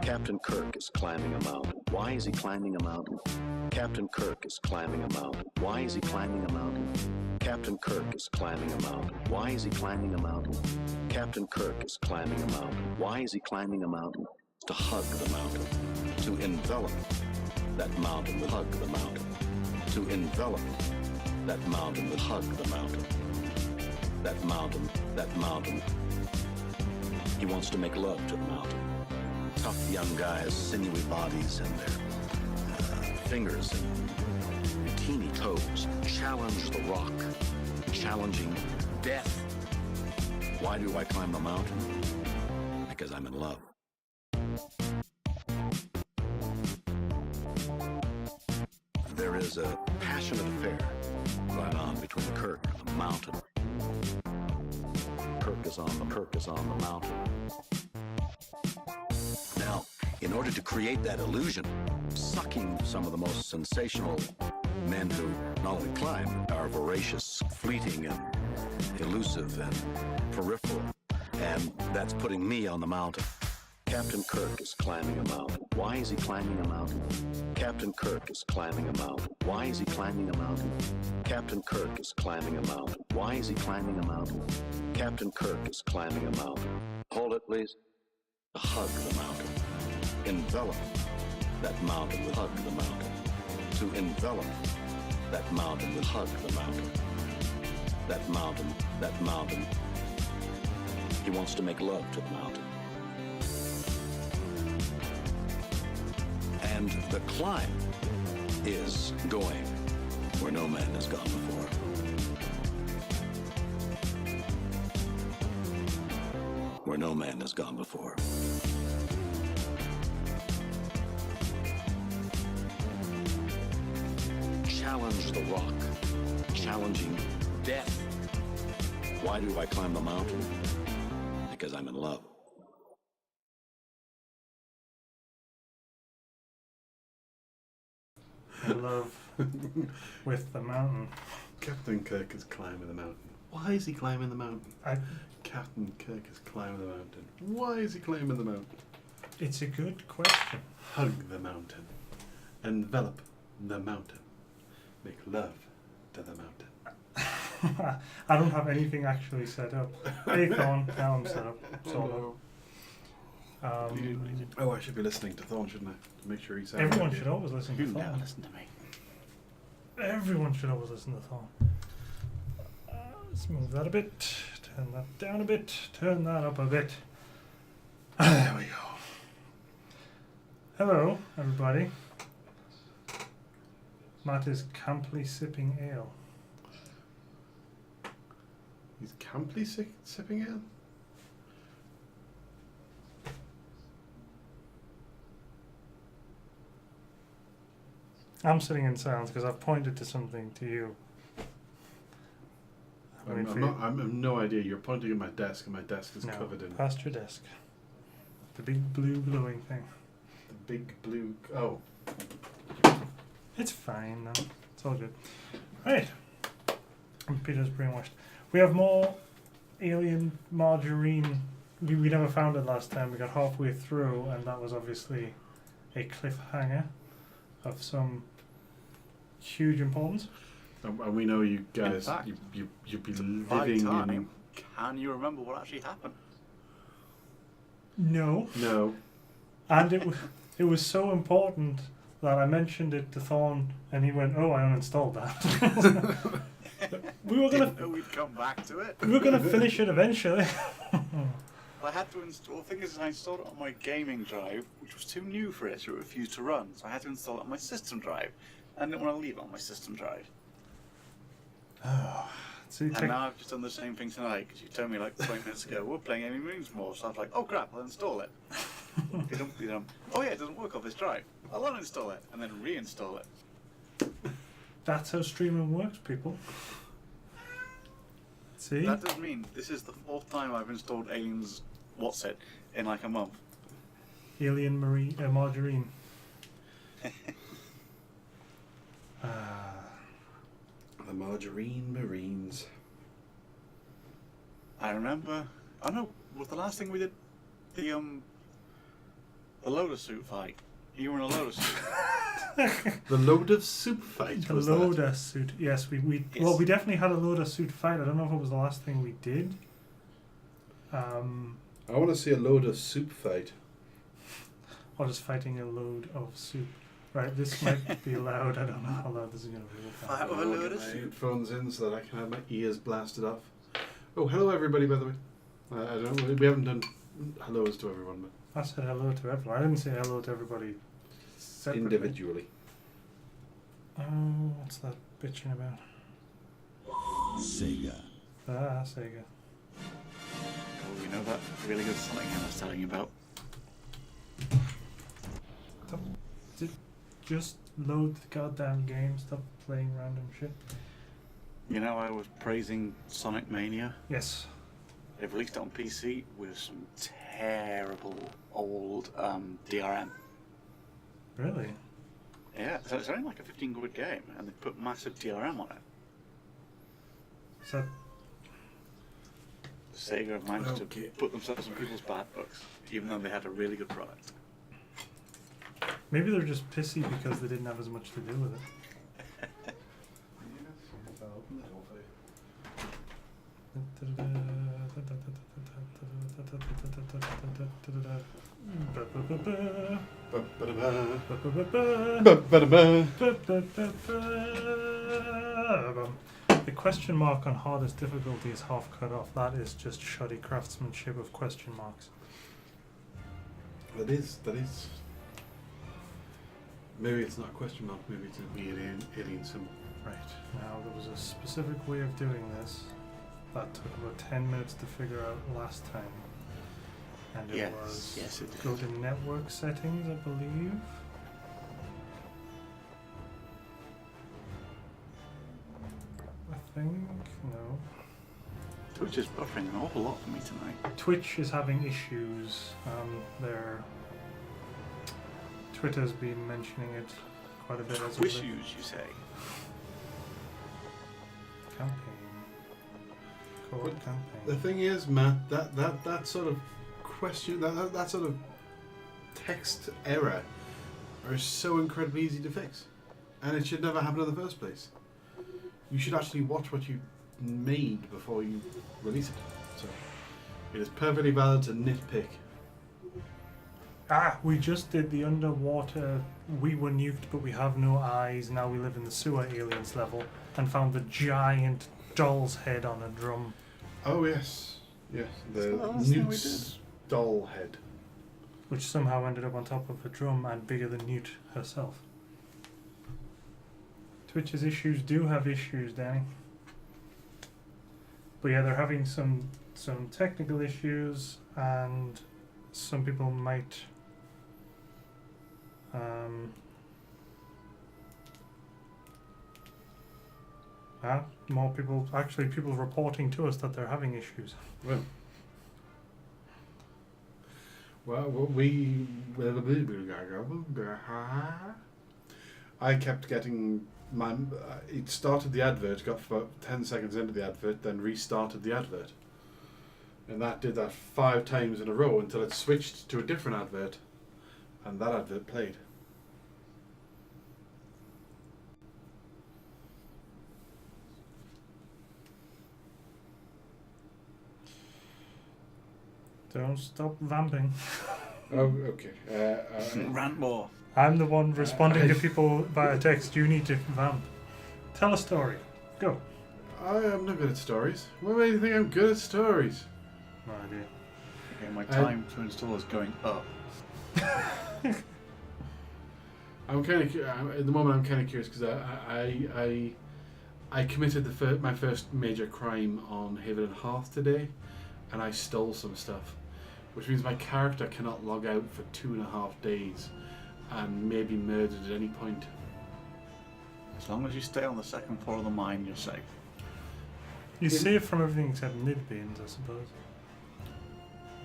Captain Kirk is climbing a mountain. Why is he climbing a mountain? Captain Kirk is climbing a mountain. Why is he climbing a mountain? Captain Kirk is climbing a mountain. Why is he climbing a mountain? Captain Kirk is climbing a mountain. Why is he climbing a mountain? To hug the mountain. To envelop that mountain with hug the mountain. To envelop that mountain with hug the mountain. That mountain. He wants to make love to the mountain. Tough young guys, sinewy bodies, and their fingers and teeny toes challenge the rock, challenging death. Why do I climb the mountain? Because I'm in love. There is a passionate affair going on between Kirk and the mountain. Kirk is on the mountain. Now, in order to create that illusion, sucking some of the most sensational men who not only climb, are voracious, fleeting, and elusive, and peripheral, and that's putting me on the mountain. Captain Kirk is climbing a mountain. Why is he climbing a mountain? Captain Kirk is climbing a mountain. Why is he climbing a mountain? Captain Kirk is climbing a mountain. Why is he climbing a mountain? Captain Kirk is climbing a mountain. Hold it, please. Hug the mountain. Envelop that mountain with hug the mountain. To envelop that mountain with hug the mountain. That mountain. He wants to make love to the mountain. And the climb is going where no man has gone before. Where no man has gone before. Challenge the rock, challenging death. Why do I climb the mountain? Because I'm in love. In love with the mountain. Captain Kirk is climbing the mountain. Why is he climbing the mountain? Captain Kirk is climbing the mountain. Why is he climbing the mountain? It's a good question. Hug the mountain. Envelop the mountain. Make love to the mountain. I don't have anything actually set up. Hey, Thorn, now I'm set up. Sort of. I should be listening to Thorn, shouldn't I? To make sure he's everyone should always listen to You Thorn. never listen to me. Everyone should always listen to Thorn. Let's move that a bit. Turn that down a bit. Turn that up a bit. There we go. Hello, everybody. Matt is camply sipping ale. He's camply sipping ale? I'm sitting in silence because I've pointed to something to you. I have no idea. You're pointing at my desk, and my desk is covered in... past your desk. The big blue glowing thing. The big blue... Oh. It's fine now. It's all good. Right. Peter's brainwashed. We have more alien margarine. We never found it last time. We got halfway through, and that was obviously a cliffhanger of some huge importance. And we know you guys, fact, you've been living in... Can you remember what actually happened? No. No. And it was so important that I mentioned it to Thorn, and he went, "Oh, I uninstalled that." We were gonna. Didn't know we'd come back to it. We were gonna finish it eventually. I had to install. The thing is, I installed it on my gaming drive, which was too new for it, so it refused to run. So I had to install it on my system drive. I didn't want to leave it on my system drive. Oh, and now I've just done the same thing tonight, because you told me like 20 minutes ago, we're playing Alien Marines more, so I was like, oh crap, I'll install it. Oh yeah, it doesn't work off this drive. I'll uninstall it, and then reinstall it. That's how streaming works, people. See? That does mean this is the 4th time I've installed Aliens, in like a month. Alien margarine. The Margarine Marines. I remember. Oh no, was the last thing we did the The Loader suit fight. You were in a Loader suit. The load of soup fight. The was loader suit. Yes, we Yes. well, we definitely had a loader suit fight. I don't know if it was the last thing we did. I want to see a load of soup fight. Or just fighting a load of soup. Right, this might be loud. I don't know how loud this is going to be. Fight with a Loader Get my suit. headphones in so that I can have my ears blasted off. Oh, hello everybody, by the way. I don't. We haven't done hellos to everyone, but I said hello to everyone. I didn't say hello to everybody separately. individually. Oh, what's that bitching about? Sega. Ah, Sega. Oh, you know that really good Sonic game I was telling you about? Just load the goddamn game. Stop playing random shit. You know, I was praising Sonic Mania. Yes. They've released it on PC with some terrible old DRM. Really? Yeah, so it's only like a 15 quid game, and they put massive DRM on it. So Sega have managed Okay. to put themselves in people's bad books, even though they had a really good product. maybe they're just pissy because they didn't have as much to do with it. The question mark on hardest difficulty is half cut off. That is just shoddy craftsmanship of question marks. That is. Maybe it's not a question mark, maybe it's an alien symbol. Right, now there was a specific way of doing this that took about 10 minutes to figure out last time. And it was yes, it go did. to network settings, I believe. I think, no. Twitch is buffering an awful lot for me tonight. Twitch is having issues. Their Twitter's been mentioning it quite a bit as of late. Issues, you say? Campaign. Core The campaign. thing is, Matt, that sort of question, that sort of text error are so incredibly easy to fix. And it should never happen in the first place. You should actually watch what you made before you release it. So it is perfectly valid to nitpick. Ah, we just did the underwater. We were nuked, but we have no eyes. Now we live in the sewer aliens level and found the giant doll's head on a drum. Oh yes, yes, the That's the last thing we Newt's doll head. Which somehow ended up on top of a drum and bigger than Newt herself. Twitch's issues do have issues, Danny. But yeah, they're having some technical issues, and some people might more people, actually people reporting to us that they're having issues. Well, I kept getting my. It started the advert, got about 10 seconds into the advert, then restarted the advert. And that did that 5 times in a row until it switched to a different advert, and that advert played. Don't stop vamping. Oh, okay. Rant more. I'm the one responding to people via text. You need to vamp. Tell a story. Go. I am not good at stories. What made you think I'm good at stories? No idea. Okay, my time to install is going up. I'm kind of at the moment. I'm kind of curious because I committed my first major crime on Haven and Hearth today, and I stole some stuff, which means my character cannot log out for 2.5 days, and may be murdered at any point. As long as you stay on the second floor of the mine, you're safe. You're safe from everything except nid-beans, I suppose.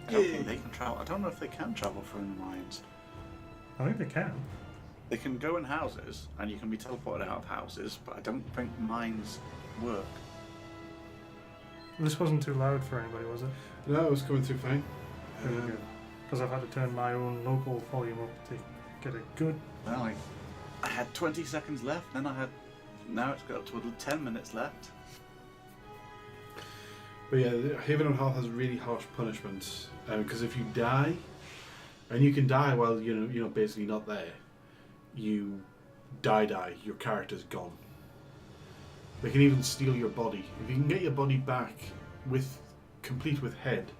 I don't think they can travel. I don't know if they can travel through the mines. I think they can. They can go in houses, and you can be teleported out of houses, but I don't think mines work. This wasn't too loud for anybody, was it? No, it was coming through fine. Really good. because I've had to turn my own local volume up to get a good. Well, I had 20 seconds left, then now it's got up to 10 minutes left. But yeah, Haven on Hearth has really harsh punishments because if you die, and you can die while you're basically not there, you die, your character's gone. They can even steal your body. If you can get your body back complete with head,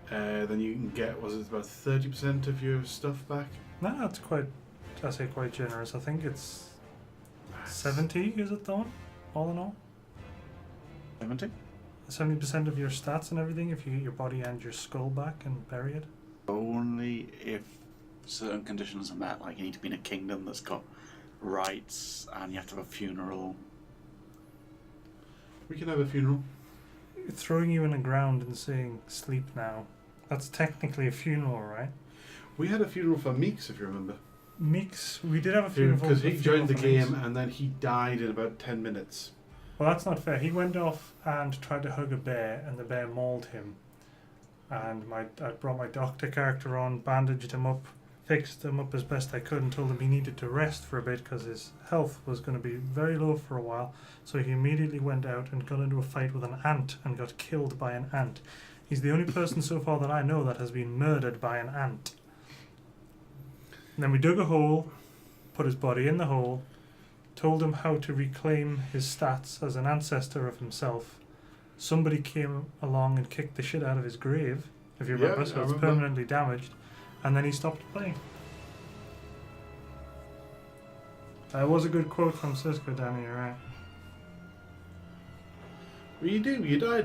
then you can get, was it about 30% of your stuff back? No, that's quite generous. I think it's 70, is it, Dawn? All in all? 70? 70% of your stats and everything if you get your body and your skull back and bury it? Only if certain conditions are met, like you need to be in a kingdom that's got rights and you have to have a funeral. We can have a funeral. Throwing you in the ground and saying, sleep now. That's technically a funeral, right? We had a funeral for Meeks, if you remember. Meeks, we did have a funeral because he joined the game Meeks. and then he died in about 10 minutes. Well, that's not fair. He went off and tried to hug a bear, and the bear mauled him. And I brought my doctor character on, bandaged him up, fixed him up as best I could, and told him he needed to rest for a bit because his health was going to be very low for a while. So he immediately went out and got into a fight with an ant and got killed by an ant. He's the only person so far that I know that has been murdered by an ant. And then we dug a hole, put his body in the hole, told him how to reclaim his stats as an ancestor of himself. Somebody came along and kicked the shit out of his grave, if you remember, so it's permanently damaged. And then he stopped playing. That was a good quote from Cisco, Danny, you're right. Well, you do. You die.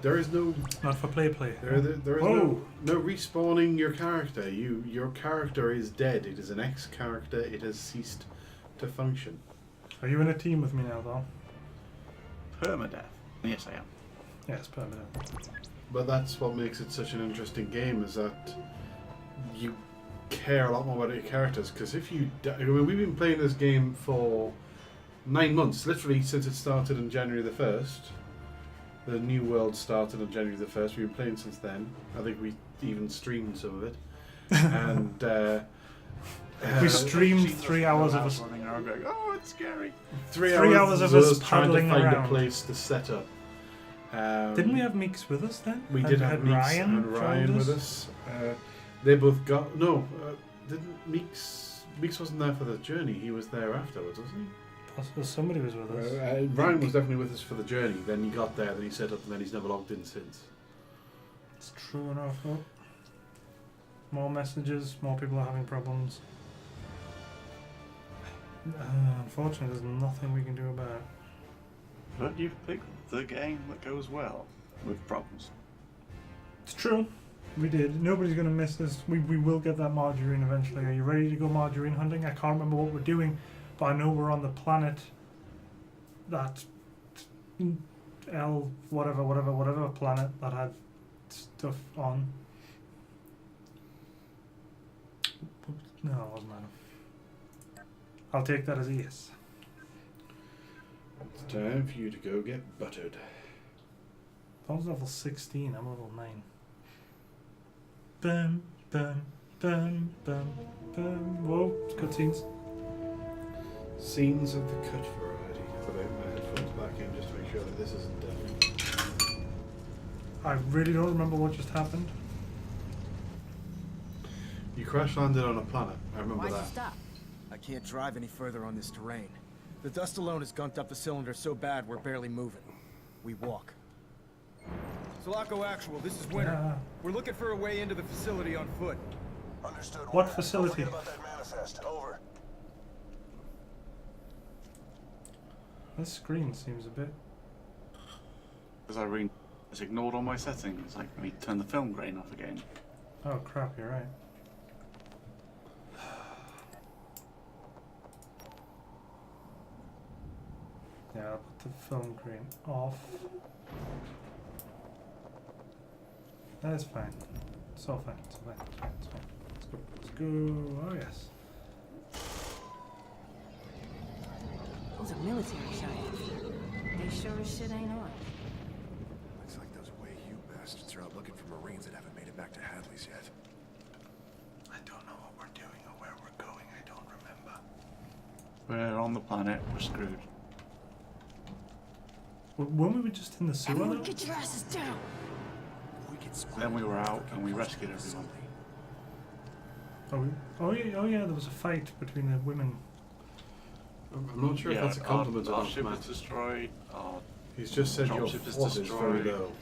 There is no. Not for play. There is no respawning your character. Your character is dead. It is an X character. It has ceased to function. Are you in a team with me now, though? Permadeath. Yes, I am. Yes, permanent. But that's what makes it such an interesting game, is that you care a lot more about your characters. Because if you die, I mean, we've been playing this game for 9 months, literally since it started on January the 1st. The new world started on January the 1st. We've been playing since then. I think we even streamed some of it. And we streamed 3 hours of us. Running around going, oh, it's scary. 3 hours of us trying to paddling find around. a place to set up. Didn't we have Meeks with us then? We did have Meeks and Ryan with us. They both got didn't Meeks wasn't there for the journey. He was there afterwards, wasn't he? Possibly somebody was with us. Ryan was definitely with us for the journey. Then he got there, then he set up, and then he's never logged in since. It's true enough. Oh. More messages. More people are having problems. Unfortunately, there's nothing we can do about it. But you've picked the game that goes well with problems. It's true. We did. Nobody's going to miss this. We will get that margarine eventually. Are you ready to go margarine hunting? I can't remember what we're doing, but I know we're on the planet that whatever planet that had stuff on. No, it wasn't that. I'll take that as a yes. It's time for you to go get buttered. I was level 16, I'm level 9. Bum, bum, bum, bum, bum. Whoa, cutscenes. Scenes of the cut variety. I thought I had my headphones back in just to make sure that this isn't deafening. I really don't remember what just happened. You crash landed on a planet. I remember Why'd that. you stop? I can't drive any further on this terrain. The dust alone has gunked up the cylinder so bad we're barely moving. We walk. Sulaco Actual, this is Winter. Yeah. We're looking for a way into the facility on foot. Understood. What Winter. facility? Don't forget about that manifest. Over. This screen seems a bit... Because I just ignored all my settings. Like, let me turn the film grain off again. Oh crap, you're right. Yeah, I'll put the film grain off. That is fine. It's all fine. It's all fine. It's fine. It's fine. Let's go. Let's go. Oh yes. Those are military giants. They sure as shit ain't on. Looks like those Wayhue bastards are out looking for Marines that haven't made it back to Hadley's yet. I don't know what we're doing or where we're going. I don't remember. We're on the planet. We're screwed. When we were just in the sewer, Everyone though? get your asses down! We could spot Then we were out looking and we close rescued to the everyone. facility. Oh yeah, there was a fight between the women. I'm not sure if that's a compliment our or not, ship Matt. is destroyed. Our He's just said your dropship is fort is very destroyed. low.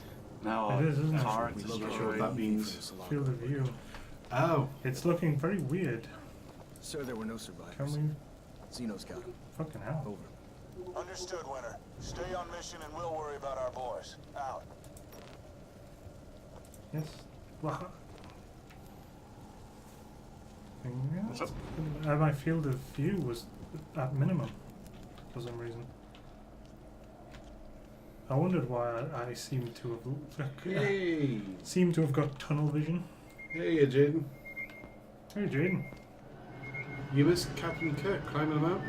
Now It our is, isn't it? car is I'm not sure what destroyed. that means. Field of view. Oh, It's looking very weird. Sir, there were no survivors. Can we? Xeno's got him. Fucking hell. Over. Understood, Winter. Stay on mission and we'll worry about our boys. Out. Yes. Well, What's up? my field of view was at minimum for some reason. I wondered why I seemed to have hey, seemed to have got tunnel vision. hey, Jaden. Hey, Jaden. You missed Captain Kirk climbing a mountain.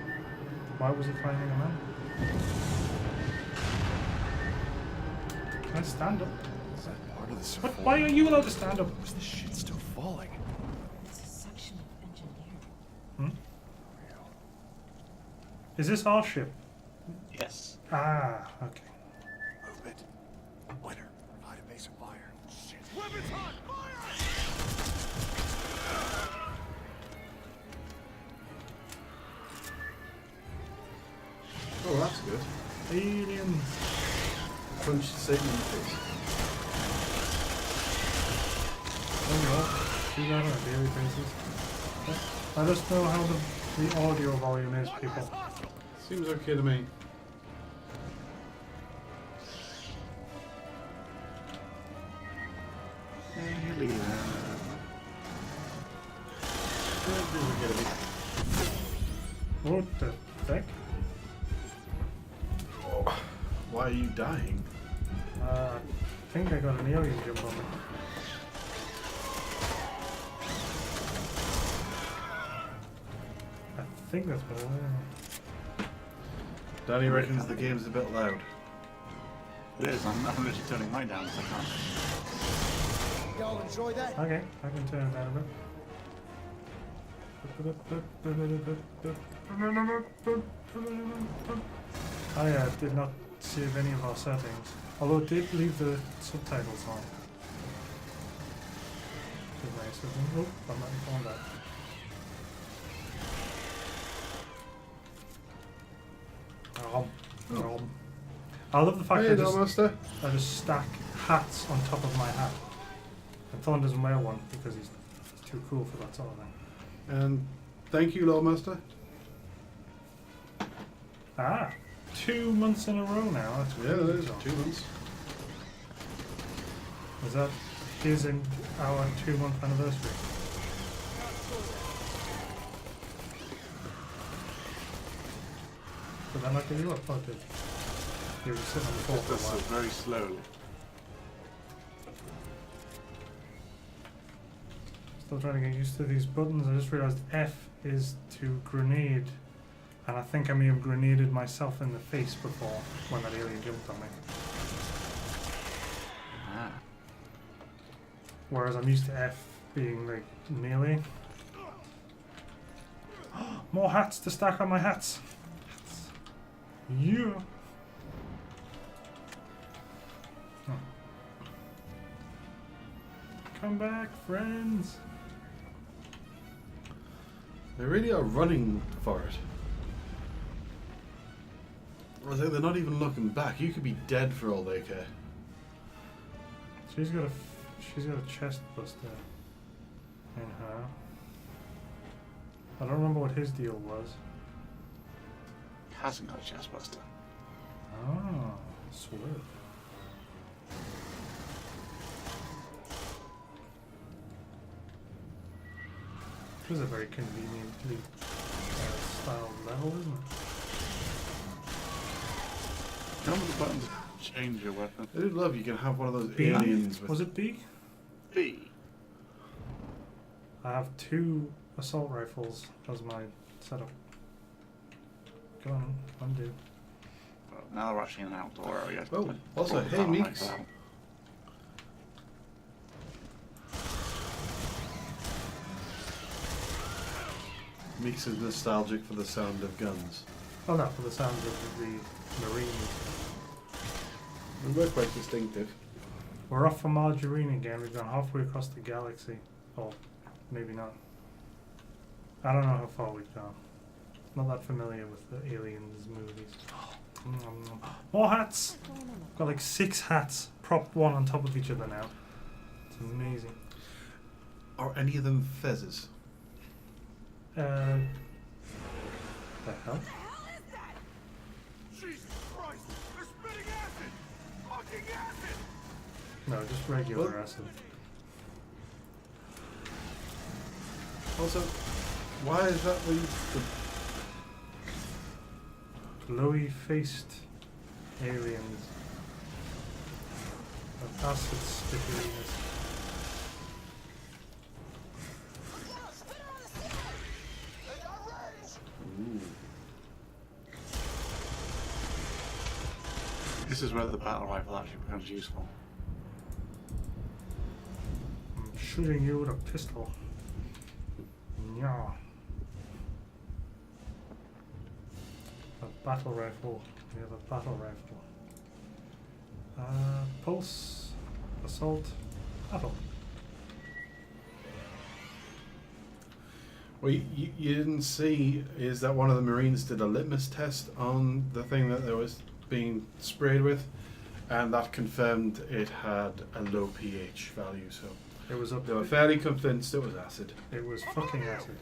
Why was he climbing a mountain? Can I stand up? Is that part of the What? support? Why are you allowed to stand up? Was this shit still falling? It's a section of engineering. Hmm? Is this our ship? Yes. Ah, okay. Move it. Winter, provide a base of fire. Shit. Weapons hot! Fire! Oh, that's good. Aliens. Punch Satan in the face. Oh no. Do that on a daily basis. Let us know how the audio volume is, people. Seems okay to me. What the heck? Oh, why are you dying? I think I got an alien jump on me. I think that's what it is. Danny reckons the game's a bit loud. It is. I'm literally turning mine down so I can't. Y'all enjoy that? Okay, I can turn it down a bit. I did not save any of our settings, although it did leave the subtitles on. Which is nice of them. Oh, I'm not on that. I love the fact Hey, that Master. I just stack hats on top of my hat. And Thorn doesn't wear one because he's too cool for that sort of thing. And thank you, Lawmaster. Ah, 2 months in a row now. That's Yeah, crazy, it is. John. 2 months. Is that his and our 2-month anniversary? Did that not give you up? Or did you were sitting on the floor for a This while? is very slowly. Still trying to get used to these buttons. I just realised F is to grenade. And I think I may have grenaded myself in the face before when that alien jumped on me. Ah. Whereas I'm used to F being like melee. More hats to stack on my hats. Yeah. Oh. Come back, friends. They really are running for it. I think they're not even looking back. You could be dead for all they care. She's got a chest buster in her. I don't remember what his deal was. Hasn't got a chest buster. Oh, swerve. This is a very conveniently styled level, isn't it? Remember the button to change your weapon? I do love you can have one of those B? aliens with. Was it B? B. I have 2 assault rifles as my setup. Go on, undo. Well, now we're actually in an outdoor area. Oh, also, Pull the hey, power Meeks. knife out. Meeks is nostalgic for the sound of guns. Oh no, for the sounds of the Marines. And we're quite distinctive. We're off for Margarine again. We've gone halfway across the galaxy. Or maybe not. I don't know how far we've gone. Not that familiar with the Aliens movies. More hats! Got like 6 hats propped one on top of each other now. It's amazing. Are any of them fezzes? The hell? Jesus Christ! They're spitting acid! Fucking acid! No, just regular What? acid. Also, why is that the Glowy-faced aliens of acid spittiness. This is where the battle rifle actually becomes useful. I'm shooting you with a pistol. Yeah. A battle rifle. We have a battle rifle. Pulse, assault, battle. Well, you didn't see is that one of the Marines did a litmus test on the thing that there was being sprayed with, and that confirmed it had a low pH value. So It was up. they were fairly convinced it was acid. It was fucking acid.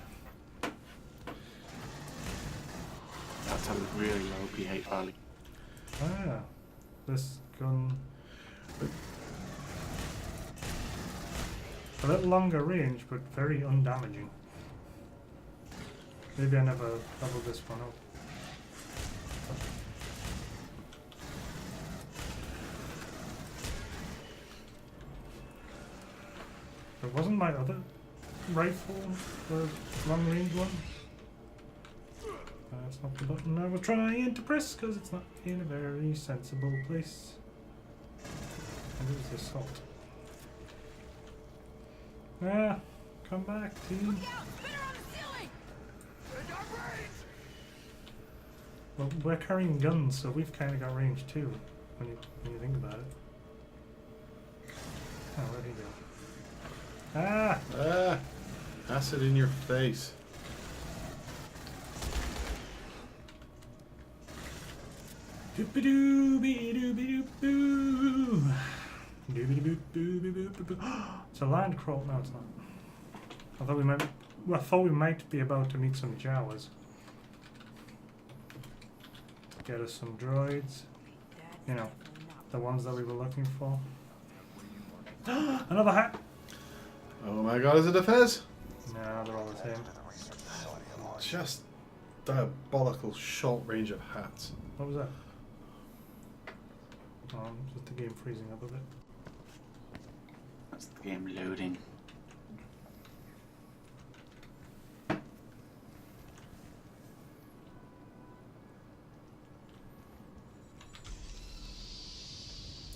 That's a really low pH value. Ah, this gun. A little longer range, but very undamaging. Maybe I never leveled this one up. It wasn't my other rifle, the long range one. That's not the button I was trying to press because it's not in a very sensible place. And it was assault. Ah, come back, team. Well, we're carrying guns, so we've kind of got range too, when you think about it. Oh, where'd he go? Ah! Ah, acid in your face. Doopy-doo-be-doo-be-doo-boo. Doobie-doo-boo-boo-boo-boo. It's a land crawl. No, it's not. I thought we might be about to meet some Jawas. Get us some droids. You know, the ones that we were looking for. Another hat! Oh my god, is it a fez? No, they're all the same. Just diabolical short range of hats. What was that? Just the game freezing up a bit. That's the game loading.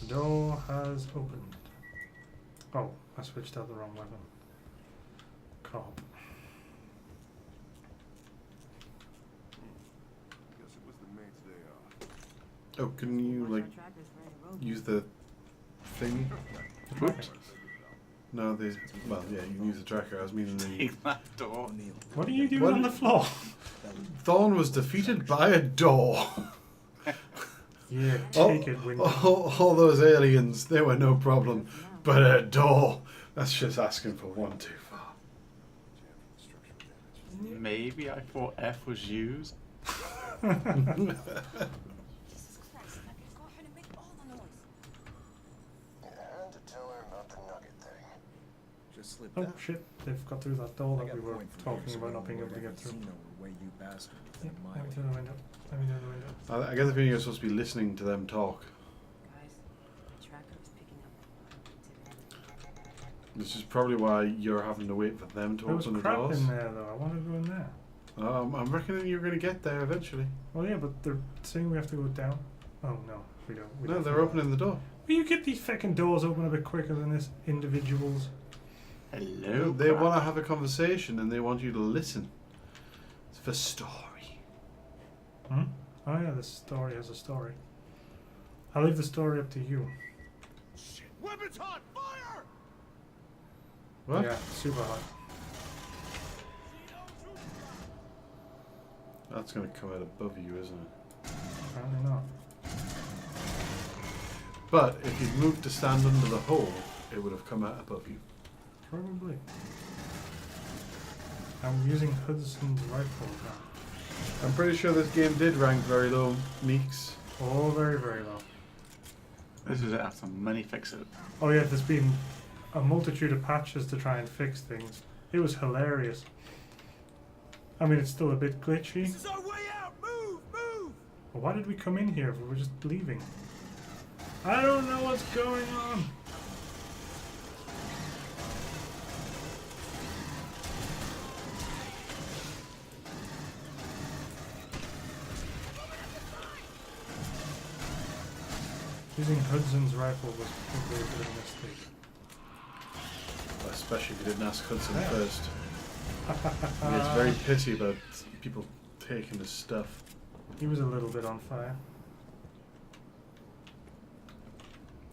The door has opened. Oh, I switched out the wrong weapon. Cop. Guess it was the mate's day off. Oh, can you like use the thing? Oops. No, the well, yeah, you can use the tracker. I was meaning the Take that door. What are you doing What? on the floor? Thorn was defeated by a door. Yeah, take it, Window. All those aliens, they were no problem, but a door. That's just asking for one too far. Maybe I thought F was used. Jesus Christ, now get go ahead and make all the noise. You had to tell her about the nugget thing. Just slip Oh down. shit, they've got through that door I that got we a were point from talking here, so about I not being know able to where get that through. casino will weigh you bastard Yeah, within a let me mile. through the window. Let me through the window. I get the feeling you're supposed to be listening to them talk. Guys, the tracker is picking up activity. This is probably why you're having to wait for them to There was open the crap doors. in there though, I want to go in there. I'm reckoning you're going to get there eventually. Well yeah, but they're saying we have to go down. Oh no, we don't. We No, don't. they're opening the door. Will you get these fucking doors open a bit quicker than this individuals? Hello. They crap. want to have a conversation and they want you to listen. The story. Hmm? Oh yeah, this story has a story. I'll leave the story up to you. Shit. Weapons hot! Fire! What? Yeah, super hot. That's going to come out above you, isn't it? Apparently not. But if you'd moved to stand under the hole, it would have come out above you. Probably. I'm using Hudson's rifle now. I'm pretty sure this game did rank very low, Meeks. Oh, very, very low. This is it after many fixes. Oh yeah, there's been a multitude of patches to try and fix things. It was hilarious. I mean, it's still a bit glitchy. This is our way out! Move! Move! But why did we come in here if we were just leaving? I don't know what's going on. Using Hudson's rifle was probably a bit of a mistake. Especially if you didn't ask Hudson Yeah. first. He gets very pissy about people taking his stuff. He was a little bit on fire.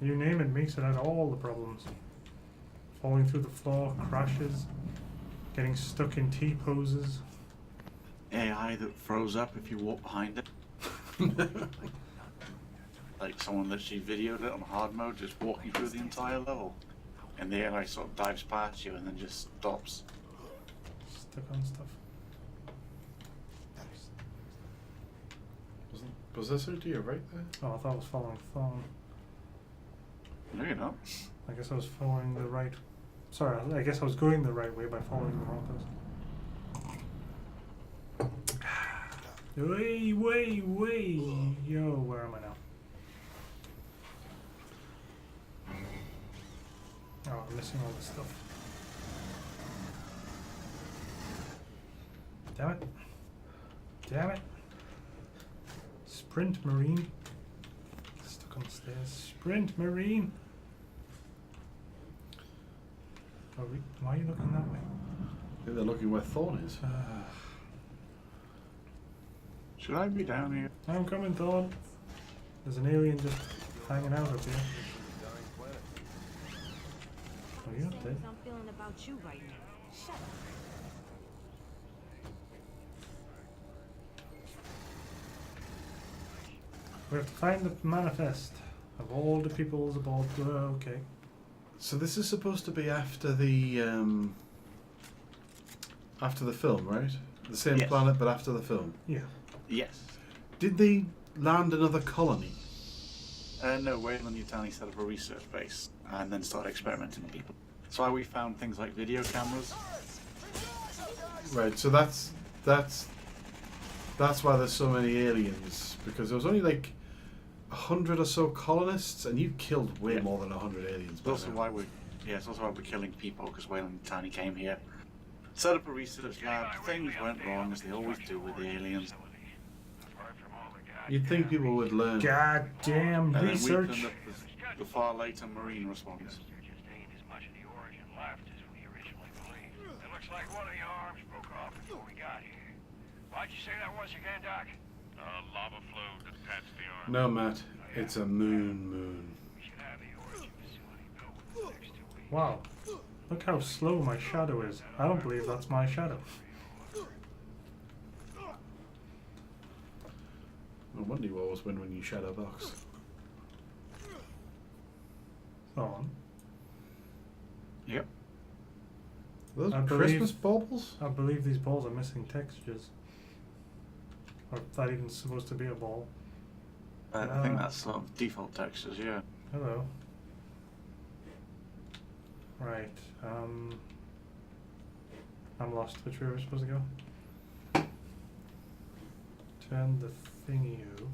You name it, makes it had all the problems. Falling through the floor, crashes, getting stuck in T-poses. AI that froze up if you walk behind it. Like someone literally videoed it on hard mode, just walking through the entire level. And the AI sort of dives past you and then just stops. Stuck on stuff. Was that sort of to your right there? Oh, I thought I was following Thorn. No, you're not. I guess I was following the right... Sorry, I guess I was going the right way by following the wrong person. Way! Yo, where am I now? Oh, I'm missing all this stuff. Damn it. Damn it. Sprint, Marine. Stuck on the stairs. Sprint, Marine. Why are you looking that way? I think they're looking where Thorn is. Should I be down here? I'm coming, Thorn. There's an alien just hanging out up here. Oh, you're not dead. I'm feeling about you right now. Shut up. We have to find the manifest of all the peoples aboard. Okay. So this is supposed to be after the film, right? The same Yes. planet, but after the film. Yeah. Yes. Did they land another colony? No, Wayland Yutani set up a research base and then started experimenting with people. That's why we found things like video cameras. Right. So that's why there's so many aliens, because there was only like 100 or so colonists, and you killed way Yeah. more than 100 aliens. It's by also now. why it's also why we're killing people, because Wayland Yutani came here, set up a research lab. Things went wrong, as they always do with the aliens. You'd think people would learn. Goddamn And then we research. turned up the far later Marine response. It looks like one of the arms broke off before we got here. Why'd you say that was again, Doc? Lava flow detached the arm. No, Matt. It's a moon. We should have the origin facility built within the next 2 weeks. Wow. Look how slow my shadow is. I don't believe that's my shadow. No wonder you always win when you shadow box. Thorn. Yep. Those I believe- Christmas baubles? I believe these balls are missing textures. Or if that even supposed to be a ball. I think that's sort of default textures, yeah. Hello. Right. I'm lost. Which way we're supposed to go? Turn the thingy over.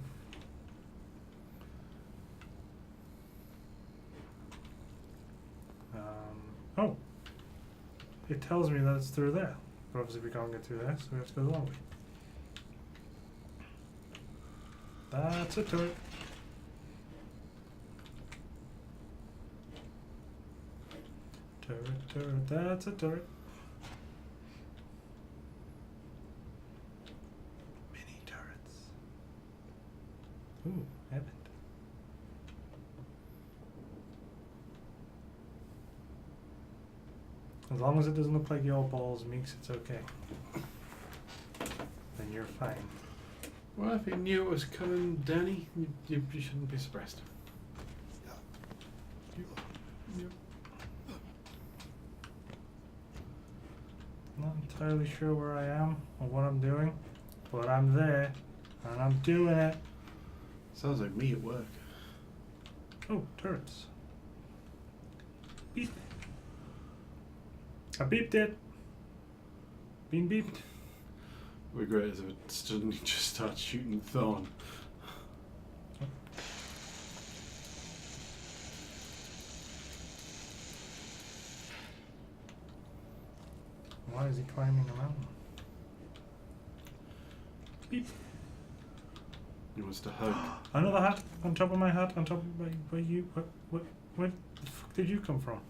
Oh! It tells me that it's through there. But obviously we can't get through there, so we have to go the long way. That's a turret. Turret, that's a turret. Ooh, heaven. As long as it doesn't look like your balls, Meeks, it's okay. Then you're fine. Well, if you knew it was coming, Danny, you shouldn't be surprised. Not entirely sure where I am or what I'm doing, but I'm there and I'm doing it. Sounds like me at work. Oh, turrets. Beep. I beeped it. Being beeped. It'd be great if it suddenly just starts shooting Thorn. Why is he climbing a mountain? Beep. He wants to hug. Another hat on top of my hat, on top of my, where you, where the fuck did you come from?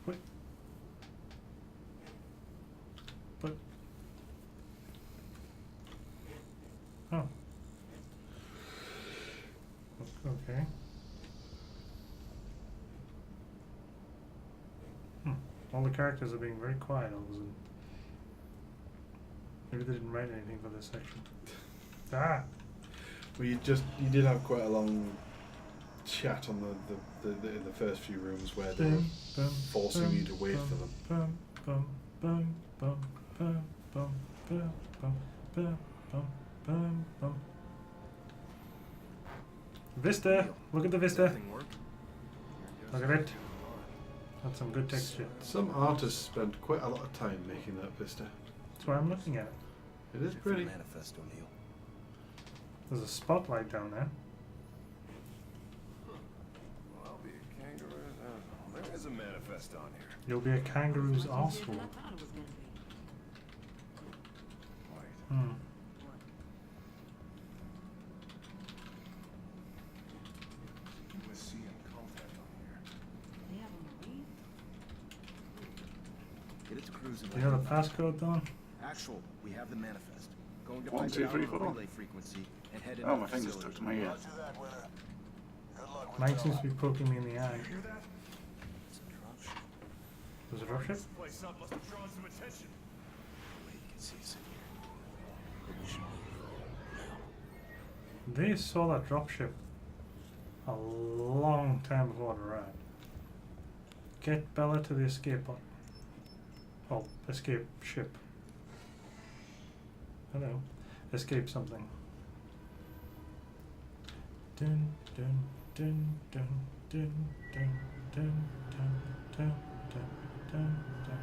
What? But, oh. Okay. All the characters are being very quiet all of a sudden. Maybe they didn't write anything for this section. Ah! Well, you did have quite a long chat on the in the first few rooms where they were forcing you to wait for them. Vista! Look at the vista! Look at it! That's some good texture. Some artists spent quite a lot of time making that vista. That's why I'm looking at it. It is pretty. Manifest, O'Neill. There's a spotlight down there. I'll be a kangaroo. There is a manifest on here. You'll be a kangaroo's arsehole. I thought it was gonna be. Hmm. USC and contact on here. They have a marine? Get it to cruising. Do you know the passcode, Don? Actual, we have the manifest. Going to 1, pipe 2, it out 3, on the 4. relay frequency and head into Oh, the my finger's facility. stuck to my ear. Roger that, Winter. Good luck with Mike it seems all. to be poking me in the eye. Hear that? It's a dropship. There's a dropship? This place up must have drawn some attention. Wait, you can see us in here. But we should move. They saw that dropship a long time before the ride. Get Bella to the escape pod. Oh, escape ship. Hello. Escape something. Dun dun dun dun dun dun dun dun dun dun dun dun.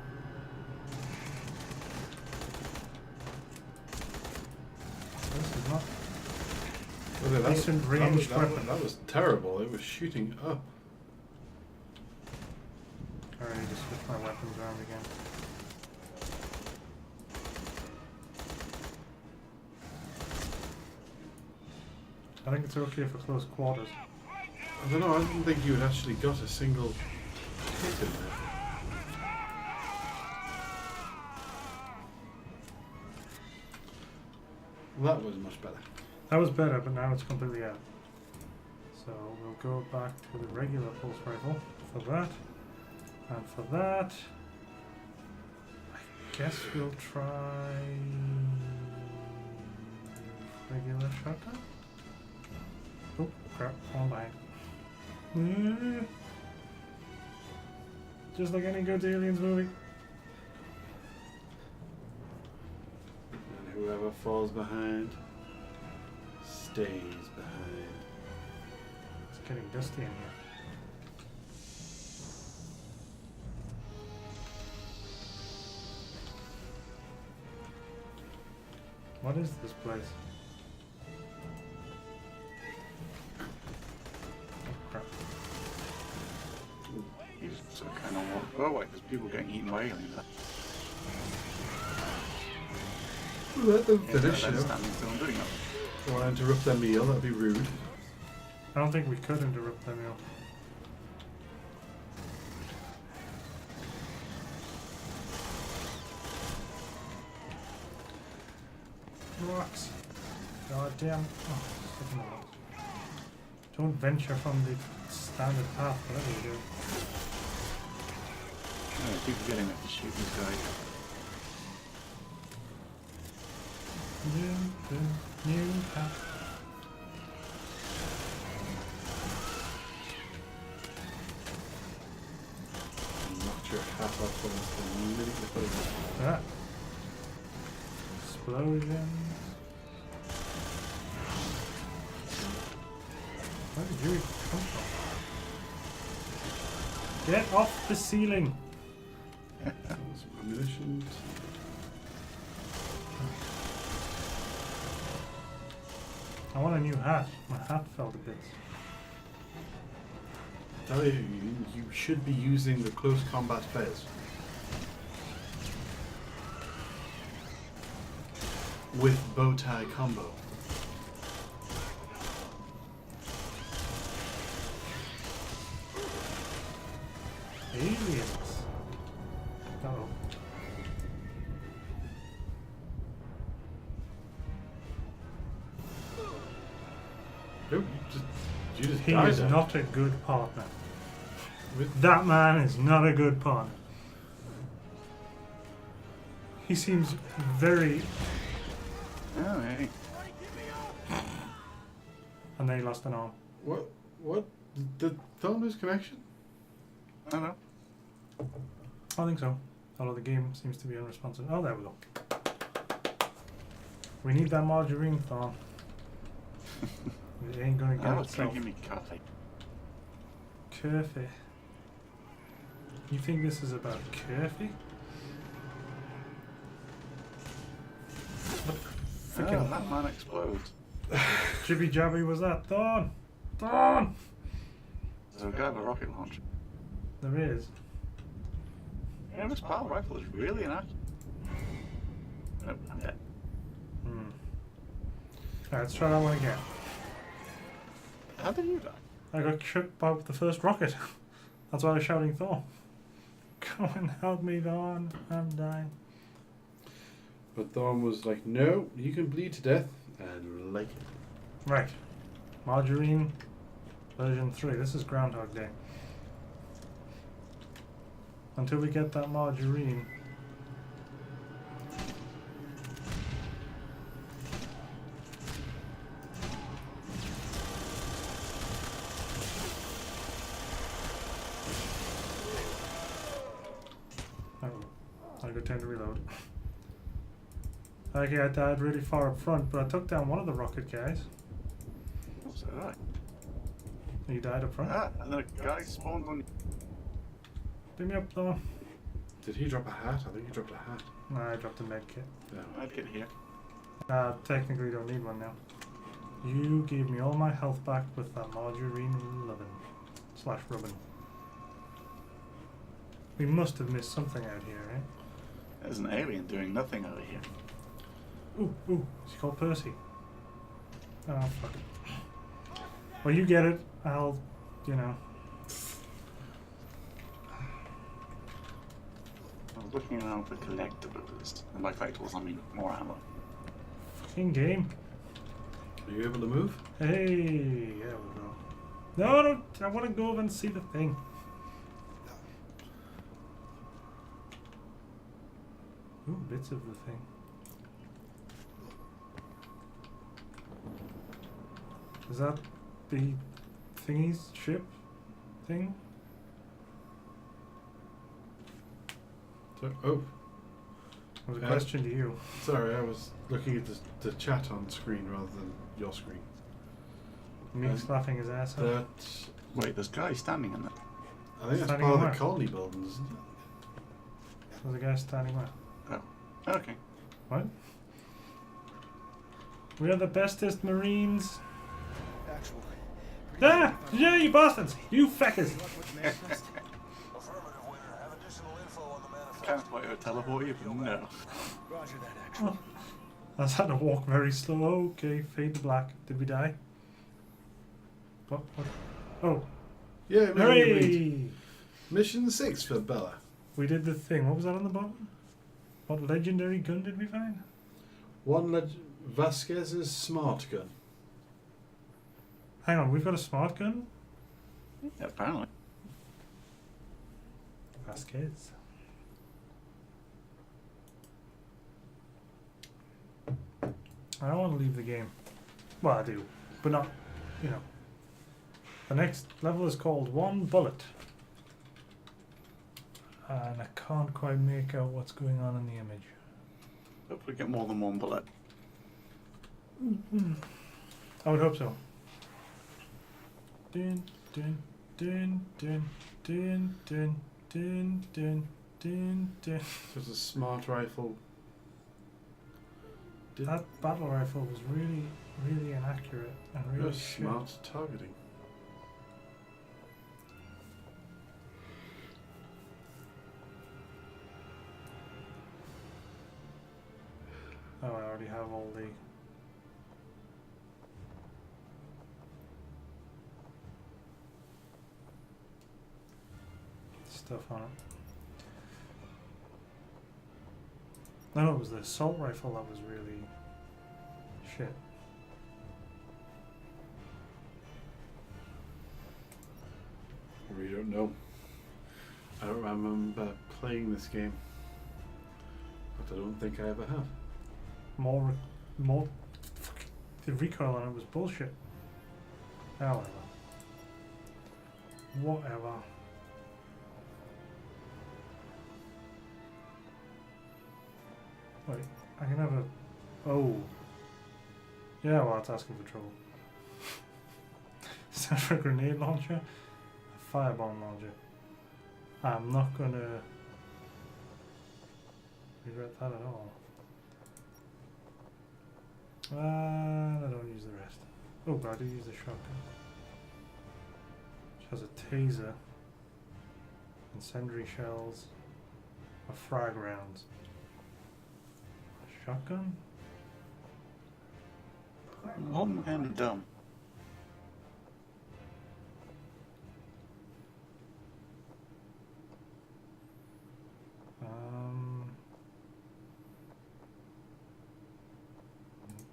This is not Okay, that decent was, ranged that was, weapon. that was terrible. It was shooting up. Alright, I just switch my weapons around again. I think it's okay for close quarters. I don't know. I didn't think you had actually got a single hit in there. That was much better. That was better, but now it's completely out. So we'll go back to the regular pulse rifle for that. And for that, I guess we'll try regular shotgun. Oh crap, on behind. Just like any good Aliens movie. And whoever falls behind stays behind. It's getting dusty in here. What is this place? Oh crap. So kind of walk. Oh wait, there's people getting eaten by aliens. Let them Yeah, finish, they're you know. standing still and doing that. Don't want to interrupt their meal, that'd be rude. I don't think we could interrupt them, meal. Rocks. God damn. Oh, sticking the rocks. Don't venture from the standard path, whatever you do. Oh, I keep forgetting that to shoot these guys. New path. Knocked your hat off almost immediately. Ah. Explosions. Where did you come from? Get off the ceiling! Some ammunition. I want a new hat. My hat fell to bits. Tell you, you should be using the close combat fez. With bow tie combo. Aliens. Uh-oh. Nope, you just He died is there. not a good partner. With- That man is not a good partner. He seems very... Oh, hey. And then he lost an arm. What? Did Thorn lose connection? I don't know. I think so. Although the game seems to be unresponsive. Oh, there we go. We need that margarine, Thorn. It ain't gonna get I was itself. drinking me coffee. Curfy. You think this is about Curfy? What Oh, freaking that man explodes. jibby jabby was that? Thorn! Thorn! There's a guy with a rocket launcher. There is. Yeah, this power rifle is really inaccurate. Nope, I'm dead. Alright, let's try that one again. How did you die? I got shot by the first rocket. That's why I was shouting Thorn. Come and help me, Thorn. I'm dying. But Thorn was like, no, you can bleed to death and like it. Right. Margarine version 3. This is Groundhog Day. Until we get that margarine. I got time to reload. Okay, I died really far up front, but I took down one of the rocket guys. What's that? You died up front? Ah, and then a guy spawned on you. Pick me up, though. Did he drop a hat? I think he dropped a hat. No, I dropped a med kit. Yeah. I'd get here. Technically, you don't need one now. You gave me all my health back with that margarine lovin' slash rubbin'. We must have missed something out here, right? There's an alien doing nothing over here. Ooh, is he called Percy? Oh, fuck it. Well, you get it. I'll, you know. I was looking around for collectibles, and by collectibles I mean more ammo. Fucking game. Are you able to move? Hey, there we go. No, don't. I want to go over and see the thing. Ooh, bits of the thing. Is that the thingy's ship thing? So, oh, That was a question to you. sorry, I was looking at the chat on screen rather than your screen. Meek's laughing his ass off. That, Wait, there's guys standing in there. I think that's Standing part of where? the colony buildings, isn't it? There's a guy standing there. Oh, okay. What? We are the bestest Marines. Actually, Ah! Yeah, you bastards! You feckers! Affirmative, Winter. Have additional info on the manifest. Can't quite teleport you, but no. Roger that, actually. I just had to walk very slow. Okay, fade to black. Did we die? What? Oh. Yeah, maybe you read. Hooray! Mission 6 for Bella. We did the thing. What was that on the bottom? What legendary gun did we find? Vasquez's smart gun. Hang on, we've got a smart gun? Yeah, apparently. Vasquez. I don't want to leave the game. Well, I do, but not, you know. The next level is called One Bullet. And I can't quite make out what's going on in the image. Hope we get more than one bullet. I would hope so. Dun, dun, dun, dun, dun, dun, dun, dun, dun, dun. There's a smart rifle. That battle rifle was really, really inaccurate and really shit. Smart targeting. Oh, I already have all the... stuff on it. No, it was the assault rifle that was really shit. I really don't know. I don't remember playing this game, but I don't think I ever have. More, the recoil on it was bullshit. However, whatever. Wait, I can have a... Oh. Yeah, well, it's asking for trouble. Is that for a grenade launcher? A firebomb launcher. I'm not gonna regret that at all. I don't use the rest. Oh, but I do use the shotgun. Which has a taser, incendiary shells, a frag rounds. Shotgun? I'm holding my hand dumb.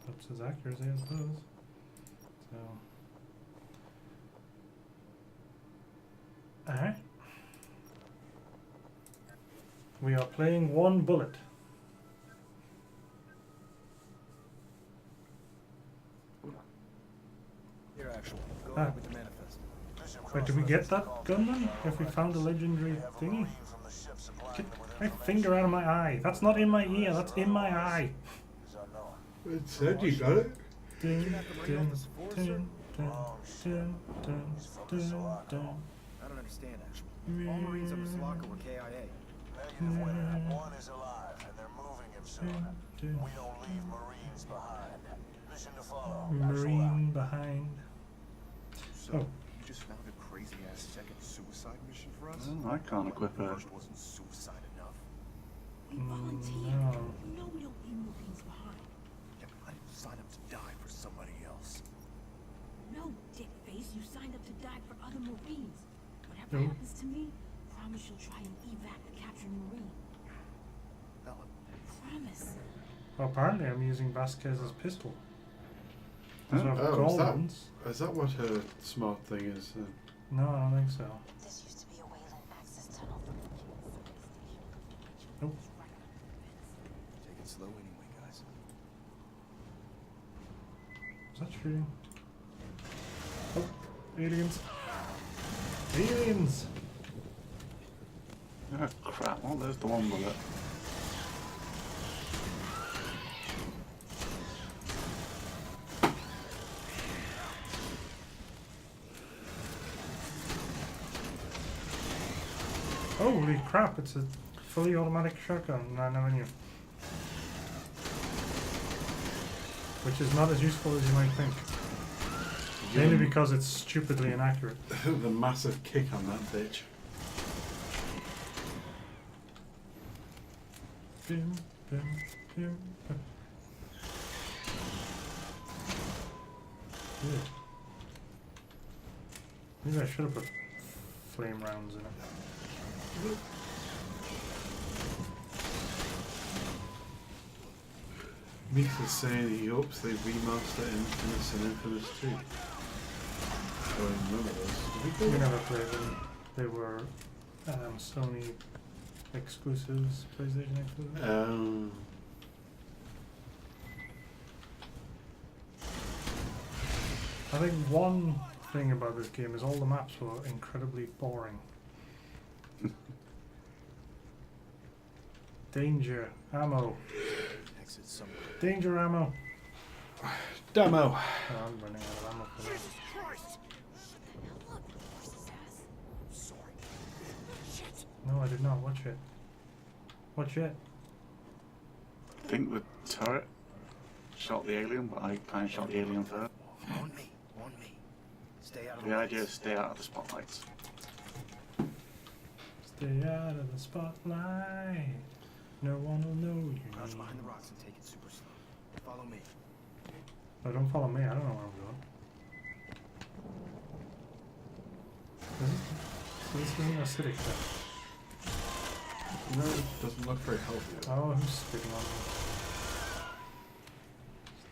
That's his accuracy, I suppose. So. Alright. We are playing One Bullet. Here, actually. Go Ah. ahead with the manifest. Wait, did we get that gun then? If we found a legendary thingy? Get my finger out of my eye. That's not in my ear, that's in my eye. It said you got it. Dun, You have the ring dun, off the Sephora, sir? dun, dun, dun, dun, dun, I don't understand, actually. All Marines on the Sulaco were KIA. Negative, winner. One is alive, and they're moving him soon. We don't leave Marines behind. Mission to follow. Marine behind. So, Oh. you just found a crazy-ass second suicide mission for us? Well, I can't equip her. First wasn't suicide enough. We volunteered. No. You know we don't leave Marines behind. Yeah, but I didn't sign up to die for somebody else. No, dickface, you signed up to die for other Marines. Whatever No. happens to me, promise you'll try and evac the captured Marine. Helen, Promise. Well, apparently I'm using Vasquez's pistol. Huh? So I've Oh, gold is that- ones. Is that what her smart thing is? No, I don't think so. This used to be a Wayland access tunnel from the King's station. Nope. Take it slow anyway, guys. Is that shooting? Oh, aliens. Aliens! Oh crap, well there's the one bullet. Holy crap, it's a fully automatic shotgun. I never knew. Which is not as useful as you might think. Mainly because it's stupidly inaccurate. The massive kick on that bitch. Bim, bim, bim, bim. Ew. Maybe I should have put flame rounds in it. Meeks is saying he hopes they remaster Infamous and Infamous 2. don't even remember those. Did we play We them? never played them. They were Sony exclusives, PlayStation exclusives. I think one thing about this game is all the maps were incredibly boring. Danger, ammo. Exit somewhere. Danger ammo. Demo. Oh, I'm running out of ammo for that. Jesus Christ! Look, horse's ass. Sorry. Shit. No, I did not. Watch it. Watch it. I think the turret shot the alien, but I kind of shot the alien first. On me. On me. Stay out of The idea is stay out of the spotlights. Stay out of the spotlight. No one will know you. Crouch behind the rocks and take it super slow. Follow me. Oh, don't follow me. I don't know where I'm going. So this isn't acidic then. No, it doesn't look very healthy. Oh, who's spitting on me?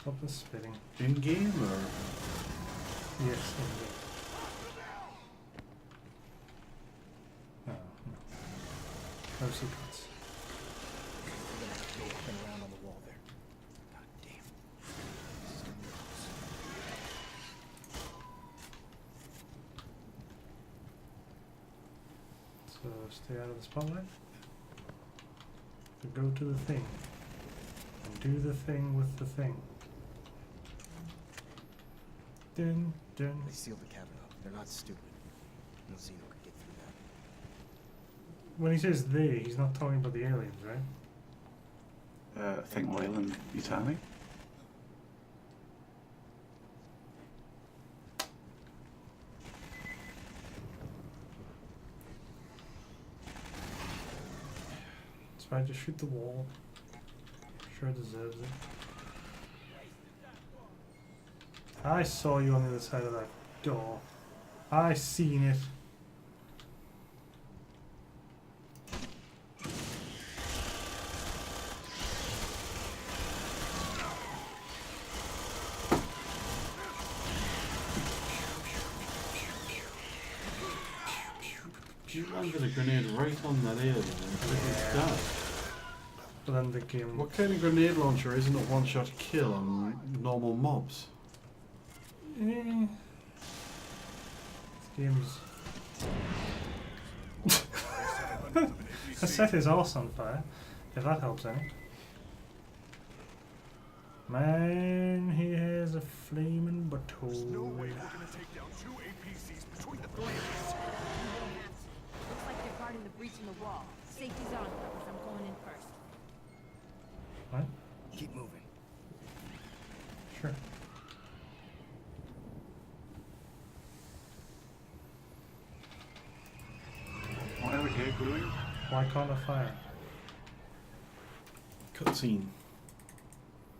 Stop the spitting. In game or? Yes, indeed. Oh, no. No secrets. We're gonna have to go up and around on the wall there. God damn. This is gonna be close. So stay out of the spotlight. To go to the thing. And do the thing with the thing. Dun, dun. They sealed the cabin up. They're not stupid. No Xeno could get through that. When he says they, he's not talking about the aliens, right? I think Wayland Yutani. That's right, just shoot the wall. Sure deserves it. I saw you on the other side of that door. I seen it. You landed a grenade right on that alien and it's dead. But then the game. What kind of grenade launcher isn't a one-shot kill on normal mobs? Eh. This game's. I set his arse on fire, if that helps any. Man, he has a flaming There's no butthole. way we're gonna take down 2 APCs between the three of us. Looks like they're guarding the breach in the wall. Safety's on, Clippers. I'm going in first. What? Keep moving. Sure. Why are we here gluing? Why can't I fire? Cutscene.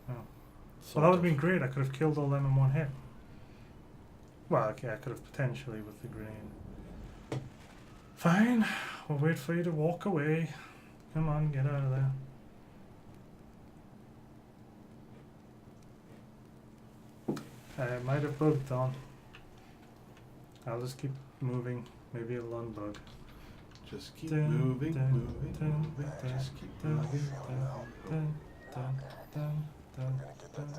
Oh. Well, that would have been great. I could have killed all them in one hit. Well, okay, I could have potentially with the grenade. Fine. We'll wait for you to walk away. Come on, get out of there. It might have bugged on. I'll just keep moving. Maybe it'll unbug. Just keep Dun, moving, dun, moving, dun, moving. dun, Just keep dun, moving. dun, dun, dun, dun, dun, dun.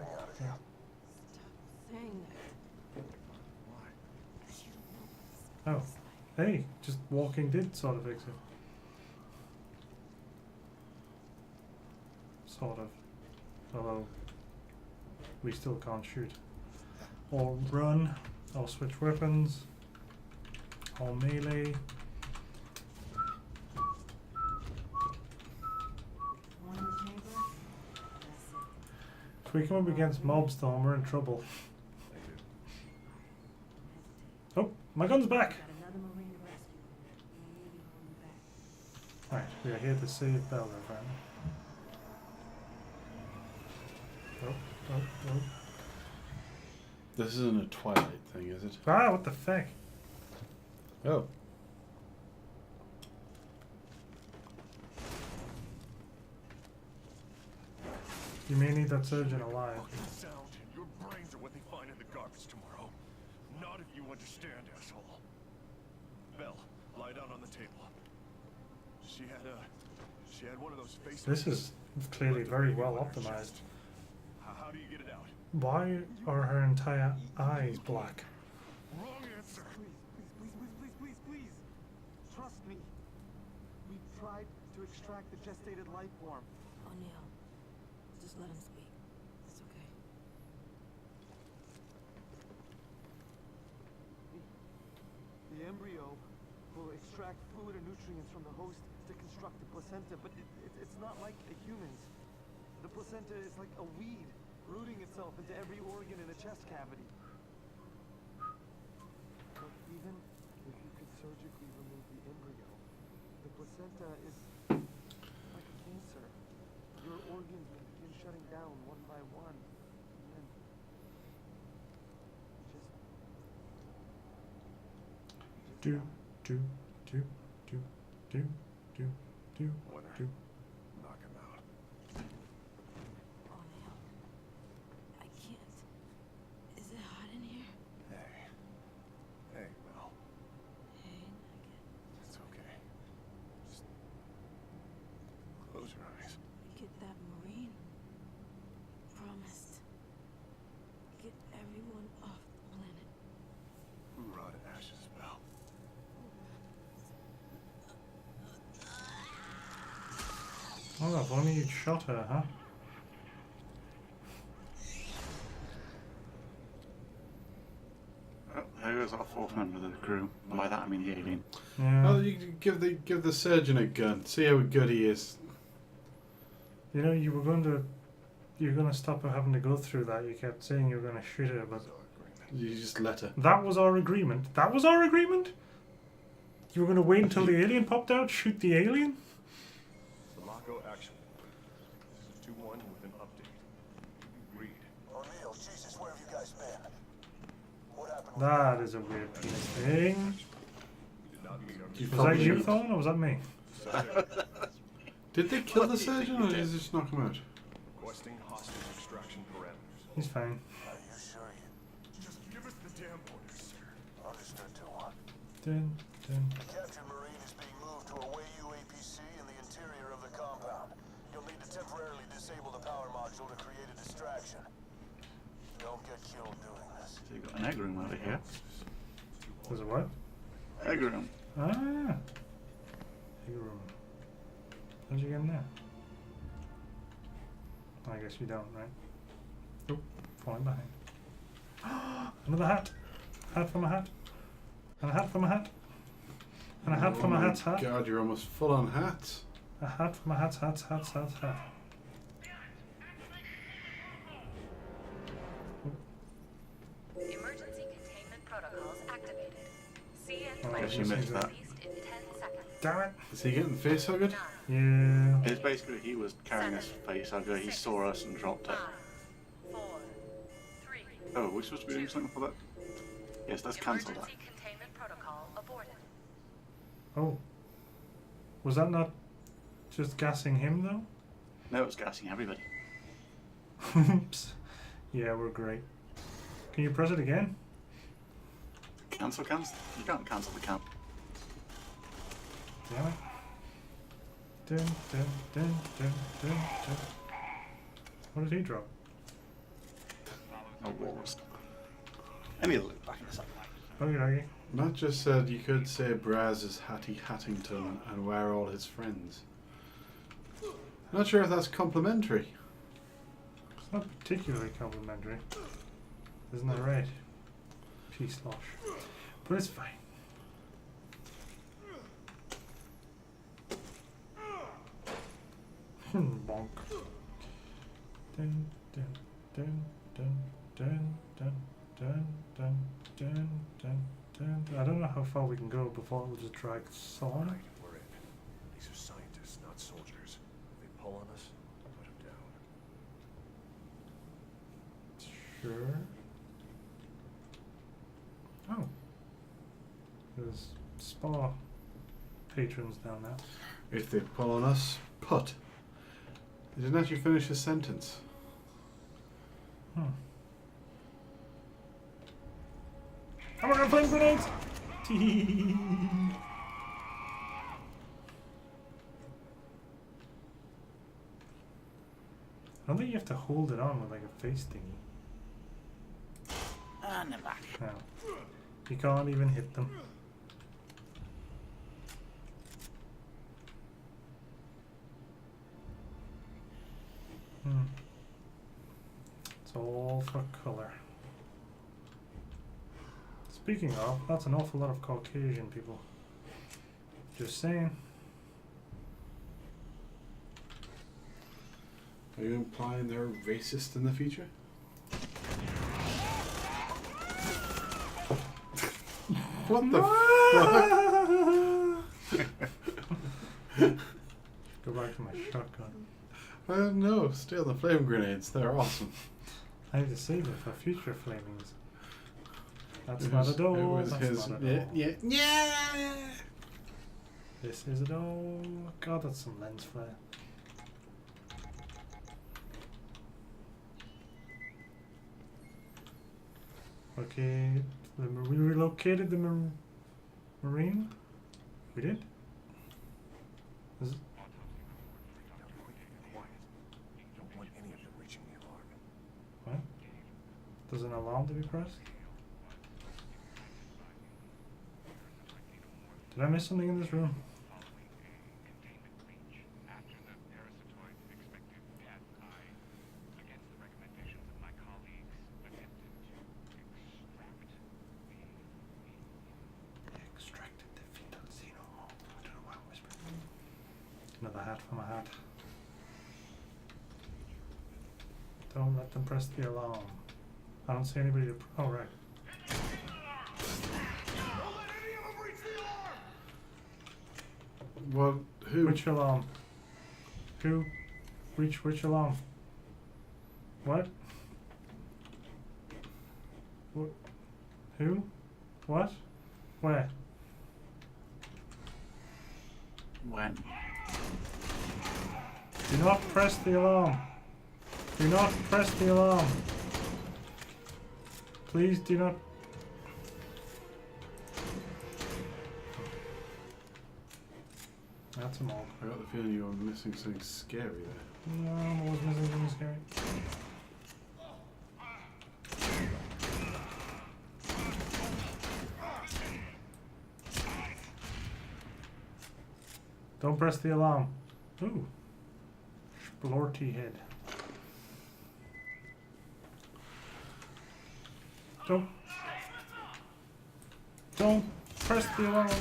Saying Oh, hey, just walking did sort of fix it. Sort of. Although, we still can't shoot. Or run, or switch weapons, or melee. one in the chamber. That's it. If we come up against mobs, Storm, we're in trouble. Oh, my gun's back! Got another Marine to rescue. Maybe hold him back. Right, we are here to save Bella, friend. Oh, oh, oh. This isn't a Twilight thing, is it? Ah, what the fuck? Oh. You may need that surgeon alive. Fucking sound. Your brains are what they find in the garbage tomorrow. Not if you when to stand, asshole. Bell, lie down on the table. She had one of those faces. This is clearly very well optimized. How do you get it out? Why are her entire eyes black? Wrong answer. Please. Trust me. We tried to extract the gestated life form. O'Neill, just let him speak. It's okay. The embryo will extract fluid and nutrients from the host to construct the placenta, but it's not like the humans. The placenta is like a weed, rooting itself into every organ in the chest cavity. But even if you could surgically remove the embryo, the placenta is like a cancer. Your organs will begin shutting down one by one, and then Do. Winner. Knock him out. O'Neill, I can't. Is it hot in here? Hey, Mel. Hey, It's okay. Just close your eyes. get that Marine. Promised. Get everyone off the planet. Raw to ashes, Bell. Oh, if only you'd shot her, huh? Oh, there goes our fourth member of the crew. And by that I mean the alien. Yeah. Oh, you give the surgeon a gun. See how good he is. You know, you're gonna stop her having to go through that. You kept saying you were gonna shoot her, but You just let her. that was our agreement. That was our agreement? You were gonna wait until the alien popped out, shoot the alien? Sulaco action. This is 2-1 with an update. Read. O'Neill, Jesus, where have you guys been? What happened with That is a weird penis thing. We did not meet our You Was that probably you, should- Thorne, or was that me? Did they kill What the do you think surgeon, you or did? did they just knock him out? Requesting hostage extraction parameters. He's fine. Are you sure you Just give us the damn orders, sir. understood to one? Dun, dun. Captain Marine is being moved to a Wayu APC in the interior of the compound. You'll need to temporarily disable the power module to create a distraction. Don't get killed doing this. So you've got an egg room over here. There's a what? Egg room. Ah! Egg room. How'd you get in there? I guess you don't, right? Oh, falling behind. Another hat! Hat from a hat. And a hat from a hat. And a hat from a hat's hat. God, you're almost full on hats. A hat from a hat's hat. Emergency containment protocols activated. CN Oh, I guess I you see missed that. released in 10 seconds. Damn it! Is he getting face hugged? 9, Yeah. It's basically he was carrying his face hugger, he saw us and dropped it. 5, 4, 3. Oh, are we supposed to be doing something for that? Yes, let's cancel that. Emergency containment protocol aborted. Oh. Was that not just gassing him, though? No, it's gassing everybody. Oops. Yeah, we're great. Can you press it again? Cancel? You can't cancel the camp. Damn it. Dun, dun, dun, dun, dun, dun. What did he drop? No walls. Any loot back in the satellite. Okie dokie. Matt just said you could say Braz is Hattie Hattington and wear all his friends. Not sure if that's complimentary. It's not particularly complimentary. Isn't that right? Peace slosh. But it's fine. Bonk. Dun, dun, dun, dun, dun, dun, dun, dun, dun, dun, dun. I don't know how far we can go before it will just drag on. Right, we're in. These are scientists, not soldiers. If they pull on us, put them down. Sure. Oh. There's spa patrons down there. If they pull on us, put. He didn't actually finish his sentence. I'm gonna flame grenades! I don't think you have to hold it on with like a face thingy. And they're back. No. You can't even hit them. It's all for colour. Speaking of, that's an awful lot of Caucasian people. Just saying. Are you implying they're racist in the future? What the fuck? Go back to my shotgun. No, still the flame grenades. They're awesome. I need to save it for future flamings. That's not a door. It was That's his. not a Yeah, door. yeah. This is a door. God, that's some lens flare. Okay, we relocated the marine. We did. Is it? Don't want any of them reaching the alarm. What? There's an alarm to be pressed? Did I miss something in this room? Extracted the fetal xenomorph. I don't know why I'm whispering. Another hat for my hat. Don't let them press the alarm. I don't see anybody to. Oh, right. What? Who? Which alarm? Who? Which alarm? What? What? Who? What? Where? When? Do not press the alarm. Do not press the alarm. Please do not. That's a mole. I got the feeling you were missing something scary there. No, I'm always missing something scary. Don't press the alarm. Ooh. Splorty head. Don't press the alarm. Are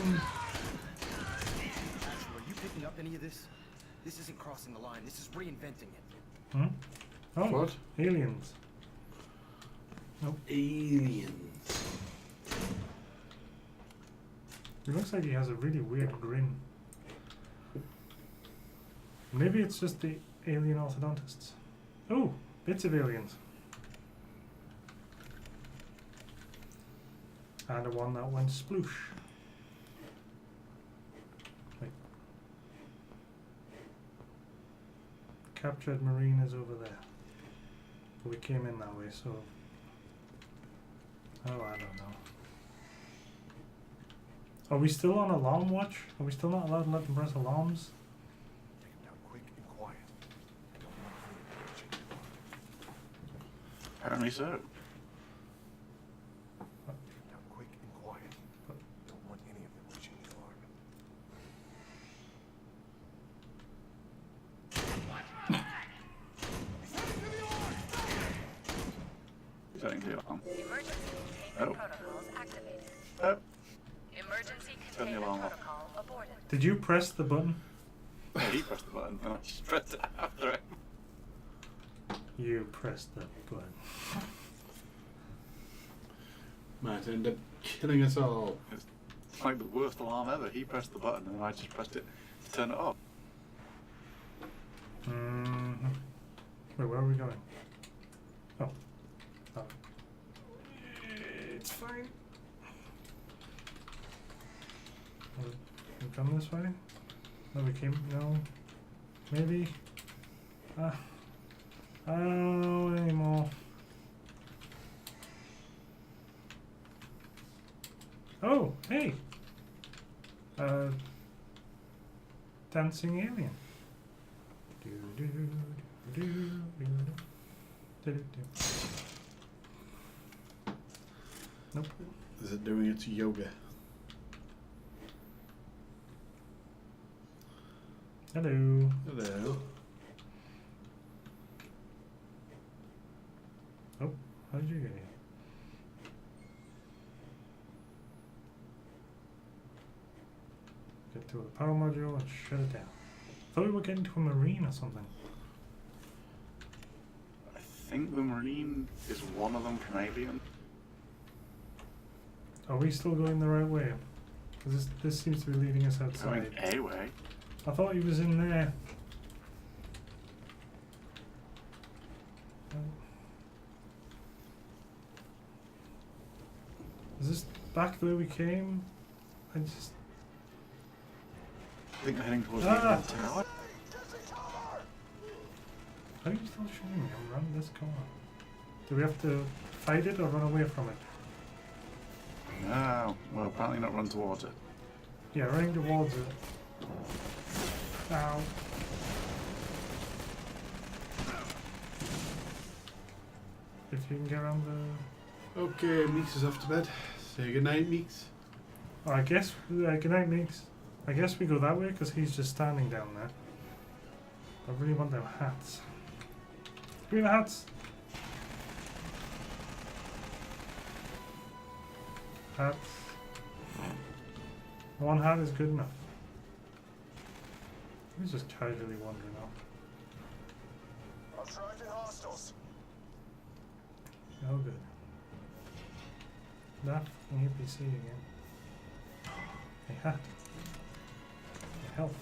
you picking up any of this? This isn't crossing the line. This is reinventing it. Hmm? Oh, What? aliens. Nope. Aliens. He looks like he has a really weird grin. Maybe it's just the alien orthodontists. Oh, bits of aliens. And the one that went sploosh. Wait. Captured marine is over there. But we came in that way, so... Oh, I don't know. Are we still on alarm watch? Are we still not allowed to let them press alarms? Take them down quick and quiet. I don't want any of them reaching the alarm. Apparently so. Take them down quick and quiet. Don't want any of them reaching the alarm. He's heading to the alarm. Emergency Oh. containment protocols activated. Oh. Emergency Turn the containment alarm off. protocol aborted. Did you press the button? He pressed the button and I just pressed it after him. You pressed the button. Might end up killing us all. It's like the worst alarm ever. He pressed the button and I just pressed it to turn it off. Mm-hmm. Wait, where are we going? Oh. Oh. It's fine. We've come this way? No, we came. No. Maybe. I don't know anymore. Oh, hey! Dancing alien. Do, do, do, do, do, do, do. Nope. Is it doing its yoga? Hello. Hello. Oh, how did you get here? Get to the power module and shut it down. Thought we were getting to a marine or something. I think the marine is one of them from Alien. Are we still going the right way? Because this seems to be leading us I outside. mean, a way. I thought he was in there. Is this back the way we came? I just... I think we're heading towards Ah! the end of the tower. How are you still shooting me? I'm running this car. Do we have to fight it or run away from it? No. Well, apparently not run towards it. Yeah, running towards it. Ow. If you can get around the... Okay, Meeks is off to bed. Say goodnight, Meeks. Oh, I guess... good night, Meeks. I guess we go that way because he's just standing down there. I really want them hats. Give me the hats! Hats. One hat is good enough. He's just casually wandering off. Attracting hostiles. Oh, good. That fucking APC again. A hat. A health.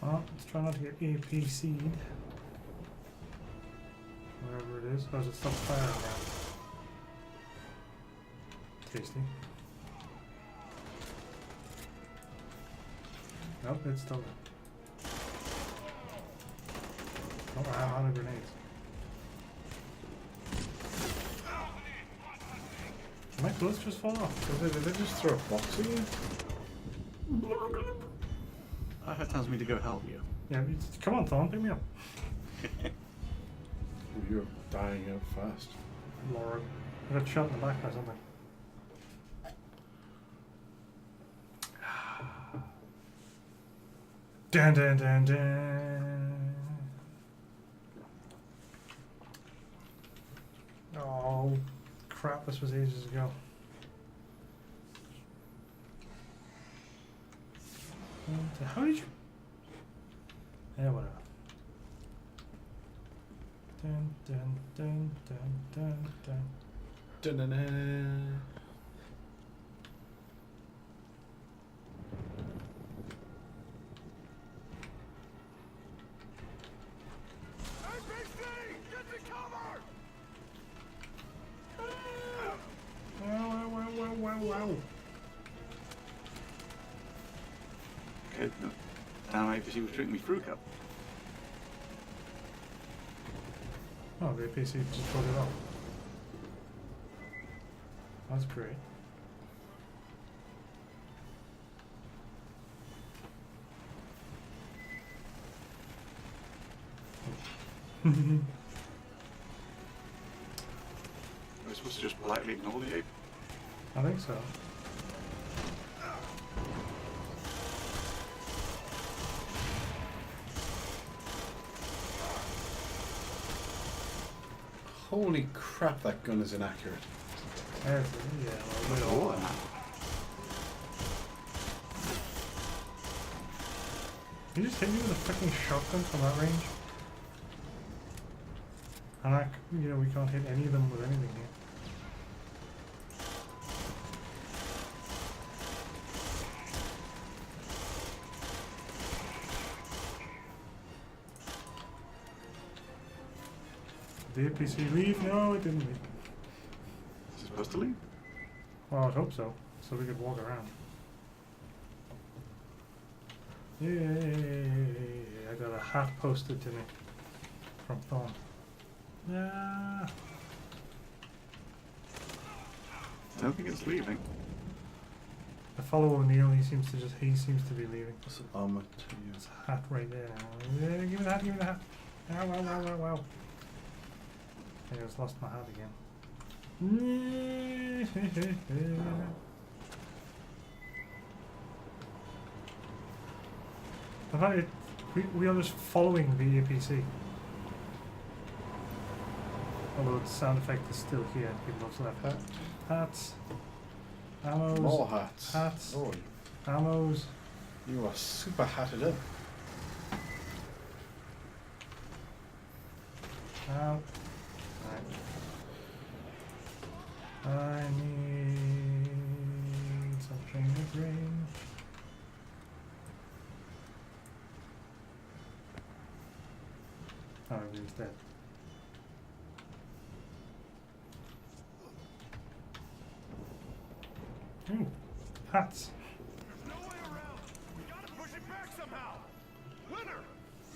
Well, let's try not to get APC'd. Wherever it is. Oh, it stopped firing now. Tasty. Nope, it's still there. Oh, I'm out of grenades. Did my bullets just fall off? Did they just throw a box at you? I heard tells me to go help you. Yeah, come on, Thorn, pick me up. You're dying out fast. Lord. I got shot in the back by something. Dun dun dun dun. Oh, crap, this was ages ago. How did you... Yeah, whatever. Dun dun dun dun dun dun. Dun-dun-dun. Wow. Good. Damn right, she was drinking me fruit cup. Oh, the APC just pulled it off. That's great. We're supposed to just politely ignore the ape. I think so. Holy crap, that gun is inaccurate. Yeah, well, we're all You just hit me with a freaking shotgun from that range? And we can't hit any of them with anything here. Did the APC leave? No, it didn't leave. Is it supposed to leave? Well, I would hope so. So we could walk around. Yay! I got a hat posted to me from Thorn. Yeah. I don't think it's leaving. I follow O'Neill. He seems to be leaving. What's an armor to you? There's a hat right there. Yeah, give me the hat. Give me the hat. Wow, wow, wow, wow, wow. I just lost my hat again. I thought we are just following the APC. Although the sound effect is still here. People also have hats. Ammos. More hats. Hats. Oh, Ammos. you are super hatted up. Ow. Right. I need something to green. Oh, everything's dead. Ooh, hats. There's no way around. We gotta push it back somehow. Leonard,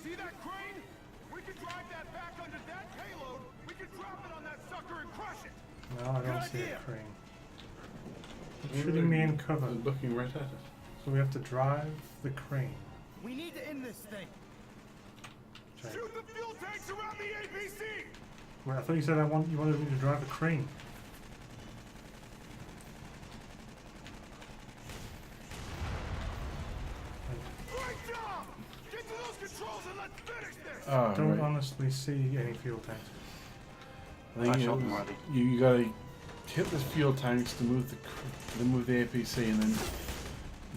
see that crane? If we could drive that back under that payload, we could drop it on that sucker and crush it. No, I don't Good see idea. a crane. It's shooting me in cover. I'm looking right at it. So we have to drive the crane. We need to end this thing. Okay. Shoot the fuel tanks around the ABC. Wait, I thought you said you wanted me to drive a crane. Great job! Get to those controls and let's finish this. Oh, Don't right. honestly see any fuel tanks. I think I shot them already. you gotta hit the fuel tanks to move the APC and then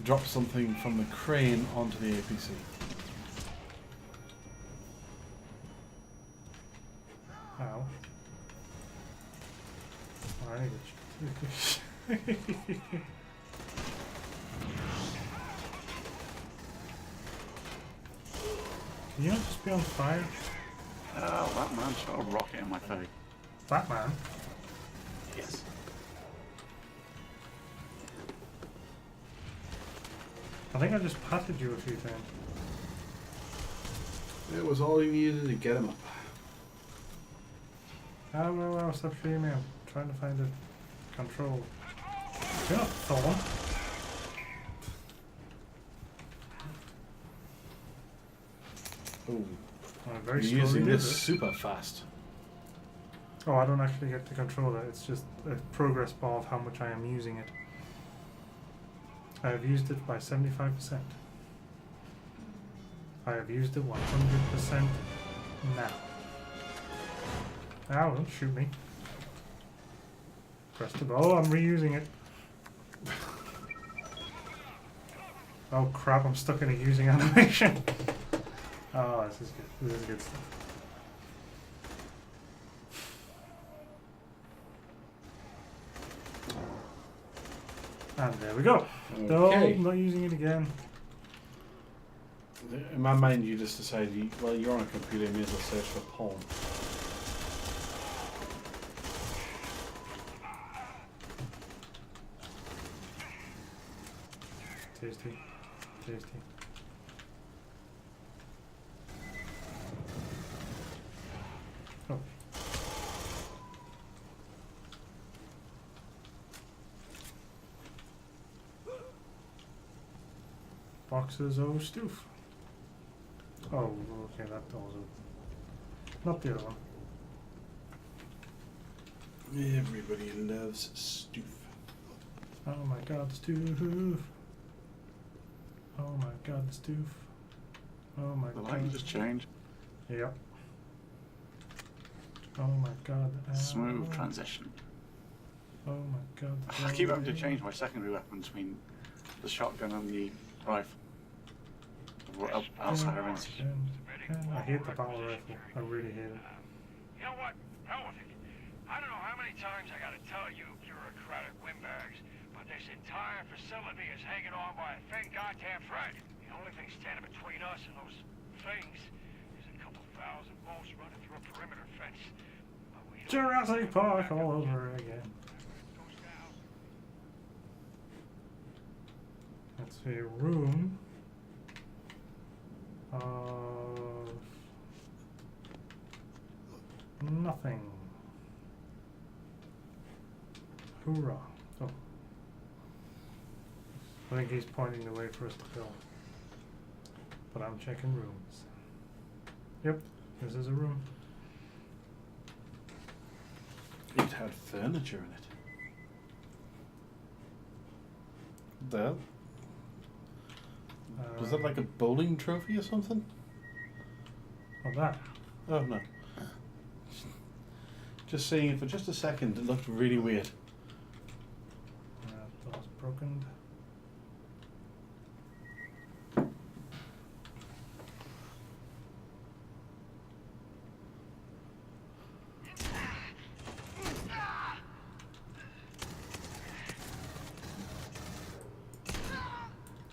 drop something from the crane onto the APC. Ow. I need to Can you not just be on fire? Oh, that man shot a rocket in my face. Batman? Yes. I think I just patted you a few times. It was all you needed to get him up. Oh, well, stop shooting me. I'm trying to find a control. You're not Thorn. Oh, I'm very you're using slowly this with it. super fast. Oh, I don't actually get to control it. It's just a progress bar of how much I am using it. I have used it by 75%. I have used it 100% now. Ow, don't shoot me. Press the button. Oh, I'm reusing it. Oh crap, I'm stuck in a using animation. Oh, this is good. This is good stuff. And there we go. No, Okay. I'm not using it again. In my mind, you just decided, well, you're on a computer, you may as well search for porn. Tasty. Tasty. Oh. Boxes of stoof. Oh, okay, that door's open. Not the other one. Everybody loves stoof. Oh my god, the stoof. Oh my god, the stoof. Oh my The god. lighting just changed. Yep. Oh my god. Smooth ow. transition. Oh my god. I keep having to change my secondary weapon between the shotgun and the rifle. Outside of range. I hate the battle rifle. I really hate it. You know what? Hell with it. I don't know how many times I gotta tell you bureaucratic windbags, but this entire facility is hanging on by a thin goddamn thread. The only thing standing between us and those things is a couple thousand bolts running through a perimeter fence. But we don't Jurassic Park all over again. goes down. It's a room of nothing. Hoorah. Oh. I think he's pointing the way for us to go. But I'm checking rooms. Yep, this is a room. It had furniture in it. There. Was that like a bowling trophy or something? Of that. Oh no. Just seeing it for just a second, it looked really weird. Door's broken.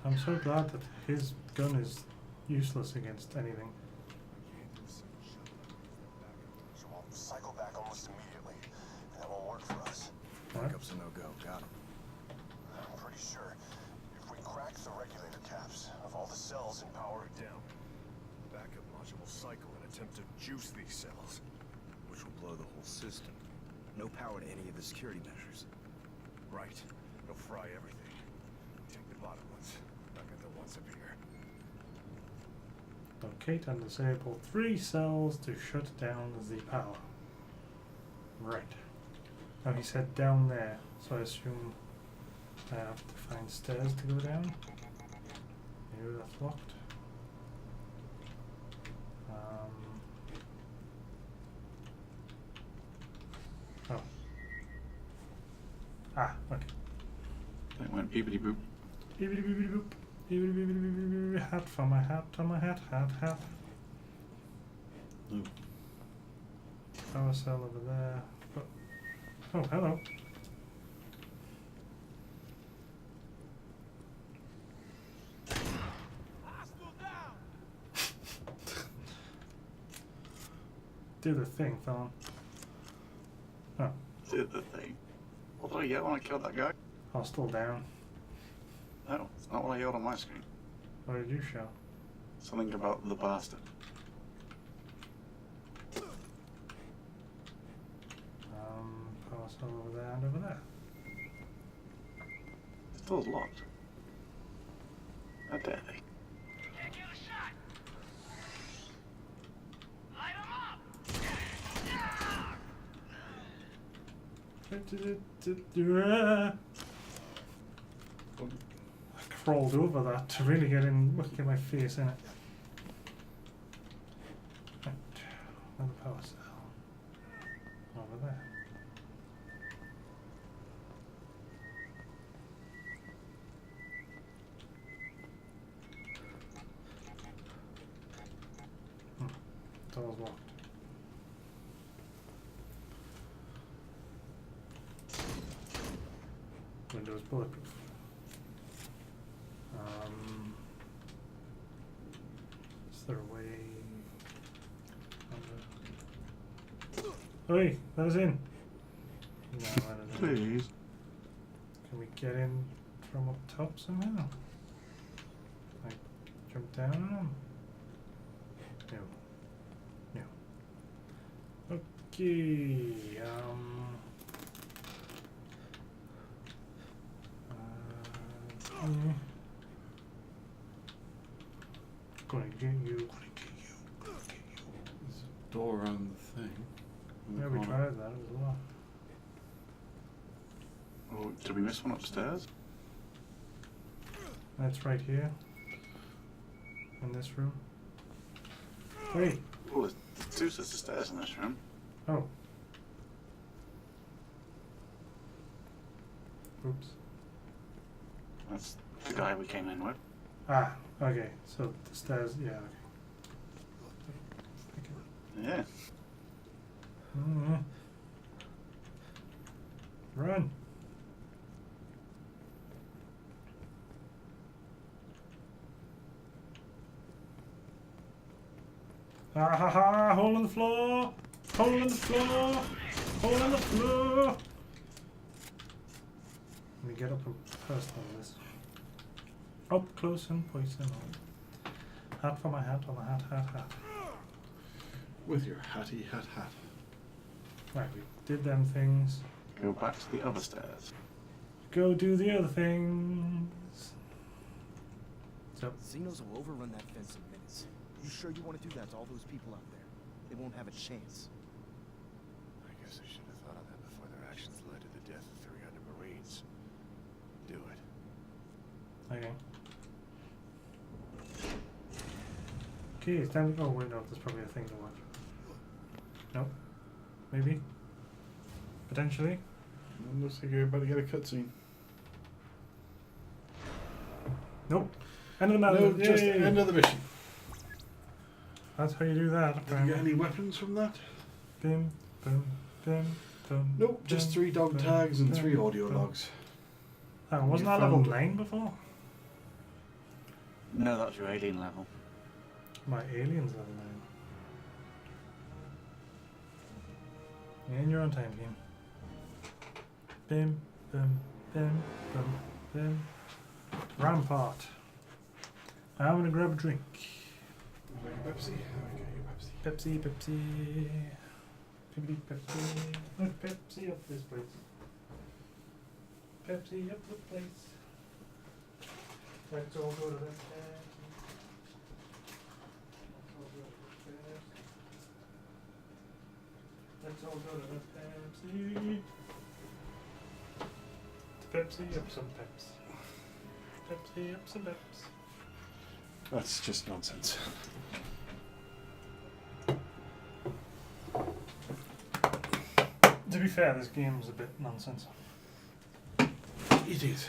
I'm so glad that his gun is useless against anything. So I'll cycle back almost immediately. That won't work for us. Backup's a no-go. Got him. I'm pretty sure if we crack the regulator caps of all the cells and power it down, the backup module will cycle and attempt to juice these cells, which will blow the whole system. No power to any of the security measures. Right. It'll fry everything. Take the bottom ones. Not get the ones up here. Locate and disable 3 cells to shut down the power. Right. Now he said down there, so I assume I have to find stairs to go down. Maybe that's locked. Oh. Ah, okay. That went beepity boop. Beepity beepity boop. Beepity beepity beepity beepity. Hat for my hat, on my hat, hat. Ooh. Power cell over there. Oh, hello. Do the thing, fella. Oh, Did the thing. What did I get when I killed that guy? hostile down. No, it's not what I yelled on my screen. What did you show? Something about the bastard. Power cell over there and over there. The door's locked. How dare they? Can't get a shot. Light 'em up. I crawled over that to really get my face in it. Right. Another power cell. Over there. Door's locked. Windows bulletproof. Is there a way? Oi, let us in. No, let us in. Please. Can we get in from up top somehow? Like jump down on them? No. No. Okay. Gonna get you. There's a door on the thing. in the Yeah, we corner. tried that as well. Oh, did we miss one upstairs? That's right here. In this room. Wait. Oh, there's 2 sets of stairs in this room. Oh. Oops. That's the guy we came in with. Ah, okay. So the stairs, yeah, okay. Yeah. Run. Ah ha ha! Hole in the floor! Hole in the floor! Hole in the floor! Let me get up and first on this. Up close and poison. Hat for my hat on the hat. With your hatty hat. Right, we did them things. Go back to the other stairs. Go do the other things. So, Xenos will overrun that fence in minutes. You sure you want to do that to all those people out there? They won't have a chance. I guess I should have thought of that before their actions led to the death of 300 Marines. Do it. okay. Okay, it's time to go. Oh, wait, no, there's probably a thing to watch. No? Maybe? Potentially? Looks like you're about to get a cutscene. Nope. End of the No, matter. just Yay. end of the mission. That's how you do that. Did you get any weapons from that? Bim, bim, bim, bim. Nope, just bim, 3 dog bim, tags and bim, 3 audio bim. logs. Hang on, wasn't You that level found- 9 before? No, that was your alien level. My alien's level 9. In your own time, game. Bim, bim, bim, bim, bim. Rampart. I'm gonna grab a drink. Like a Pepsi? Okay, Pepsi, Pepsi. Pibbly Pepsi. Look, Pepsi up this place. Pepsi up the place. Let's all go to that stand. Let's all go to the Pepsi. Pepsi up some Peps. Pepsi up some Peps. That's just nonsense. To be fair, this game's a bit nonsense. It is.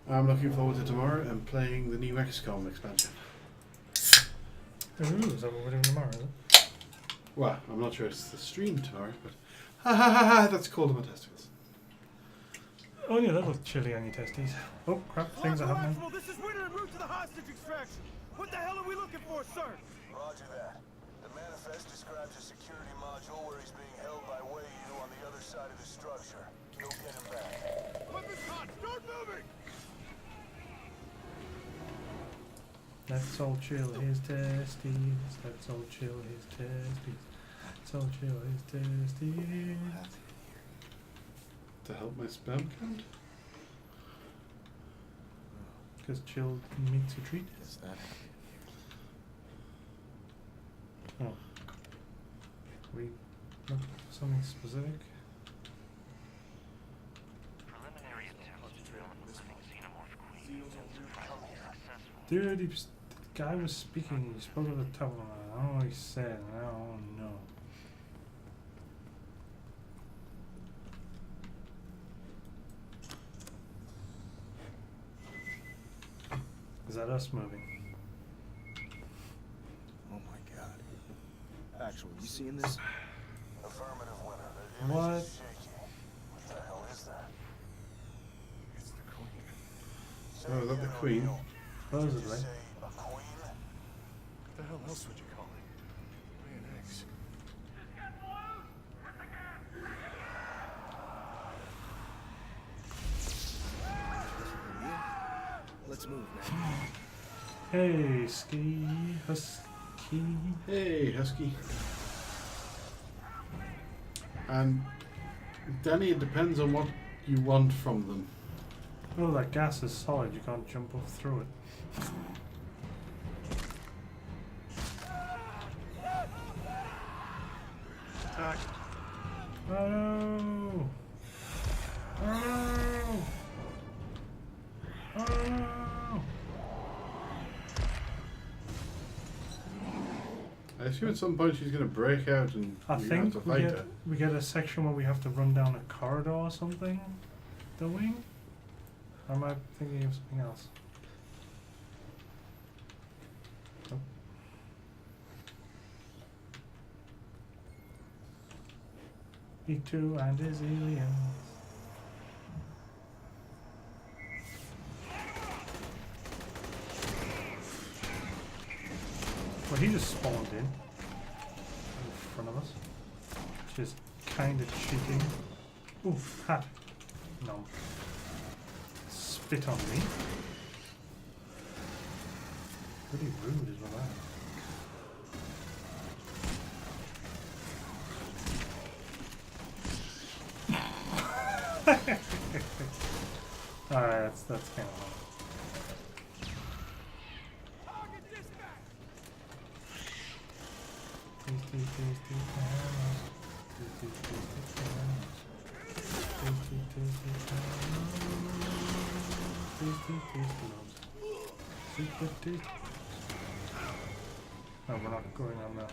I'm looking forward to tomorrow and playing the new XCOM expansion. Ooh, is that what we're doing tomorrow, is it? Well, I'm not sure it's the stream tomorrow, but ha, that's cold on my testicles. Oh yeah, that looked chilly on your testes. Oh crap, things are happening. Actual, this is Winter en route to the hostage extraction. What the hell are we looking for, sir? Roger that. The manifest describes a security module where he's being held by Wei-Yu on the other side of the structure. Go get him back. Weapons hot! Start moving! Let's all chill his testes. Let's all chill his testes. Let's all chill his testes. To help my spam count? Because chilled meats a treat. Is that Oh. We look for something specific. Preliminary attempts to drill the living xenomorph queen successful. Dude, the guy was speaking. He spoke at the top of I don't know what he said. I don't know. Is that us moving? Oh my god. Actual, you seeing this? Affirmative, Winter. The image What? is shaky. What the hell is that? It's the Queen. Say Oh, is that the again, Queen? O'Neill. Did you Supposedly. say a queen? What the hell else would you call it? Lay an eggs. Let's move, man. Hey, Ski Husky. Hey, Husky. And Danny, it depends on what you want from them. Oh, that gas is solid. You can't jump up through it. Attack. Oh no! Oh no! Oh no! I assume at some point she's going to break out and I you're going to think have to fight her. we get a section where we have to run down a corridor or something. Don't we? Or am I thinking of something else? Nope. E2 and his aliens. Well, he just spawned in front of us, which is kind of cheating. Ooh, hat. No. Spit on me. Pretty rude as well. Alright, that's kind of low. Tasty cameras. Tasty cameras. Tasty loaves. Super tasty. No, we're not going on the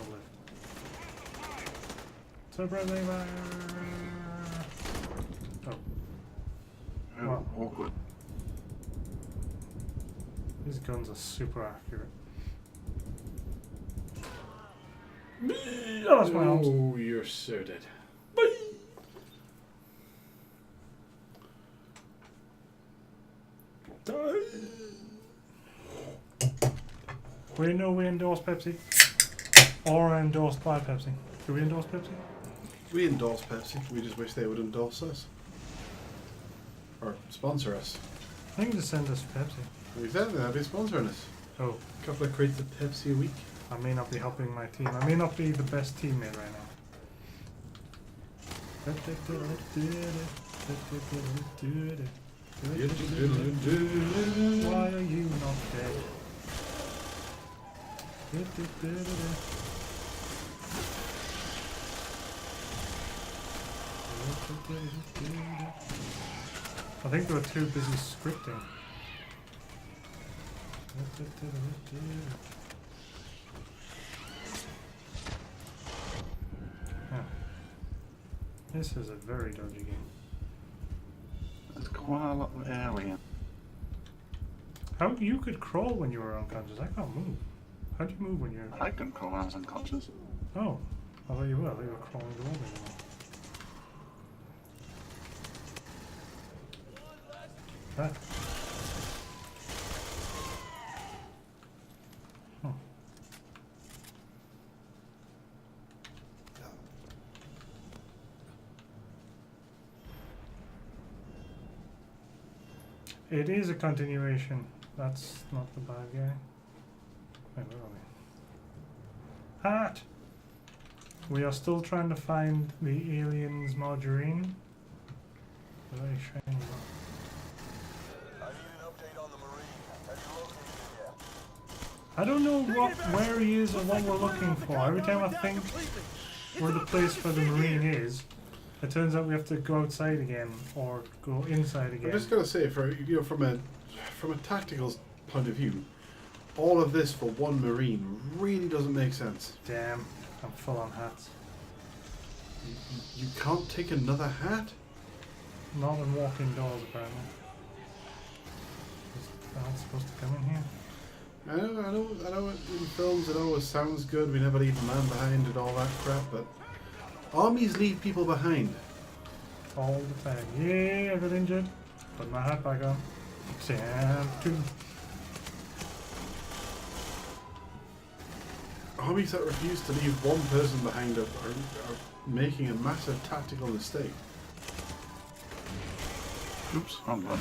lift. Surprise! Oh. Wow. Awkward. These guns are super accurate. Oh, that's my arms. Oh, you're so dead. We know we endorse Pepsi. Or are endorsed by Pepsi. Do we endorse Pepsi? We endorse Pepsi. We just wish they would endorse us. Or sponsor us. I think just send us Pepsi. Exactly, they'll be sponsoring us. Oh. A couple of crates of Pepsi a week. I may not be helping my team. I may not be the best teammate right now. Why are you not dead? I think they were too busy scripting. Yeah. This is a very dodgy game. There's quite a lot of alien. How you could crawl when you were unconscious? I can't move. How do you move when you're? I couldn't crawl when I was unconscious. Oh, I thought you were. I thought you were crawling the wall. That. Huh. It is a continuation. That's not the bad guy. Wait, where are we? Hat! We are still trying to find the alien's margarine. Very shiny. I don't know where he is or what we're looking for. Every time I think where the place for the marine is, it turns out we have to go outside again or go inside again. I'm just gonna say, from a tactical point of view, all of this for one marine really doesn't make sense. Damn, I'm full on hats. You can't take another hat? Not in walking doors, apparently. They're not supposed to come in here. I know. In films it always sounds good. We never leave a man behind and all that crap, but armies leave people behind all the time. Yeah, I got injured. Put my hat back on. Sam, armies that refuse to leave one person behind are making a massive tactical mistake. Oops, wrong one.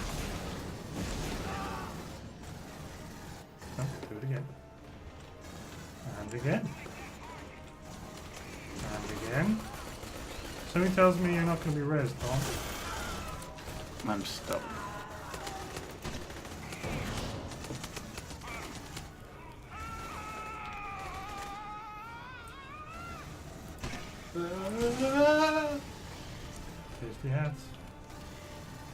Oh, do it again. And again. And again. Somebody tells me you're not going to be rezzed, Tom. I'm stuck. Tasty hats.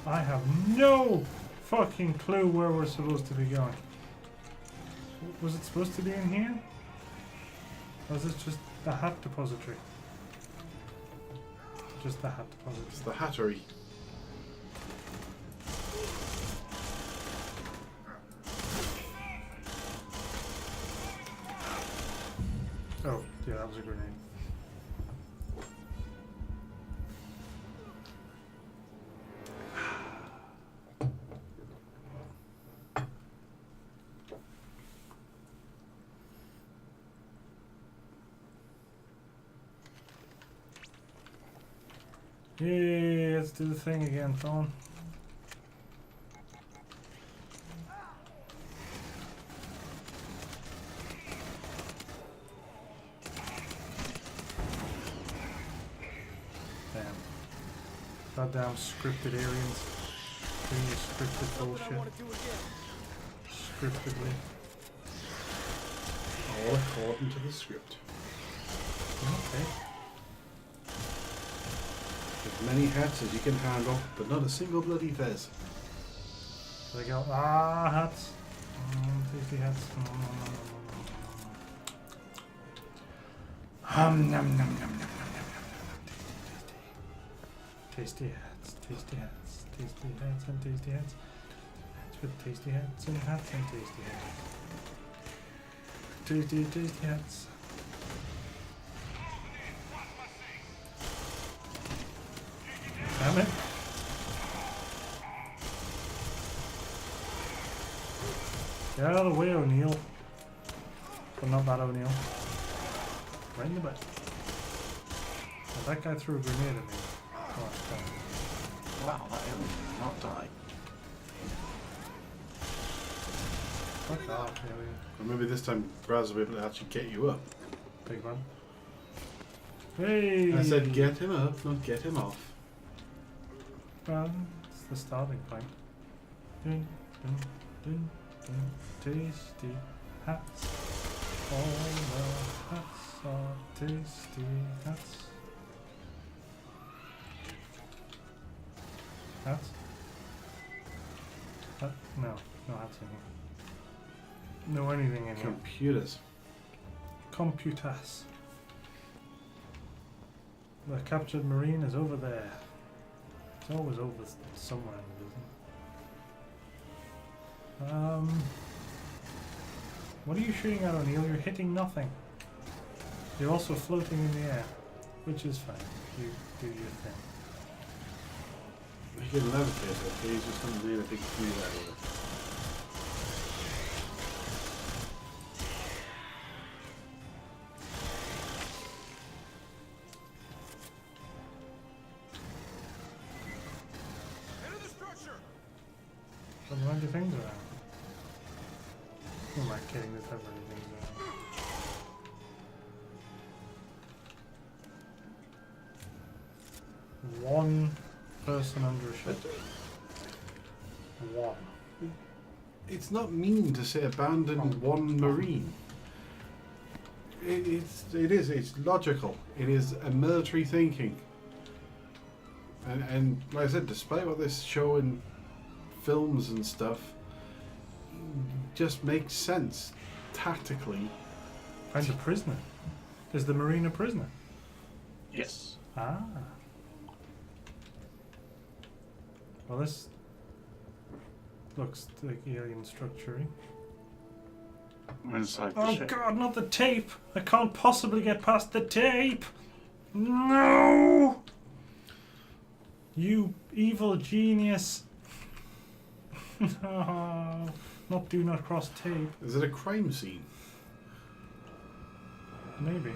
I have no fucking clue where we're supposed to be going. Was it supposed to be in here? Or is this just the hat depository? Just the hat depository. It's the hattery. Oh, yeah, that was a grenade. Yeah, let's do the thing again, Thorn. Goddamn scripted aliens. Doing your scripted bullshit. Scriptedly. All according to the script. Okay. As many hats as you can handle, but not a single bloody fez. There we go. Ah, hats. Tasty hats. Nom nom nom nom nom nom. Tasty hats, tasty hats, tasty hats and tasty hats. Hats with tasty hats and hats and tasty hats. Tasty hats. Damn it. Get out of the way, O'Neill. But not that O'Neill. Right in the butt. Oh, that guy threw a grenade at me. Oh, Wow, that alien did not die. fuck off, alien. Or maybe this time Braz will be able to actually get you up. Big man. Hey! I said get him up, not get him off. Well, it's the starting point. Dun, dun, dun, dun. Tasty hats. All the hats are tasty hats. Hats? No, no hats in here. No anything in here. Computers. Computers. The captured marine is over there. It's always over somewhere in the business. What are you shooting at, O'Neill? You're hitting nothing. You're also floating in the air, which is fine. You do your thing. He can levitate, okay? He's just going to do anything to do that with it. Into the structure! Put a bunch of things around. Who am I kidding? There's never any things around. One person under a ship. One. It's not mean to say abandon one marine. It's logical. It is a military thinking. And like I said, despite what this show in films and stuff, just makes sense tactically. Find a prisoner. Is the marine a prisoner? Yes. Ah. Well, this looks like alien structure. Inside the Oh ship. god, not the tape! I can't possibly get past the tape! No! You evil genius! No, not do not cross tape. Is it a crime scene? Maybe.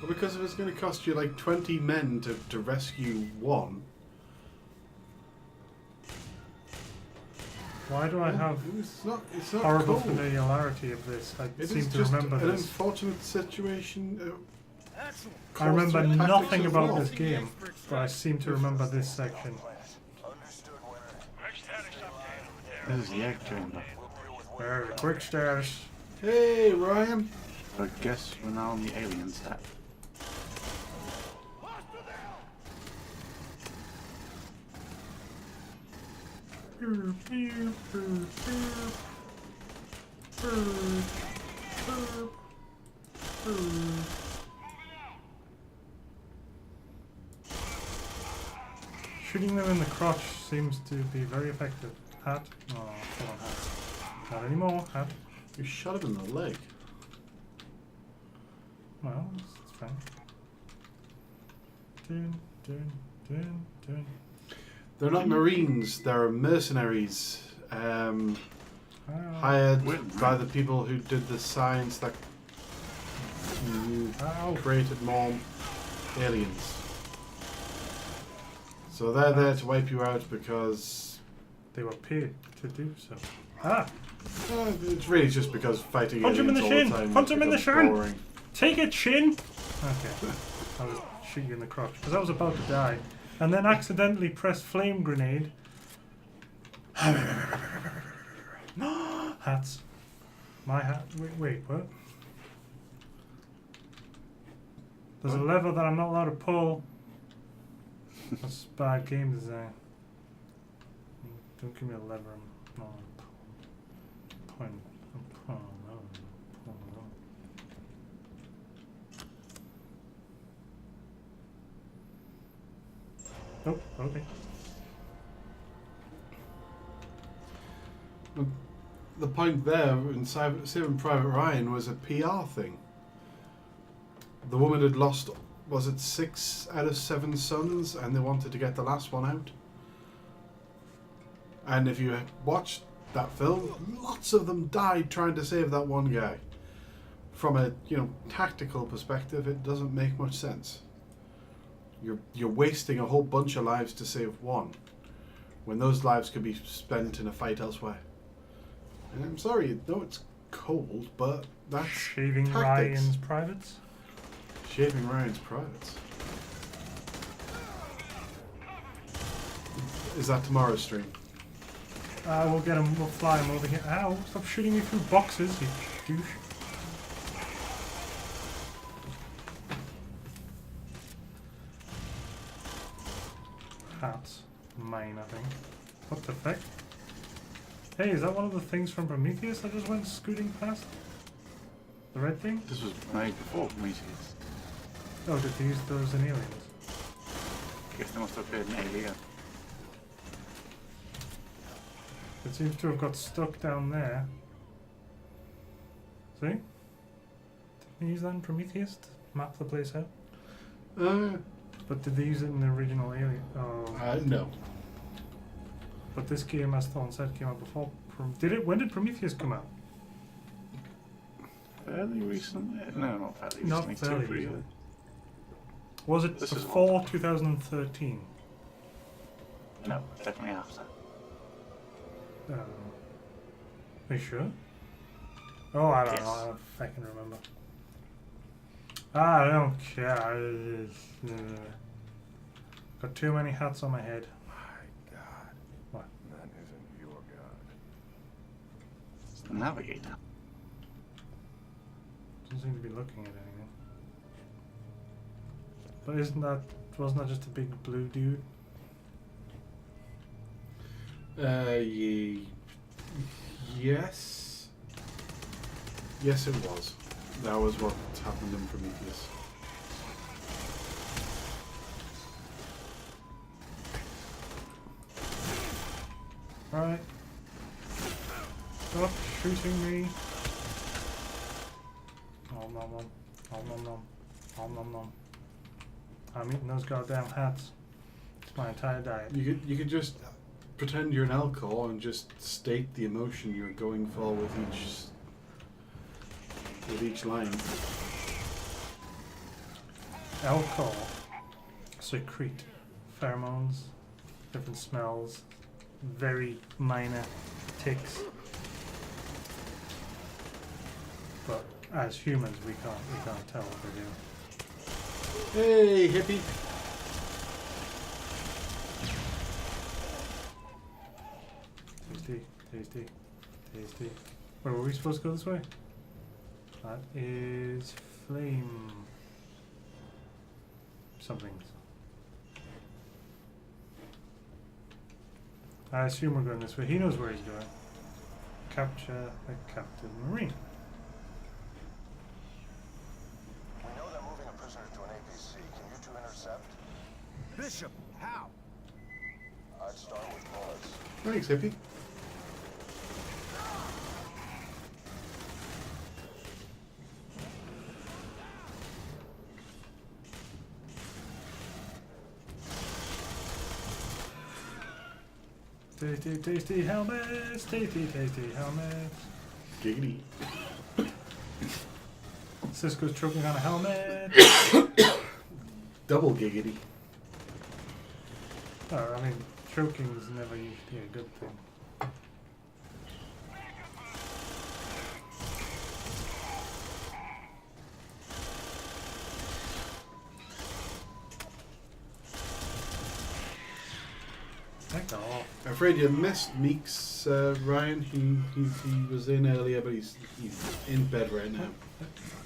Well, because if it's going to cost you like 20 men to rescue one. Why do I have It's not horrible cool. familiarity of this? I It seem is to just remember an this. unfortunate situation. I remember Tactics nothing as about well. this game, but I seem to remember this section. This is the egg chamber. Quick status. Hey, Ryan. I guess we're now on the alien set. Shooting them in the crotch seems to be very effective. Hat? Oh, come on, hat. Not anymore, hat. You shot him in the leg. Well, it's fine. Dun, dun, dun, dun. They're not Marines, they're mercenaries. Hired by the people who did the science that created more aliens. So they're there to wipe you out because they were paid to do so. Ah! It's really just because fighting Punch him in aliens the all shin! the time Punch him in the becomes shin! boring. Take it, Shin! Okay. I was shooting in the crotch because I was about to die. and then accidentally press flame grenade. Hats. My hat. Wait, what? There's a lever that I'm not allowed to pull. That's bad game design. Don't give me a lever. I'm pulling. Oh, okay. The point there in Saving Private Ryan was a PR thing. The woman had lost, was it 6 out of 7 sons, and they wanted to get the last one out. And if you watched that film, lots of them died trying to save that one guy. From a tactical perspective, it doesn't make much sense. You're wasting a whole bunch of lives to save one, when those lives could be spent in a fight elsewhere. And I'm sorry, no, it's cold, but that's Shaving tactics. Ryan's privates. Shaving Ryan's privates. Is that tomorrow's stream? We'll get him. We'll fly him over here. Ow! Stop shooting me through boxes, you douche. Hats. Mine, I think. What the heck? Hey, is that one of the things from Prometheus I just went scooting past? The red thing? This was made before Prometheus. Oh, did they use those in Aliens? I guess they must have appeared in Alien. It seems to have got stuck down there. See? Didn't they use that in Prometheus to map the place out? But did they use it in the original Alien? Oh. No. But this game, as Thorn said, came out before. When did Prometheus come out? Fairly recently? No, not fairly recently. Not fairly Too recently. recently. Was it This is before 2013? No, definitely after. Are you sure? Oh, I don't know. I don't fucking remember. I don't care. Got too many hats on my head. My God. What? That isn't your God. It's the navigator. Doesn't seem to be looking at anything. But wasn't that just a big blue dude? Yes. Yes, it was. That was what happened in Prometheus. Right. Stop shooting me. Nom nom nom. Nom nom nom. Nom nom nom. I'm eating those goddamn hats. It's my entire diet. You could just pretend you're an alcohol and just state the emotion you're going for with each line. Alcohol secrete pheromones, different smells, very minor ticks. But as humans, we can't tell what they're doing. Hey, hippie! Tasty, tasty, tasty. Where were we supposed to go this way? That is flame something. I assume we're going this way. He knows where he's going. Capture the Captain Marine. We know they're moving a prisoner to an APC. Can you two intercept? Bishop, how? I'd start with bullets. Thanks, hippie. Tasty, tasty helmets. Tasty, tasty helmets. Giggity. Cisco's choking on a helmet. Double giggity. Oh, I mean, choking is never usually a good thing. afraid you missed Meeks, Ryan. He was in earlier, but he's in bed right now.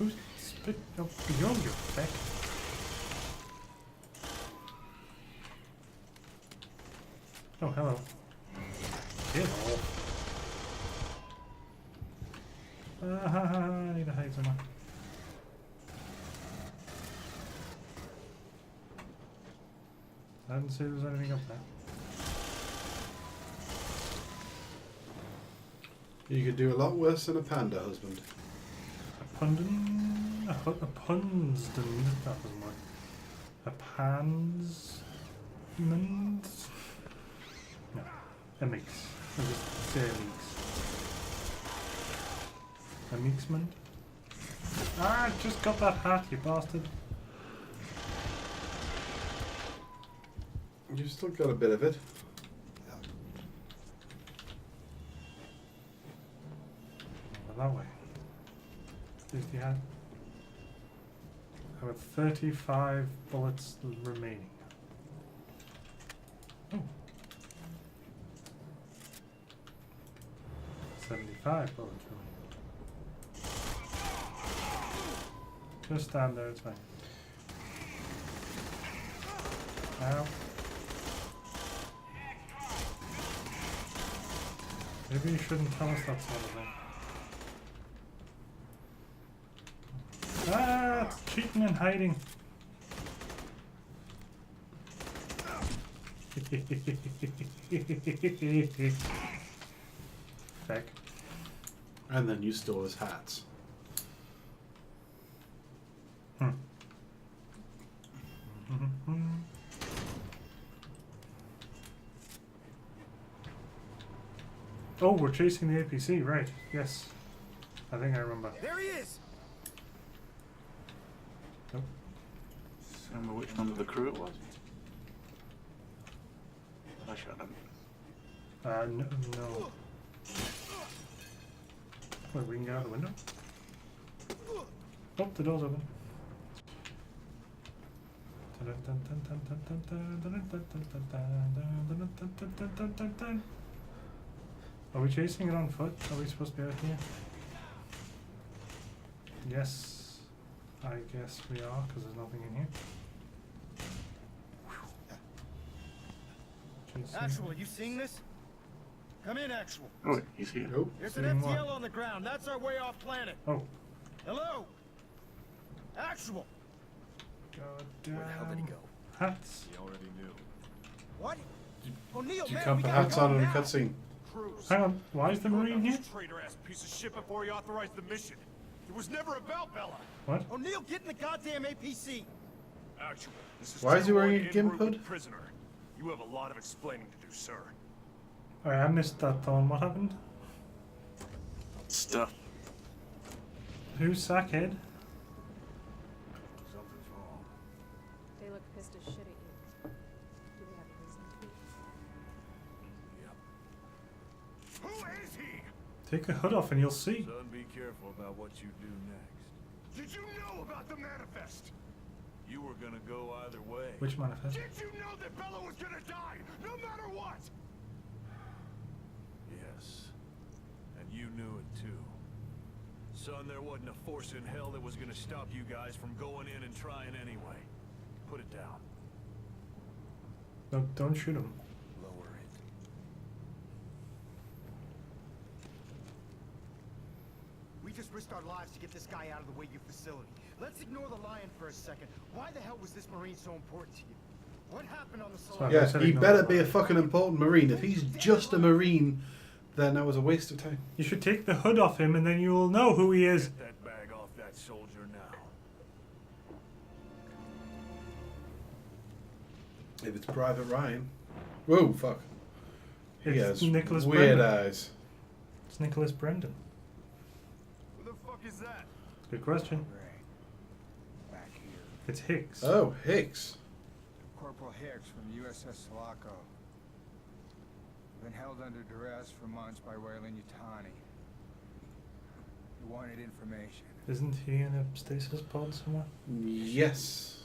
Who's spit up beyond your back? Oh, hello. Get off. I need to hide somewhere. I didn't see there was anything up there. You could do a lot worse than a panda husband. A pundon? A punsden? That doesn't work. A pansmond? No. A mix. I'll just say a mix. A mixmond? Ah, I just got that hat, you bastard. You've still got a bit of it. That way. Here's the hat. I have 35 bullets remaining. Oh. 75 bullets remaining. Just stand there, it's fine. Ow. Maybe you shouldn't tell us that sort of thing. Ah, it's cheating and hiding. Feck. And then you stole his hats. Oh, we're chasing the APC, right? Yes. I think I remember. There he is! Nope. Remember which one of the crew it was? I shot him. No. Wait, we can get out the window? Oh, the door's open. Are we chasing it on foot? Are we supposed to be out here? Yes. I guess we are, because there's nothing in here. Actual, you seeing this? Come in, Actual. Oh, wait, he's here. Nope. There's an Seeing FTL what? on the ground. That's our way off planet. Oh. Hello? Actual. God Where the hell did he go? Hats. He already knew. What? O'Neill, You man, can't we put gotta hats go on in a now. cutscene. Cruz. Hang on, why is the Marine here? Traitor-ass piece of shit before he authorized the mission. It was never about Bella. What? O'Neill, get in the goddamn APC. Actual. This is Why is he wearing a Tier 1 gimp en route hood? Prisoner. You have a lot of explaining to do, sir. Alright, I missed that one. What happened? Stuff. Who's Sackhead? Something's wrong. They look pissed as shit at you. Do we have a reason to be? Who is he? Take a hood off and you'll see. Son, be careful about what you do next. Did you know about the manifest? You were gonna go either way. Which manifest? Did you know that Bella was gonna die, no matter what? Yes. And you knew it too. Son, there wasn't a force in hell that was gonna stop you guys from going in and trying anyway. Put it down. No, don't shoot him. Lower it. We just risked our lives to get this guy out of the Wayview facility. Let's ignore the lion for a second. Why the hell was this Marine so important to you? What happened on the Solar? Sorry. Yeah, he better be a fucking important Marine. If he's just a Marine, then that was a waste of time. You should take the hood off him and then you will know who he is. Get that bag off that soldier now. If it's Private Ryan. Whoa, fuck. He It's has Nicholas weird Brendan. eyes. It's Nicholas Brendan. Who the fuck is that? Good question. Right. Back here. It's Hicks. Oh, Hicks. Corporal Hicks from the USS Sulaco. Been held under duress for months by Weyland Yutani. He wanted information. Isn't he in a stasis pod somewhere? Yes.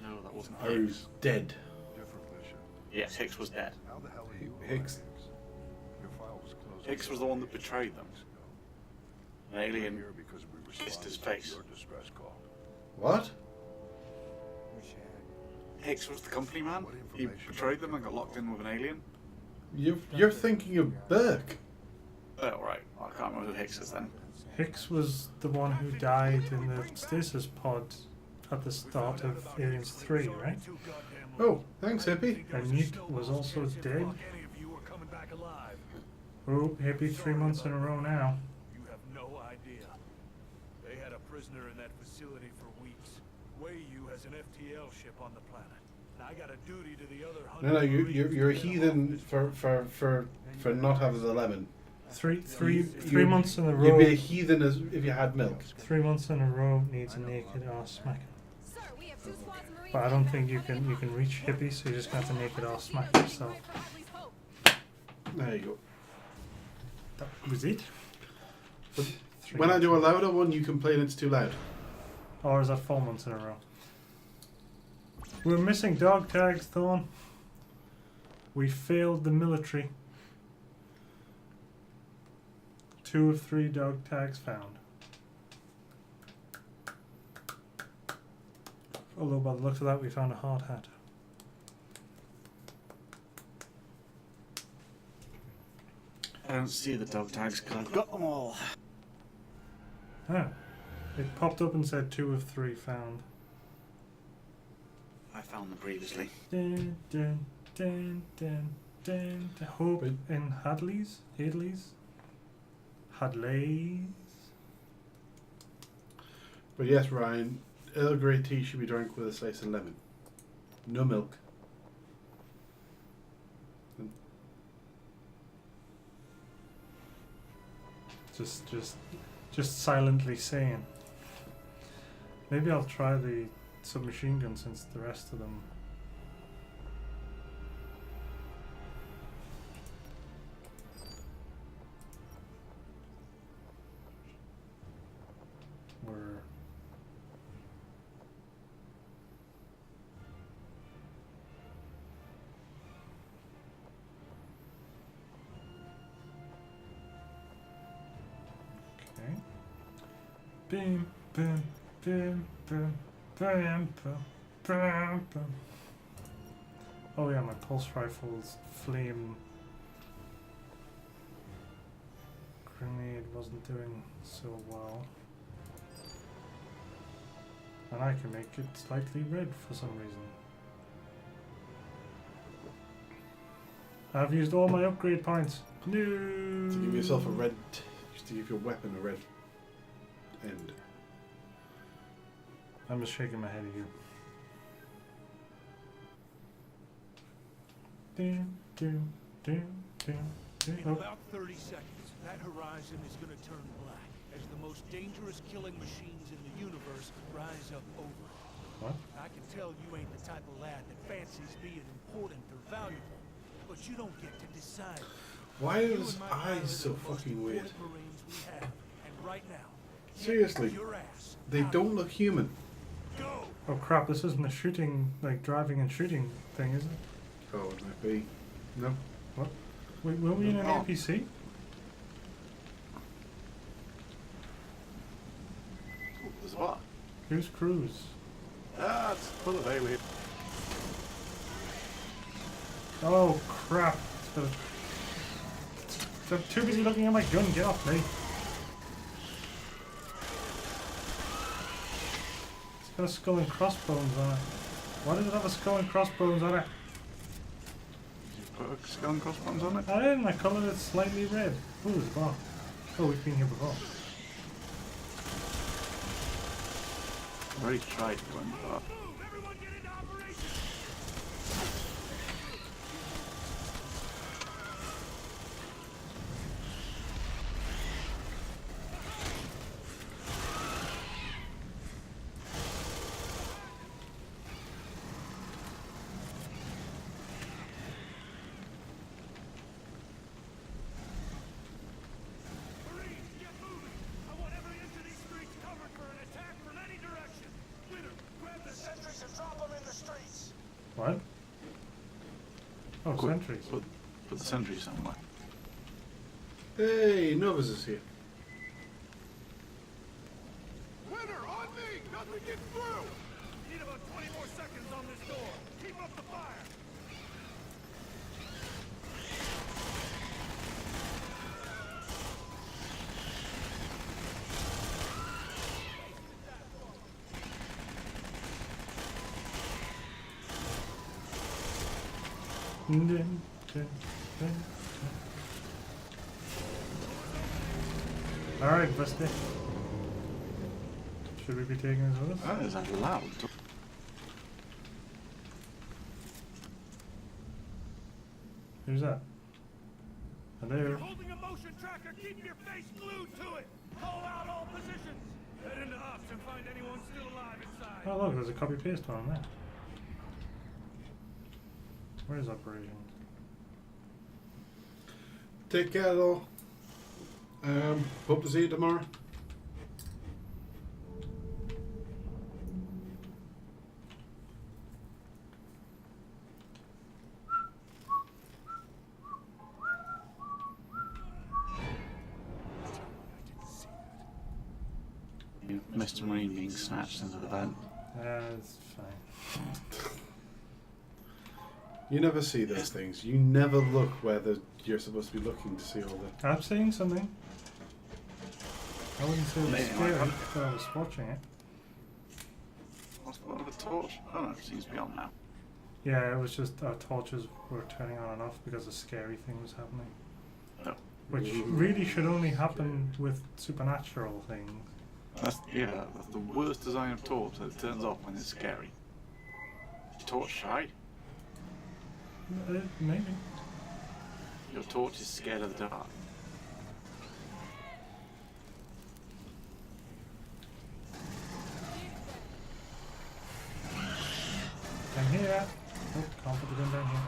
No, that wasn't Or Hicks. he's dead. Different mission. Yes, Hicks was dead. How the hell are you? Hicks Hicks was the one that betrayed them. An alien kissed his face. What? Hicks was the company man. He betrayed them and got locked in with an alien. You're thinking of Burke. Oh, right. I can't remember who Hicks is then. Hicks was the one who died in the stasis pod at the start of Aliens 3, right? Oh, thanks, Hippie. And Newt was also dead. Oh, Hippie 3 months in a row now. You have no idea. They had a prisoner in that facility for weeks. Wei-Yu has an FTL ship on the planet. And I got a duty to the other 100. No, you're a heathen for not having the lemon. Three months in a row. You'd be a heathen as if you had milk. 3 months in a row needs a naked ass smacking. But I don't think you can reach Hippie, so you just got to naked ass smack yourself. There you go. That was it. When I do a louder one, you complain it's too loud. Or is that 4 months in a row? We're missing dog tags, Thorn. We failed the military. 2 of 3 dog tags found. Although by the looks of that, we found a hard hat. I don't see the dog tags because I've got them all. Oh. It popped up and said 2 of 3 found. I found them previously. Dun, dun, dun, dun, dun, dun. Hope in Hadley's? Hadley's? Hadley's? But yes, Ryan, Earl Grey tea should be drunk with a slice of lemon. No milk. Just silently saying. Maybe I'll try the submachine gun since the rest of them. Were okay. Bim bim bim bim bim bim bim bim. Oh yeah, my pulse rifle's flame grenade wasn't doing so well. And I can make it slightly red for some reason. I've used all my upgrade points. No. To give yourself a red, just to give your weapon a red end. I'm just shaking my head at you. In about 30 seconds, that horizon is going to turn black as the most dangerous killing machines in the universe rise up over it. What? I can tell you ain't the type of lad that fancies being important or valuable, but you don't get to decide. Why You are his and my eyes pilot so are the most fucking weird? important Marines we have, and right now, Seriously, your ass they out. don't look human. Go. Oh crap, this isn't a shooting, like driving and shooting thing, is it? Oh, it might be. No. What? Wait, were we in an Oh. NPC? There's what? Who's Cruz? Ah, it's full of aliens. Oh crap. I'm too busy looking at my gun, get off me. It's got a skull and crossbones on it. Why does it have a skull and crossbones on it? Did you put a skull and crossbones on it? I didn't, I coloured it slightly red. Oh, there's a bar. Oh, we've been here before. I've already tried going back. What? Oh, sentries. Put the sentry somewhere. Hey, Novus is here. Winner, on me! Nothing gets through! Need about 20 more seconds on this door. Keep up the fire! Alright, Busty. Should we be taking this with us? That is a loud. Who's that? Hello? You're holding a motion tracker. Keep your face glued to it. Call out all positions. Head into ops and find anyone still alive inside. Oh look, there's a copy paste one there. Where's operations? Take care, though. Hope to see you tomorrow. You missed a Marine being snatched into the vent. It's fine. You never see those things. You never look where you're supposed to be looking to see all the... I'm seeing something. I wouldn't say it was Maybe scary, I but I was watching it. What's the one with the torch? Oh no, it seems to be on now. Yeah, it was just our torches were turning on and off because a scary thing was happening. Oh. Which really should only happen with supernatural things. That's the worst design of torch that it turns off when it's scary. Torch shy? Maybe. Your torch is scared of the dark. Down here. Nope, can't put the gun down here.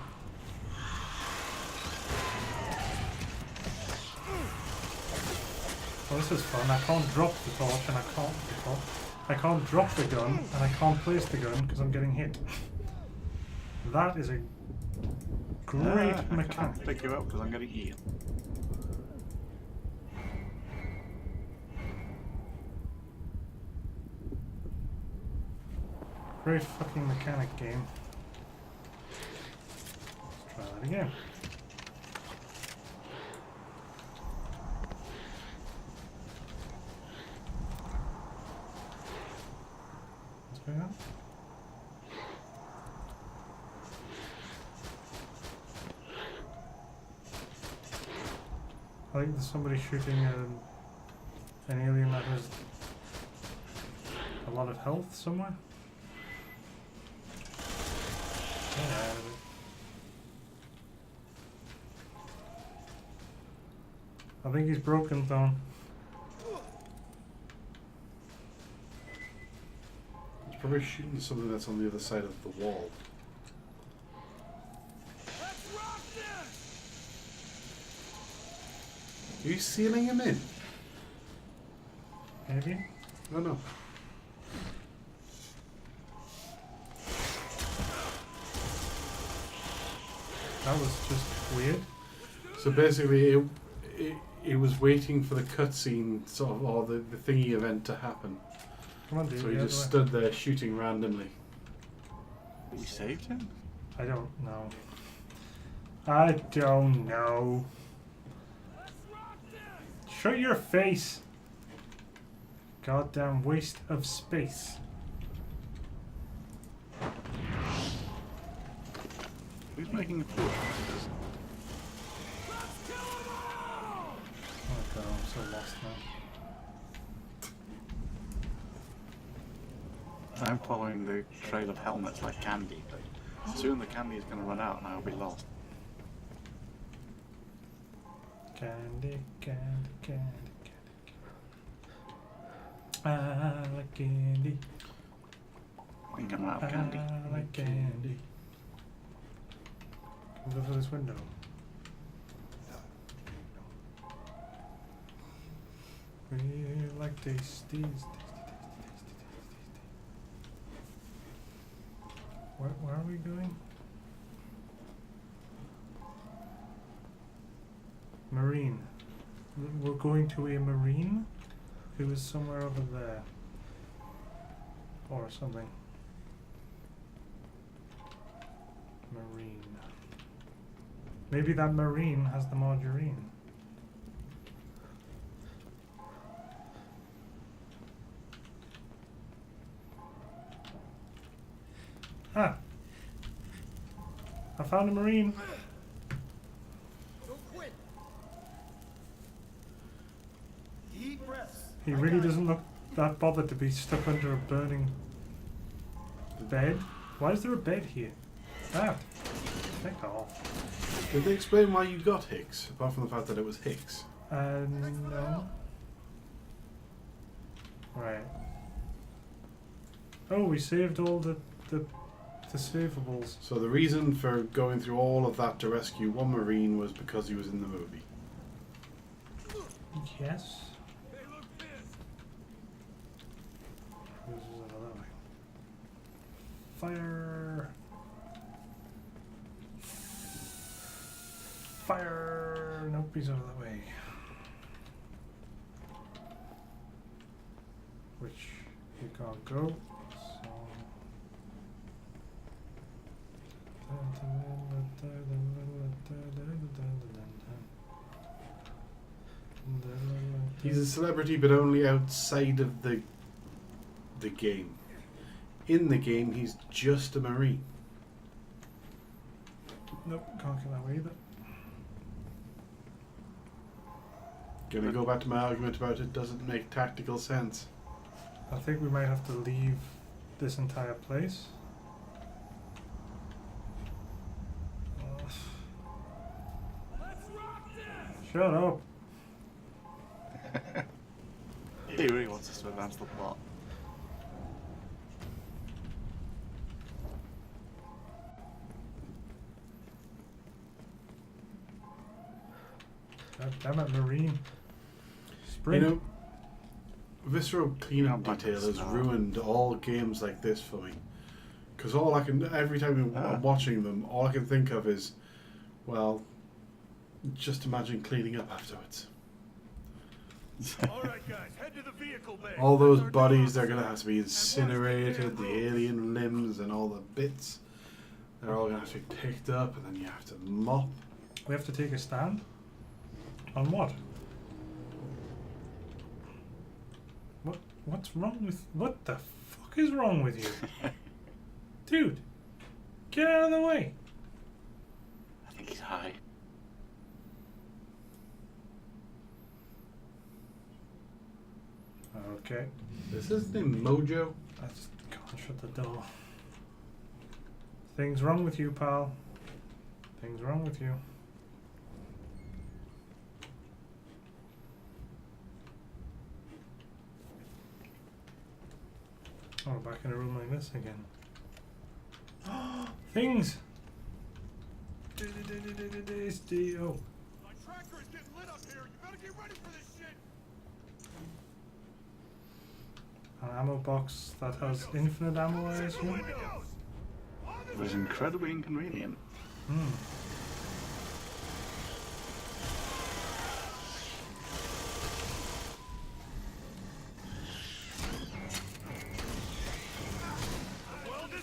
Well, this is fun. I can't drop the torch and I can't drop the gun and I can't place the gun because I'm getting hit. That is a great I mechanic. can't pick you up because I'm getting healed. Great fucking mechanic game. Let's try that again. What's going on? I think there's somebody shooting an alien that has a lot of health somewhere. Yeah. I think he's broken, Thorn. He's probably shooting something that's on the other side of the wall. Let's rock this! Are you sealing him in? Maybe? No, no. That was just weird. So basically, it was waiting for the cutscene, sort of, or the thingy event to happen. Come on, dude. So he the just other way. stood there shooting randomly. We saved him? I don't know. I don't know. Shut your face. Goddamn waste of space. Who's making the torch? Oh god, I'm so lost now. I'm following the trail of helmets like candy, but soon the candy is going to run out and I'll be lost. Candy, candy, candy, candy, candy. I like candy. I think I'm out of candy. I like candy. Come go through this window. We like tasties. Where are we going? Marine. we're going to a marine who is somewhere over there. Or something. Marine. Maybe that marine has the margarine. Ah! I found a marine. Don't quit. Deep breaths. He really doesn't look that bothered to be stuck under a burning bed. Why is there a bed here? Ah! Take off. Did they explain why you got Hicks, apart from the fact that it was Hicks? No. Right. Oh, we saved all the savable. So the reason for going through all of that to rescue one Marine was because he was in the movie. Yes. They look pissed. This is another way. Fire! Fire! Nope, he's out of the way. Which you can't go. So. He's a celebrity, but only outside of the game. In the game, he's just a Marine. Nope, can't get that way either. Gonna go back to my argument about it doesn't make tactical sense. I think we might have to leave this entire place. Shut up. He really wants us to advance the plot. God damn it, Marine. Sprint. You know, visceral cleanup Yeah, detail has snow. ruined all games like this for me. Because all I can, every time I'm watching them, all I can think of is, well, just imagine cleaning up afterwards. All right, guys, head to the vehicle bay. All those That's our bodies, job. they're going to have to be incinerated, the alien limbs and all the bits. They're all going to have to be picked up, and then you have to mop. We have to take a stand? On what? What's wrong with... What the fuck is wrong with you? Dude! Get out of the way! I think he's high. Okay. Is his name Mojo? I just can't shut the door. Things wrong with you, pal. Things wrong with you. Oh, we're back in a room like this again. Things! Oh. My tracker is getting lit up here. You better get ready for this shit. An ammo box that has infinite ammo, I assume? Windows. It was incredibly inconvenient. Hmm.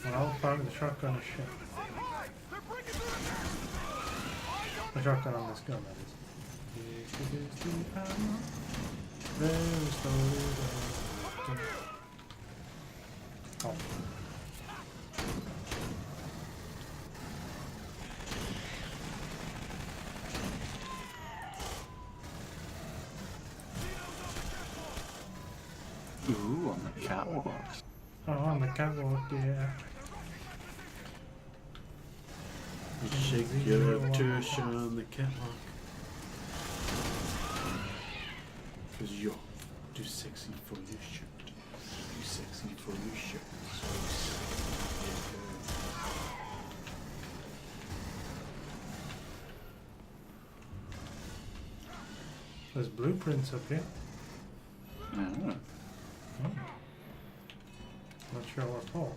Well, apparently the shotgun is shit. The shotgun on this gun, that is. This is the ammo. Very slowly. Oh. Ooh, on the catwalk. Oh, on the catwalk, yeah. Shake your tush on the catwalk. Cause you're too sexy for your shirt. Too sexy for your shirt. There's blueprints up here. Oh. Hmm. Not sure what for.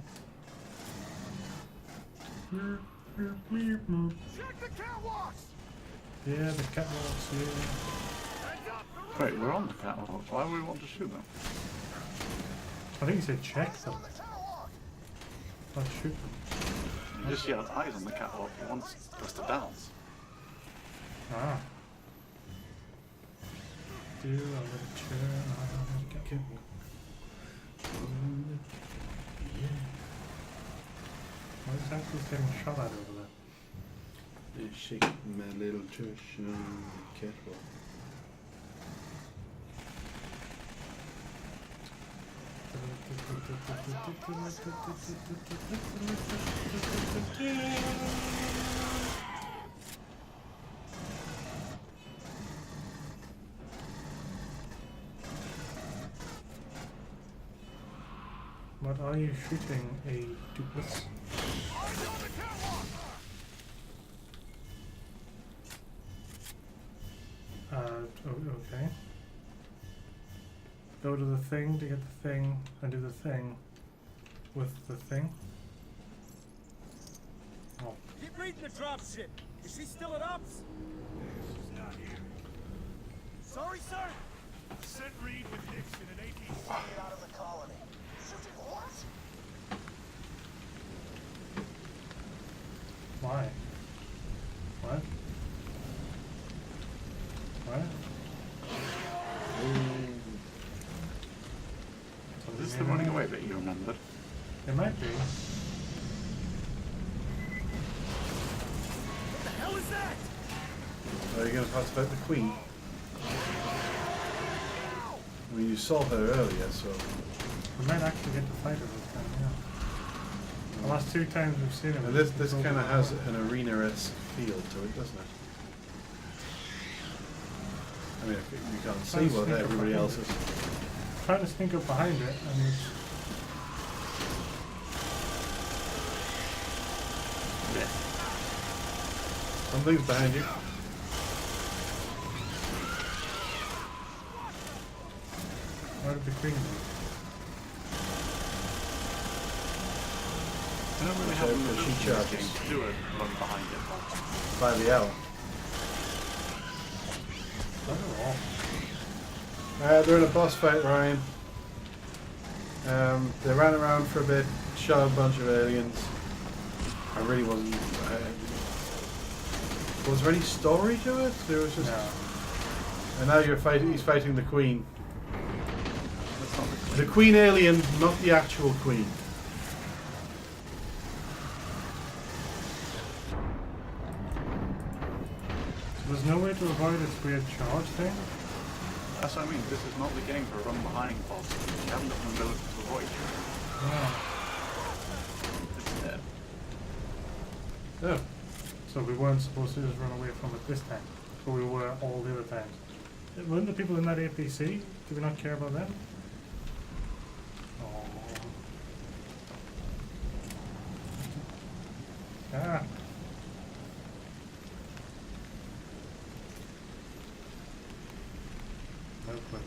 Check the catwalks. Yeah, the catwalks, yeah. Heads up, Wait, we're on the catwalk. Why would we want to shoot them? I think he said check them. Not shoot them. You just see our eyes on the catwalk. He wants us to dance. Ah. Do a little turn on the catwalk. What exactly is getting shot at over there? They're shaking my little tush on the catwalk. What are you shooting? A duplex? Okay. Go to the thing to get the thing, and do the thing with the thing. Oh. Keep reading the dropship. Is she still at ops? She's not here. Sorry, sir. Sent Reed with Nixon and APC out of the colony. Shooting what? Why? What? What? Is this the running away bit you remembered? It might be. What the hell is that? Are you going to pass about the Queen? I mean, you saw her earlier, so... We might actually get to fight her this time, yeah. The last two times we've seen her. And this kind of has an arena-esque feel to it, doesn't it? I mean, you can't see what everybody else is. Trying to sneak up behind it, and it's... Yeah. Something's behind you. Where did the Queen be? I don't really have So she charges to do it run behind it. by the hour. They're in a boss fight, Ryan. They ran around for a bit, shot a bunch of aliens. I really wasn't... was there any story to it? There was just... No. And now he's fighting the Queen. The Queen alien, not the actual Queen. So there's no way to avoid its weird charge thing? That's what I mean. This is not the game for run behind bosses. You haven't got an ability to avoid it. It's dead. Oh. So we weren't supposed to just run away from it this time, but we were all the other times. Weren't the people in that APC? Do we not care about them? Oh. Ah. No clue.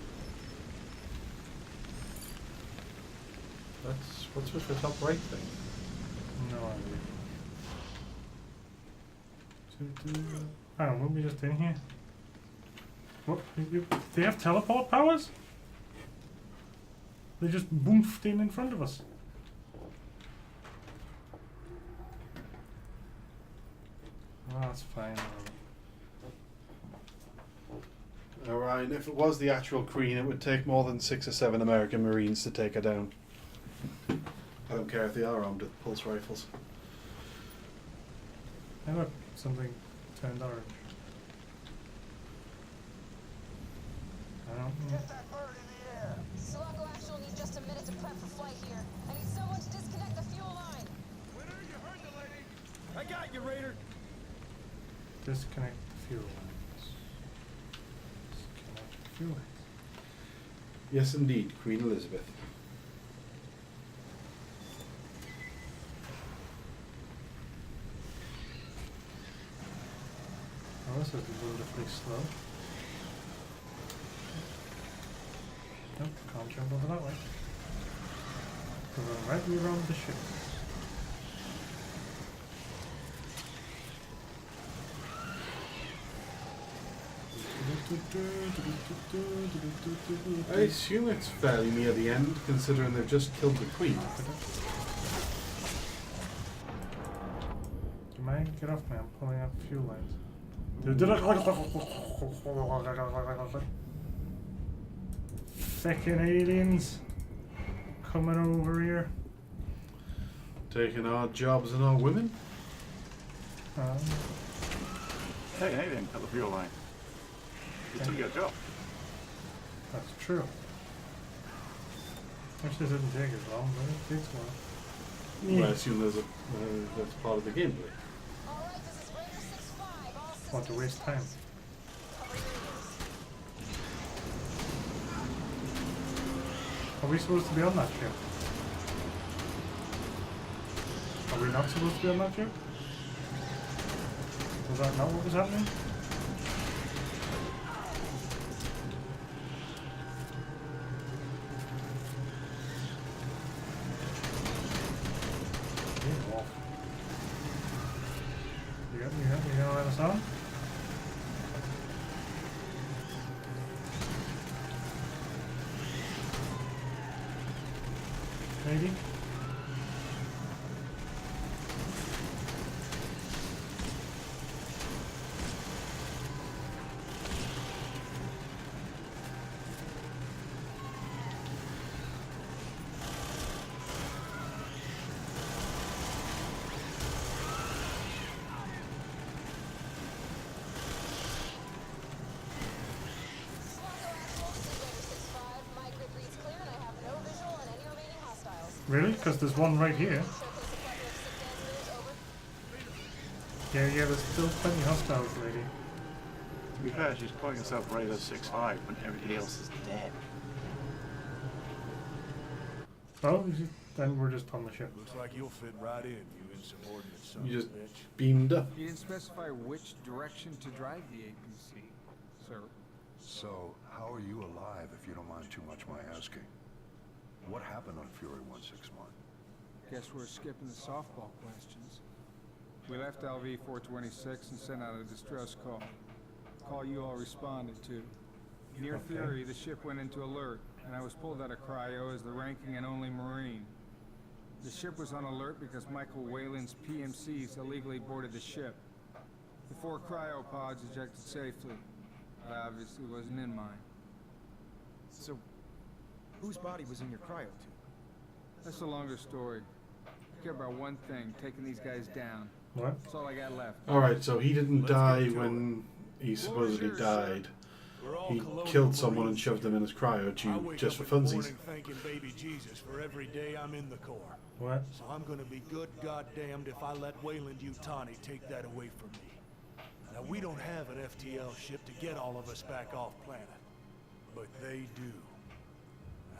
What's with the top right thing? No idea. Hang on, weren't we just in here? What? They have teleport powers? They just boomfed in front of us. Oh, that's fine. Alright, if it was the actual Queen, it would take more than 6 or 7 American Marines to take her down. I don't care if they are armed with pulse rifles. Hey look, something turned orange. I don't know. Get that bird in the air. Sulaco Actual needs just a minute to prep for flight here. I need someone to disconnect the fuel line. Winner, you heard the lady. I got you, Raider. Disconnect the fuel lines. Disconnect the fuel lines. Yes, indeed, Queen Elizabeth. Oh, this is wonderfully slow. Nope, can't jump over that way. We'll run right around the ship. I assume it's fairly near the end, considering they've just killed the queen. You mind? Get off me, I'm pulling up fuel lines. Fucking aliens coming over here. Taking our jobs and our women? Hey, they didn't cut the fuel line. You took your job. That's true. Actually, it didn't take as long, but it takes a while. Well, I assume there's that's part of the gameplay. Alright, this is Raider 6-5. All systems Want to waste time. cover your ears. Are we supposed to be on that ship? Are we not supposed to be on that ship? Was that not what was happening? You gonna let us on? Maybe? Really? Because there's one right here. Yeah, there's still plenty hostiles, lady. To be fair, she's calling herself Raider 6-5 when everybody else is dead. Oh, then we're just on the ship. Looks like you'll fit right in, you insubordinate son You of just a bitch. beamed up. You didn't specify which direction to drive the APC, sir. So, how are you alive if you don't mind too much my asking? What happened on Fury 161? Guess we're skipping the softball questions. We left LV 426 and sent out a distress call. Call you all responded to. Near Fury, the ship went into alert, and I was pulled out of cryo as the ranking and only Marine. The ship was on alert because Michael Whalen's PMCs illegally boarded the ship. The 4 cryopods ejected safely. That obviously wasn't in mine. So, whose body was in your cryo tube? That's a longer story. I care about one thing, taking these guys down. What? That's all I got left. Alright, so he didn't die when he supposedly died. He killed someone and shoved them in his cryo tube just for funsies. Thanking baby Jesus for every day I'm in the Corps. What? So I'm gonna be good goddamned if I let Wayland Yutani take that away from me. Now we don't have an FTL ship to get all of us back off planet, but they do.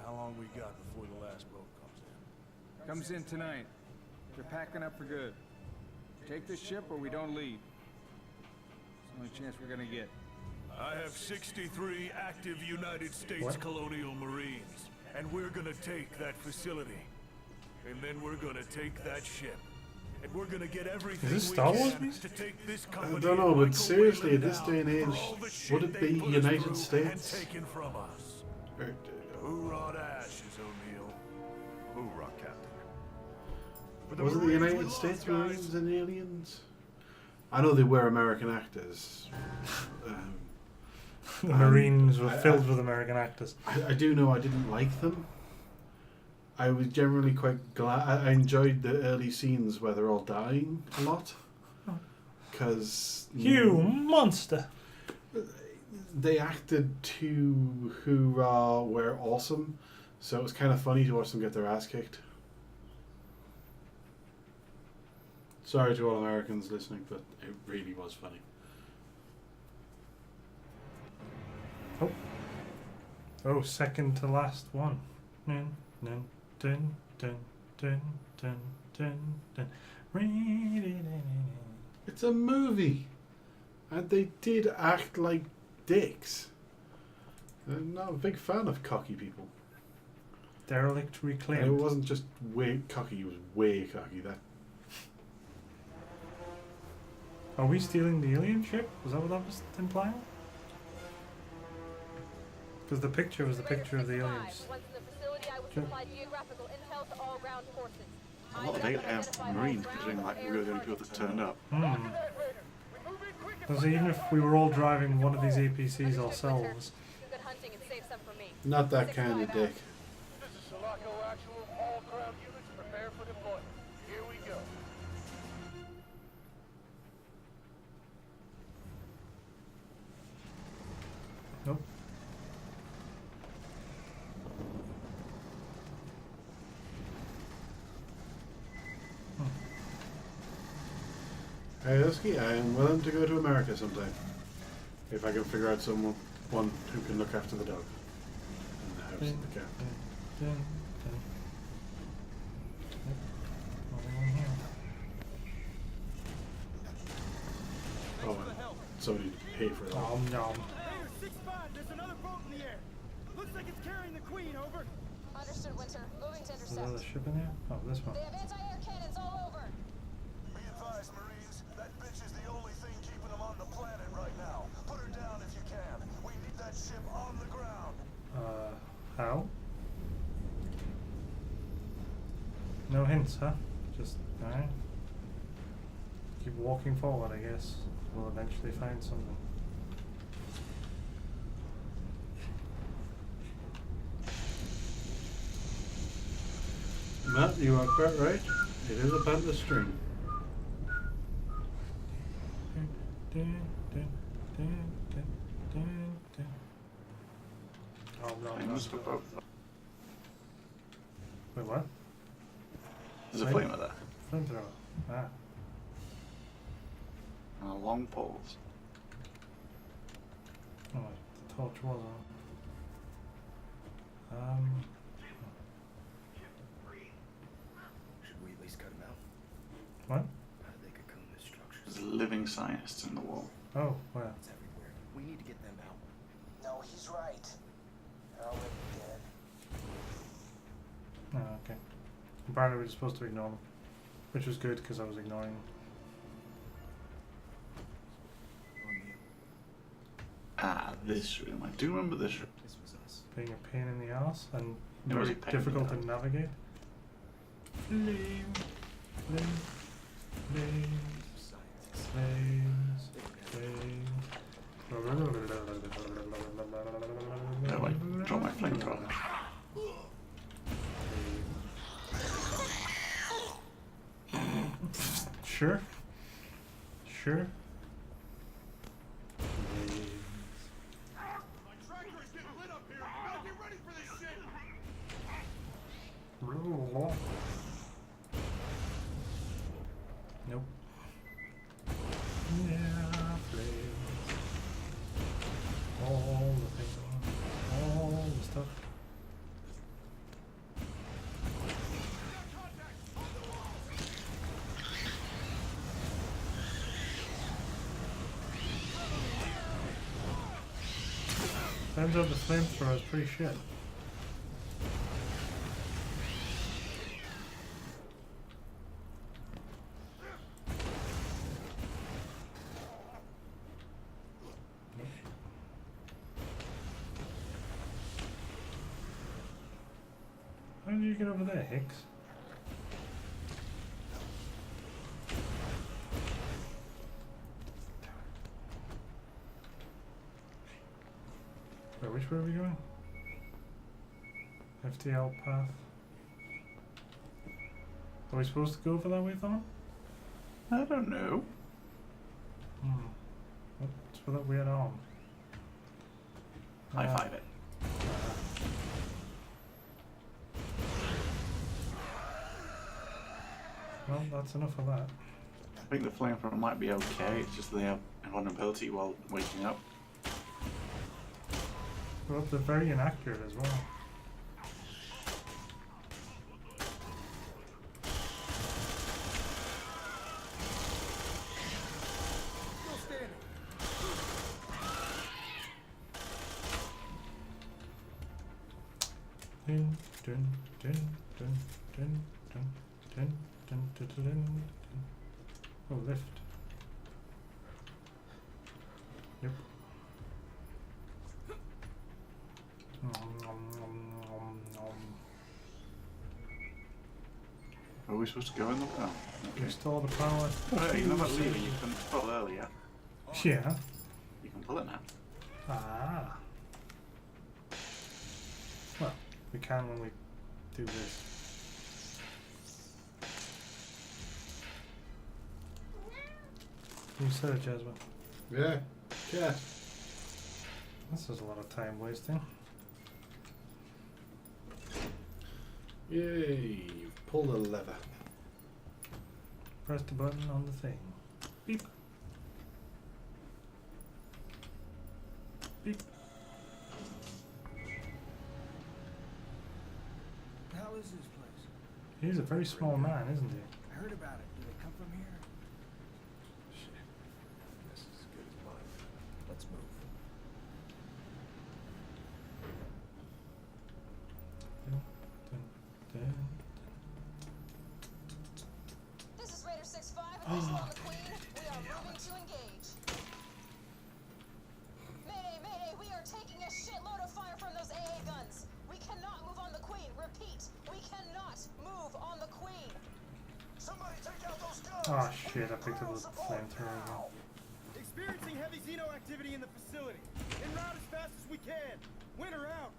How long we got before the last boat comes in? Comes in tonight. They're packing up for good. Take the ship or we don't leave. It's the only chance we're gonna get. I have 63 active United States Colonial Marines, and we're gonna take that facility. And then we're gonna take that ship. And we're gonna get everything Is this we Star Wars can music? to take this I company don't know, but Michael seriously, at Wayland this down day and age, for all the shit would it they be put us United through States? and taken from us? Hoorah to ashes, O'Neill. Hoorah, Captain. Was it the United States Marines and aliens? I know they were American actors. The Marines were filled with American actors. I do know I didn't like them. I was generally quite glad. I enjoyed the early scenes where they're all dying a lot. Because... You monster! They acted to hoorah, we're awesome. So it was kind of funny to watch them get their ass kicked. Sorry to all Americans listening, but it really was funny. Oh, second to last one. Dun, dun, dun, dun, dun, dun, dun, dun. It's a movie. And they did act like dicks. I'm not a big fan of cocky people. Derelict reclaimed. And it wasn't just way cocky, it was way cocky. That. Are we stealing the alien ship? Was that what that was implying? Because the picture was the picture of the aliens. Once in the facility, I would Sure. supply geographical intel to all ground forces. A lot of Marines, considering like we were the only people that turned up. Because even if we were all driving one of these APCs ourselves, Good hunting and save some for me. Not that kind of dick. This is Sulaco Actual. All ground units prepare for deployment. Here we go. nope. Hey, Husky, I am willing to go to America sometime. If I can figure out someone who can look after the dog. And the house and the cat. Oh, and somebody pay for that. Nom nom. Hey, 6-5, there's another boat in the air. Looks like it's carrying the Queen, over. Understood, Winter. Moving to Is intercept. there another ship in there? Oh, this one. They have anti-air cannons all over. Be advised, Marines. That bitch is the only thing keeping them on the planet right now. Put her down if you can. We need that ship on the ground. How? No hints, huh? Just, alright. Keep walking forward, I guess. We'll eventually find something. Matt, you are quite right. It is a panther string. Oh, no, Flames for both. Wait, what? There's a Flame- flamer there. Flamethrower. Ah. And long poles. Oh, the torch was on. Should we at least cut him out? What? How did they cocoon this structure? There's living scientists in the wall. Oh, where? It's everywhere. We need to get them out. No, he's right. They're already dead. Oh, okay. Apparently we're just supposed to ignore them. Which was good, because I was ignoring them. Ah, this room. I do remember this room. This was us. Being a pain in the ass and It was very a pain in difficult the to ass. navigate. Flame, flame, flames, flames, flames. No, I draw my flamethrower. Sure. Sure. My tractor is getting lit up here. Now get ready for this shit. Nope. Yeah, flames. All the things. All the stuff. Turns out the flamethrower is pretty shit. How did you get over there, Hicks? Wait, which way are we going? FTL path. Are we supposed to go over that way, Thorn? I don't know. What's with that weird arm? High five it. Well, that's enough of that. I think the flamethrower might be okay. It's just they have invulnerability while waking up. Well, they're very inaccurate as well. Still standing. Dun, dun, dun, dun, dun, dun, dun, dun, dun, dun, dun. Oh, lift. Yep. we supposed to go in the... Oh, okay. Restore the power. Oh, you know that lever you couldn't pull earlier? Yeah. You can pull it now. Ah. Well, we can when we do this. Research, Jasmine. Yeah. Yeah. This is a lot of time wasting. Yay. Pull the lever. Press the button on the thing. Beep. Beep. The hell is this place? He's a very small man, isn't he? I heard about it. Do they come from here? Shit. This is as good as mine. Let's move. This is Raider 6-5, official on the Queen. We are moving to engage. Mayday, mayday, we are taking a shitload of fire from those AA guns. We cannot move on the Queen. Repeat, we cannot move on the Queen. Somebody take out those guns! Oh shit, I picked up the flamethrower again. Experiencing heavy Xeno activity in the facility. En route as fast as we can. Winter out.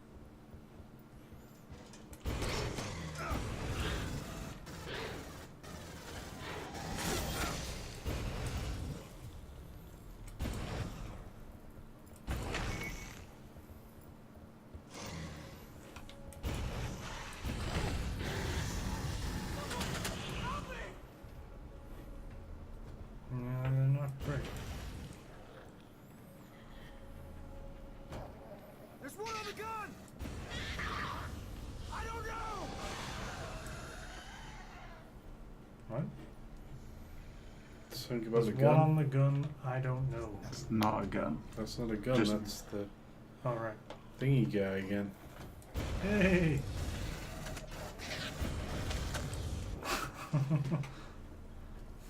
Yeah, they're not great. There's one on the gun! I don't know! What? Something about There's the one gun. on the gun, I don't know. It's not a gun. That's not a gun, Just- that's the Alright. thingy guy again. Hey!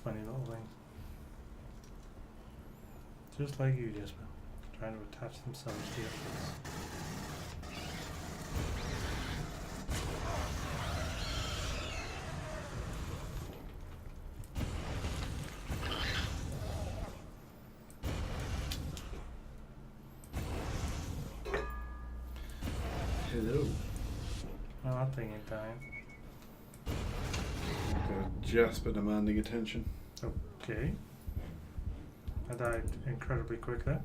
Funny little thing. Just like you, Jasper. Trying to attach themselves to your face. Hello. Oh, that thing ain't dying. Got Jasper demanding attention. Okay. I died incredibly quick there.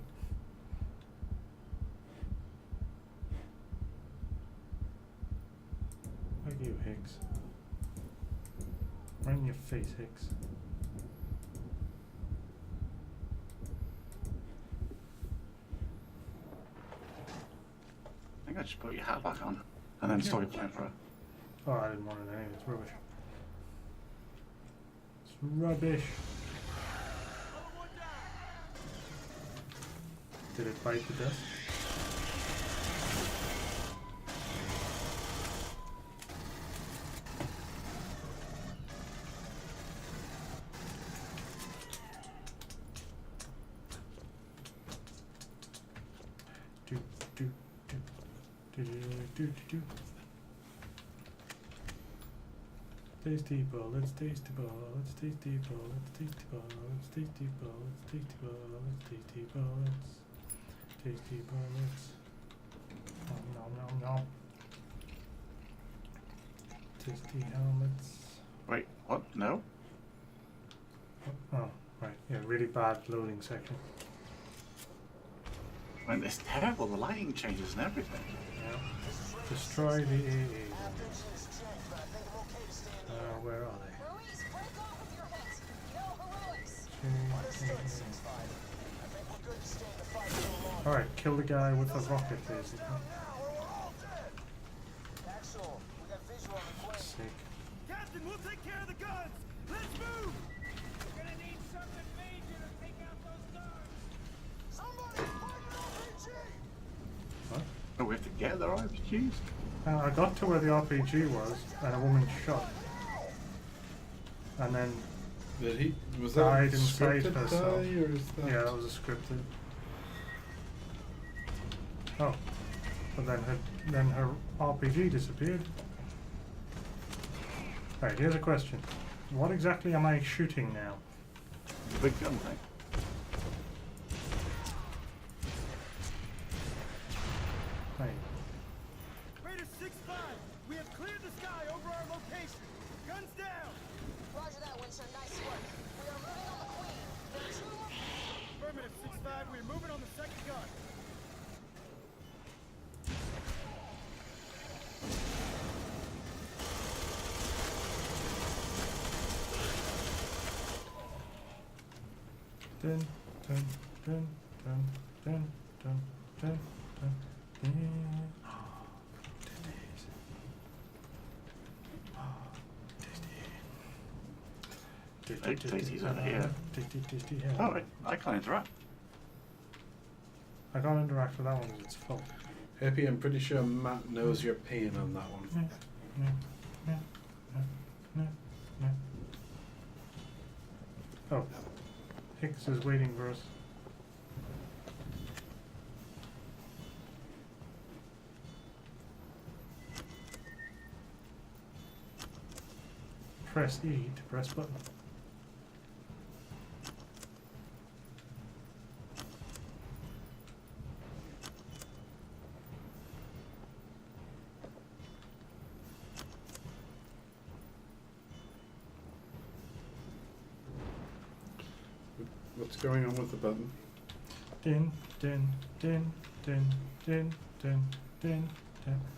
Fuck you, Higgs. Right in your face, Higgs. I think I just put your hat back on and then start playing for it. Oh, I didn't want it anyway. It's rubbish. It's rubbish. Did it bite the dust? Do do do do do do do. Tasty ball, it's tasty ball, it's tasty ball, it's tasty ball, it's tasty ball, it's tasty ball, it's tasty ball, it's tasty ball, it's nom nom nom nom. Tasty helmets. Wait, what? No? Oh, right, yeah, really bad loading section. I mean, it's terrible, the lighting changes and everything. Yeah. Destroy the AA. Where are they? Ruiz, break off with your hit. No heroics. Alright, kill the guy with the rocket, basically. Axel, we got visual on the Queen. Sick. Captain, we'll take care of the guns! Let's move! We're gonna need something major to take out those guns! Somebody find an RPG! What? Oh, we have to get their RPGs? I got to where the RPG was, and a woman shot. And then Did he? Was that died a inside scripted herself. die, or is that? Yeah, that was a scripted. Oh, but then her RPG disappeared. Alright, here's a question. What exactly am I shooting now? The big gun thing. Right. Raider 6-5, we have cleared the sky over our location. Guns down. Roger that, Winter. Nice work. We are moving on the Queen. There are 2 more. Affirmative 6-5, we are moving on the second gun. Dun, dun, dun, dun, dun, dun, dun, dun, dun. Daisy's over here. Oh, I can't interact. I can't interact with that one because it's full. Happy, I'm pretty sure Matt knows your pain on that one. Oh, Hicks is waiting for us. Press E to press button. What's going on with the button? Din, din, din, din, din, din, din, din.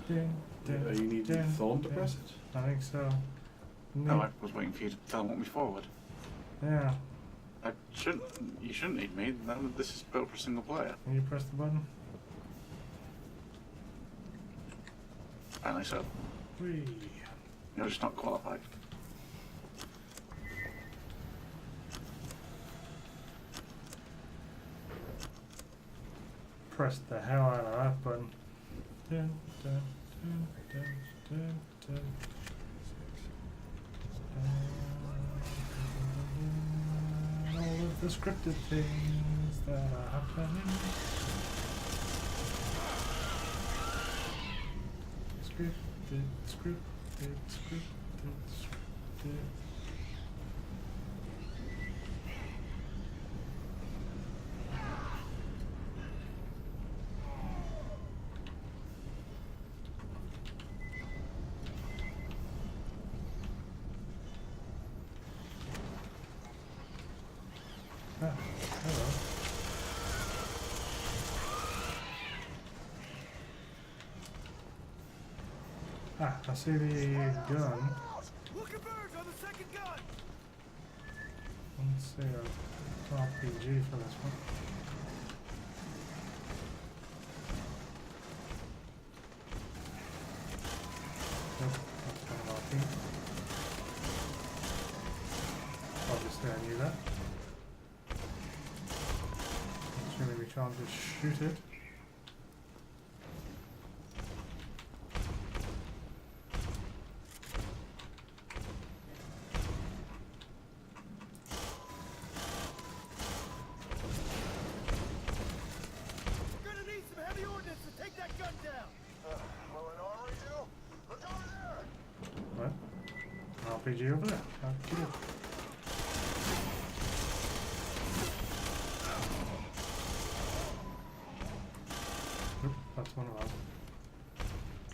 You need Thorn to press it? I think so. No, I was waiting for you to teleport me forward. Yeah. You shouldn't need me. This is built for single player. Can you press the button? Apparently so. Whee. You're just not qualified. Press the hell out of that button. Dun, dun, dun, dun, dun, dun. All of the scripted things that are happening. Scripted, scripted, scripted, scripted. Ah, hello. Ah, I see the gun. We'll converge on the second gun. Let's see a RPG for this one. Nope, that's not an RP. Obviously I knew that. Assuming we can't just shoot it. We're gonna need some heavy ordnance to take that gun down. Will an armory do? Look over there! What? An RPG over there. How cute. Oop, that's one of ours.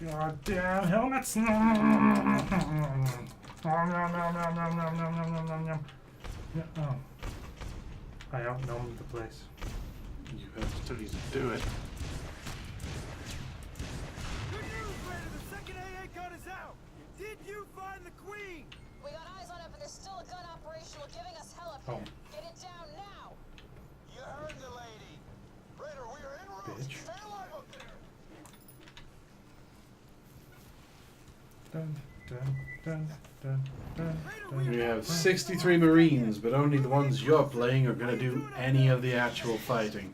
God damn helmets! Yeah, oh. I outnumbed the place. You have studies to do it. Good news, Raider. The second AA gun is out. Did you find the Queen? We got eyes on it, but there's still a gun operational giving us hell up Oh. here. Get it down now! You heard the lady! Raider, we are en route! Bitch. Stay alive up there! Dun, dun, dun, dun, dun, dun. We have 63 Marines, but only the ones you're playing are going to do any of the actual fighting.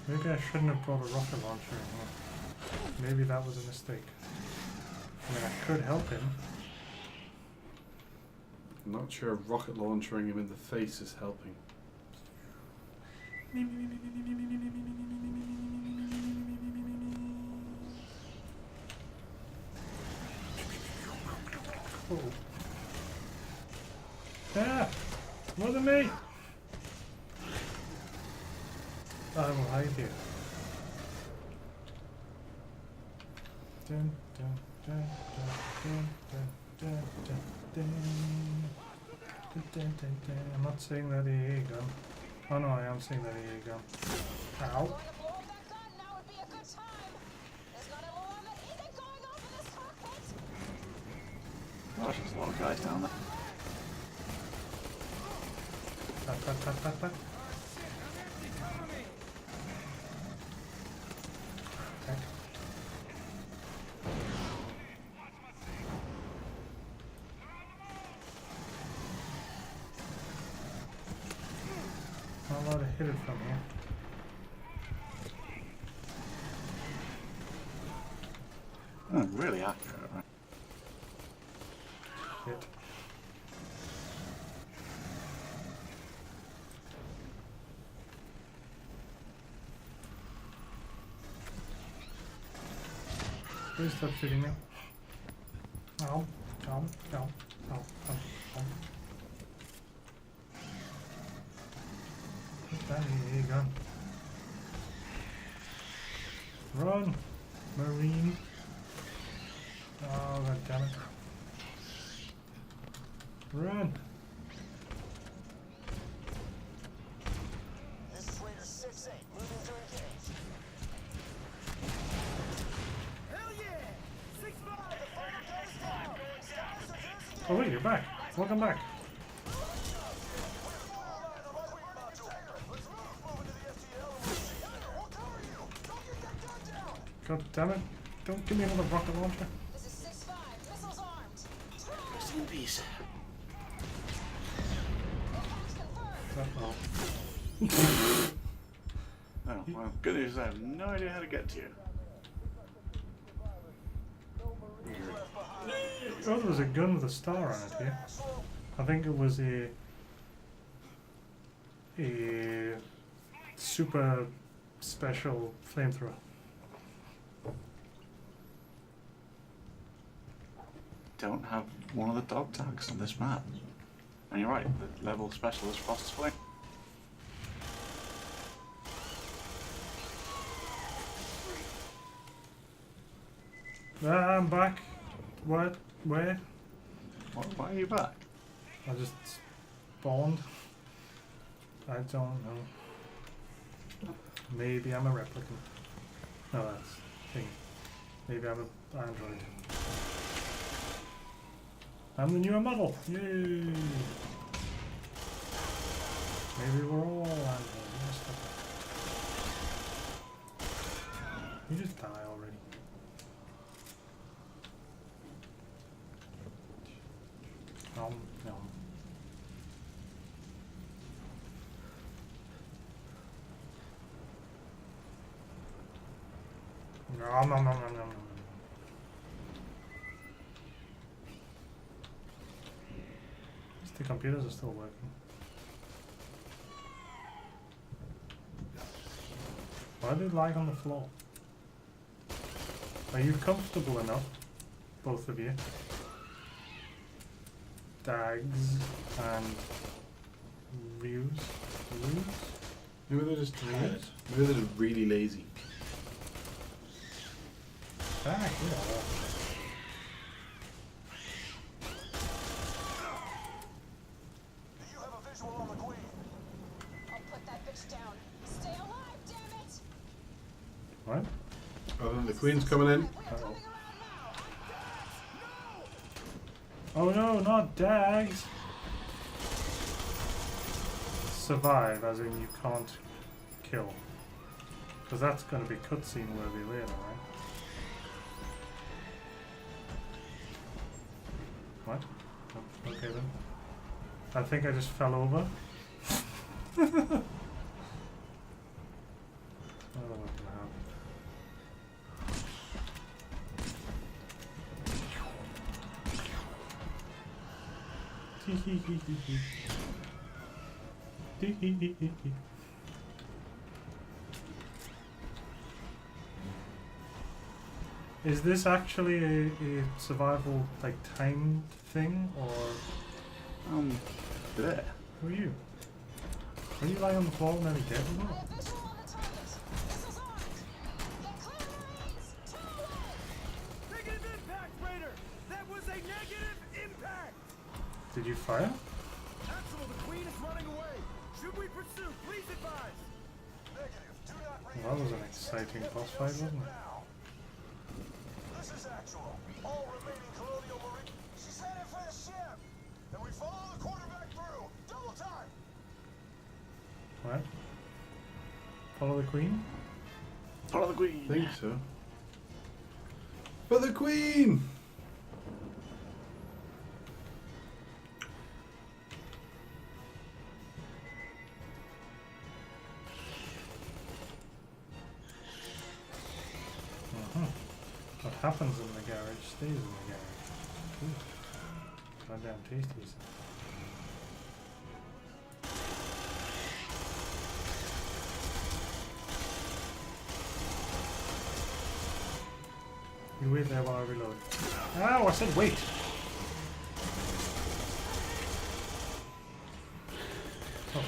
Maybe I shouldn't have brought a rocket launcher in here. Maybe that was a mistake. I mean, I could help him. I'm not sure rocket launchering him in the face is helping. Oh. Yeah! Wasn't me! I will hide here. Dun, dun, dun, dun, dun, dun, dun, dun, dun, dun, dun, dun. I'm not seeing that AA gun. Oh no, I am seeing that AA gun. Ow. Gosh, there's a lot of guys down there. Pat. Attack. Not allowed to hit it from here. Oh, really accurate, right? Hit. Please stop shooting me. Ow. What's that AA gun? Run! Marine! Oh, god damn it. Run! This is Raider 6-8, moving to engage. Hell yeah! 6-5! The final goes down! Oh wait, you're back. Welcome back. God damn it. Don't give me another rocket launcher. This is 6-5, missiles armed. Rest in peace. Uh-oh. Oh, well, good news is I have no idea how to get to you. Oh, there was a gun with a star on it here. I think it was a super special flamethrower. Don't have one of the dog tags on this map. And you're right, the level specialist Frost's Flame. Ah, I'm back. What? Where? Why are you back? I just spawned. I don't know. Maybe I'm a replicant. No, that's thing. Maybe I'm an android. I'm the newer model. Yay! Maybe we're all androids. You just die already. No. No. The computers are still working. Why are they lying on the floor? Are you comfortable enough, both of you? Dags and views? Maybe they're just tired. Maybe they're just really lazy. Back, yeah. What? Oh, the Queen's coming in. Uh-oh. Oh no, not Dags! Survive, as in you can't kill. Because that's going to be cutscene worthy later, right? What? Oh, okay then. I think I just fell over. I don't know what's gonna happen. Is this actually a survival like timed thing or? There. Who are you? Are you lying on the floor and then dead? Isn't it? Negative impact, Raider! That was a negative impact! Did you fire? Axel, the Queen is running away. Should we pursue? Please advise. Negative. Do not Well, that was an exciting boss fight, wasn't it? This is actual. All remaining Colonial Marine. She's headed for the ship. And we follow the quarterback through. Double time. What? Follow the Queen? Follow the Queen. Think so. For the Queen! What happens in the garage stays in the garage. Ooh. Goddamn tasties. You wait there while I reload. Ow, I said wait! Oh.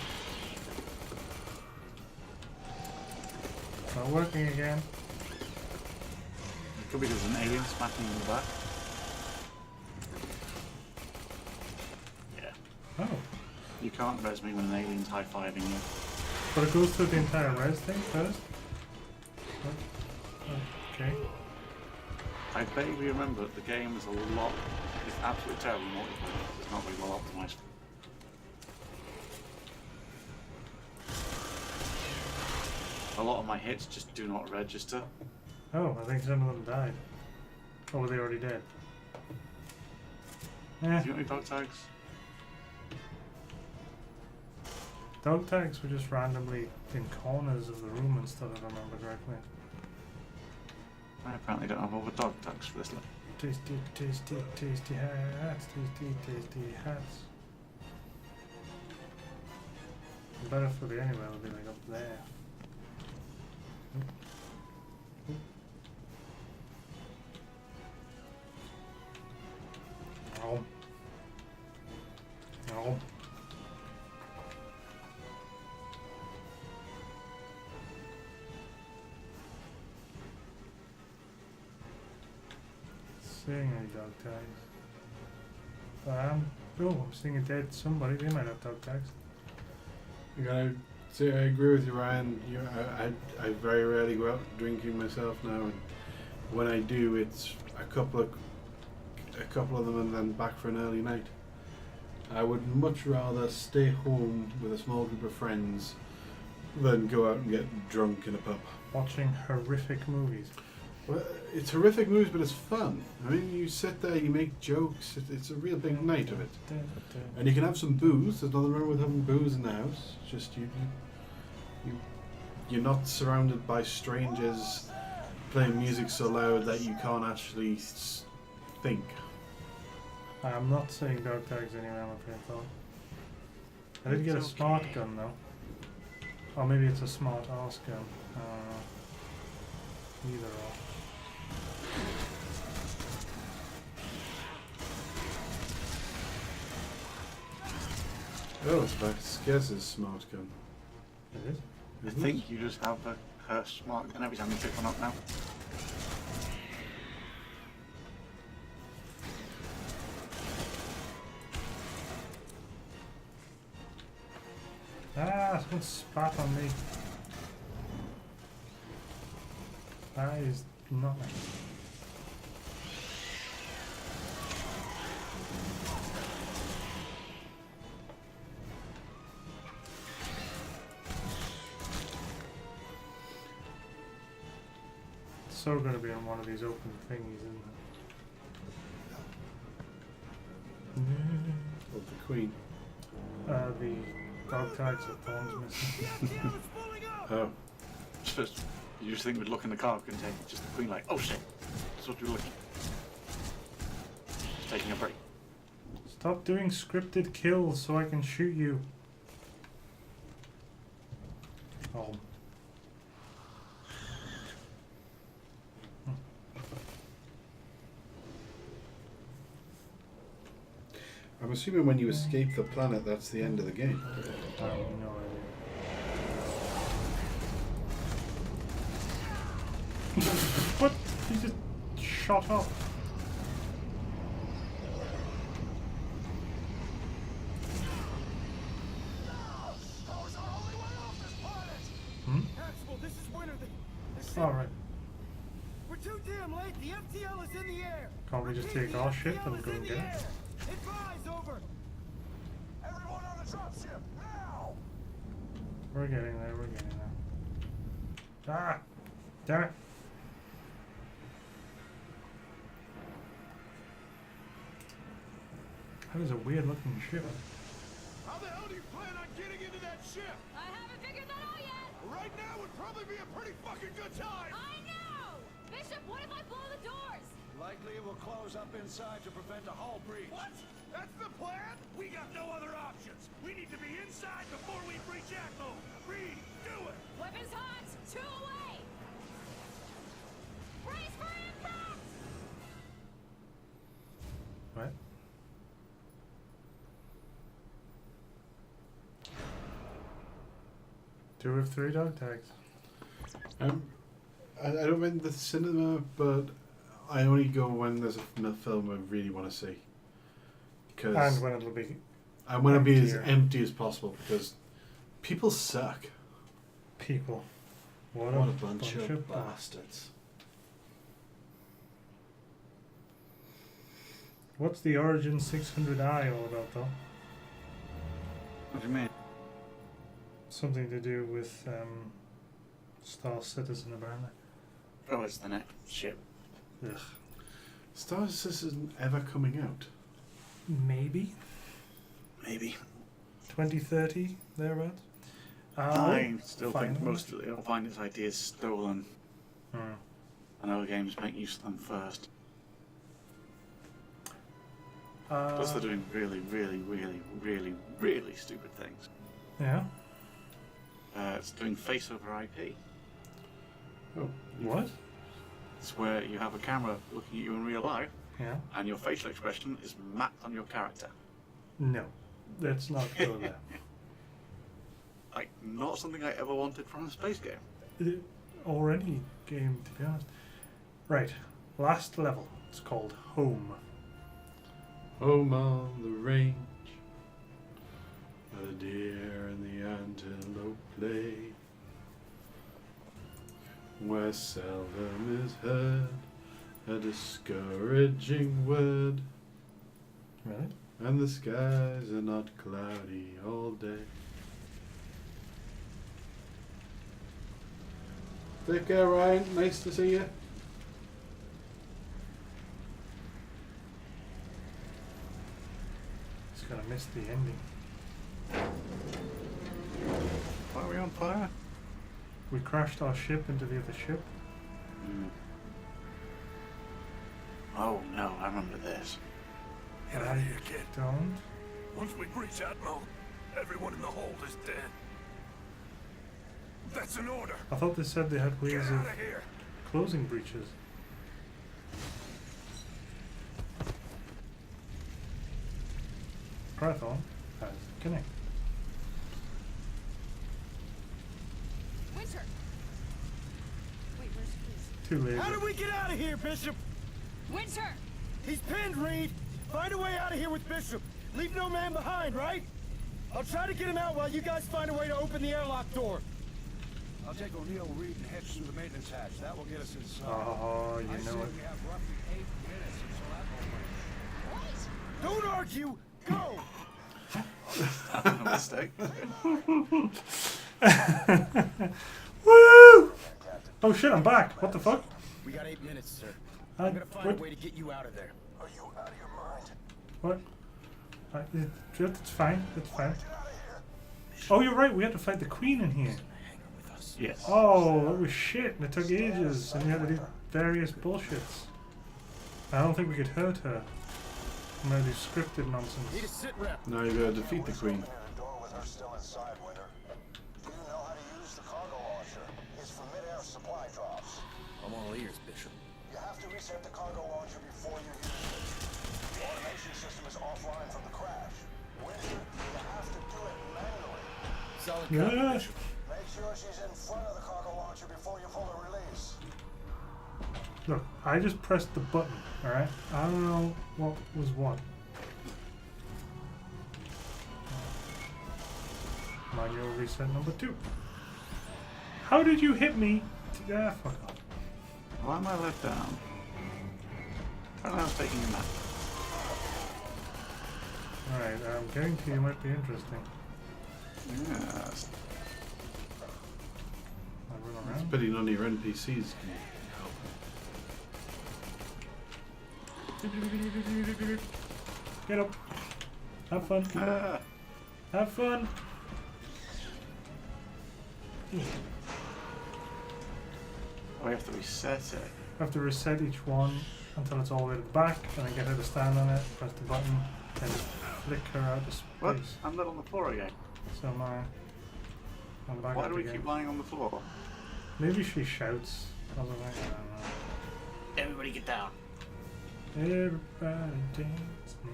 Not working again. Could be there's an alien smacking in the back. Yeah. Oh. You can't res me when an alien's high-fiving you. But it goes through the entire res thing first? Okay. I vaguely remember that the game is it's absolutely terrible multiplayer. It's not very well optimized. A lot of my hits just do not register. Oh, I think some of them died. Or were they already dead? Do you got any dog tags? Dog tags were just randomly in corners of the room and stuff, if I remember correctly. I apparently don't have all the dog tags for this level. Tasty, tasty, tasty hats, tasty, tasty hats. Better for the anyway, it'll be like up there. No. No. Seeing any dog tags. Oh, I'm seeing a dead somebody. They might have dog tags. You gotta say, I agree with you, Ryan. I very rarely go out drinking myself now, and when I do, it's a couple of them and then back for an early night. I would much rather stay home with a small group of friends than go out and get drunk in a pub. Watching horrific movies. Well, it's horrific movies, but it's fun. I mean, you sit there, you make jokes. It's a real big night of it, and you can have some booze. There's nothing wrong with having booze in the house. It's just you're not surrounded by strangers playing music so loud that you can't actually think. I'm not saying dog tags anyway, I'm afraid though. I did get a smart gun though. Or maybe it's a smart arse gun. Either or. Oh, it's back to Skez's smart gun. It is? I think you just have her smart gun every time you pick one up now. Ah, someone spat on me. That is not nice. It's so going to be on one of these open thingies, isn't it? Of the Queen. The dog tags that Thorn's missing. Oh. Just, you just think we'd look in the car contain just the Queen like, oh shit, that's what you're looking. Just taking a break. Stop doing scripted kills so I can shoot you. Oh. assuming when you escape the planet, that's the end of the game. I have no idea. What? He just shot up. Actual, this is Winter. All right. We're too damn late. The FTL is in the air. Can't we just take our ship and go and get it? Advise, over. Everyone on the dropship, now! We're getting there. We're getting there. Ah! Damn it! That is a weird looking ship. How the hell do you plan on getting into that ship? I haven't figured that out yet. Right now would probably be a pretty fucking good time. I know. Bishop, what if I blow the doors? Likely it will close up inside to prevent a hull breach. What? That's the plan? We got no other options. We need to be inside before we breach Atmo. Reed, do it. Weapons hot. 2 away. Brace for impact. What? Two of 3 dog tags. I don't mind the cinema, but I only go when there's a film I really want to see. And when it'll be. I want to be as empty as possible because people suck. People. What a a bunch of bastards. What's the Origin 600i all about, though? What do you mean? Something to do with Star Citizen, apparently. Oh, it's the next ship. Ugh. Star Citizen ever coming out? Maybe. Maybe. 2030, thereabouts. I still think most of it'll find its ideas stolen. And other games make use of them first. Plus they're doing really, really, really, really, really stupid things. Yeah. It's doing face over IP. Oh, what? It's where you have a camera looking at you in real life, Yeah. and your facial expression is mapped on your character. No, let's not go there. Like, not something I ever wanted from a space game. Or any game, to be honest. Right, last level. It's called Home. Home on the range, where the deer and the antelope play, where seldom is heard a discouraging word. Really? And the skies are not cloudy all day. Take care, Ryan. Nice to see you. Just gonna miss the ending. Why are we on fire? We crashed our ship into the other ship. Oh no, I remember this. Get out of here, kid. Don't. Once we breach Atmo, everyone in the hold is dead. That's an order. I thought they said they had ways Get of out of here. closing breaches. Python has connect. Winter. Wait, where's Chris? Too late. How do we get out of here, Bishop? Winter. He's pinned, Reed. Find a way out of here with Bishop. Leave no man behind, right? I'll try to get him out while you guys find a way to open the airlock door. I'll take O'Neill, Reed, and Hitch through the maintenance hatch. That will get us inside. Oh, you I say know it. we have roughly 8 minutes until that moment. Don't argue. Go. No mistake. Woo! Oh shit, I'm back. What the fuck? We got 8 minutes, sir. I'm gonna find what? a way to get you out of there. Are you out of your mind? What? That's fine. That's fine. Oh, you're right. We had to fight the Queen in here. Yes. Oh, that was shit. And it took ages. And we had to do various bullshits. I don't think we could hurt her. I'm gonna do scripted nonsense. Need a sit rep. Now you gotta defeat the Queen. The door with her still inside, Winter. Do you know how to use the cargo launcher? It's for mid-air supply drops. I'm all ears, Bishop. You have to reset the cargo launcher before you use it. The automation system is offline from the crash. Winter, you have to do it manually. Solid Yeah. copy, Bishop. Make sure she's in front of the cargo launcher before you pull the release. Look, I just pressed the button, alright? I don't know what was what. Manual reset number 2. How did you hit me? Yeah, fuck off. Why am I let down? I was taking a nap. Alright, getting to you might be interesting. Yes. I'll run It's a around. pity none of your NPCs can help. Get up. Have fun. Have fun. We have to reset it. I have to reset each one until it's all the way to the back, and then get her to stand on it, press the button, and just flick her out of What? space. I'm not on the floor again. So my I'm back Why up do we again. keep lying on the floor? Maybe she shouts or something, I don't know. Everybody get down. Everybody dance now.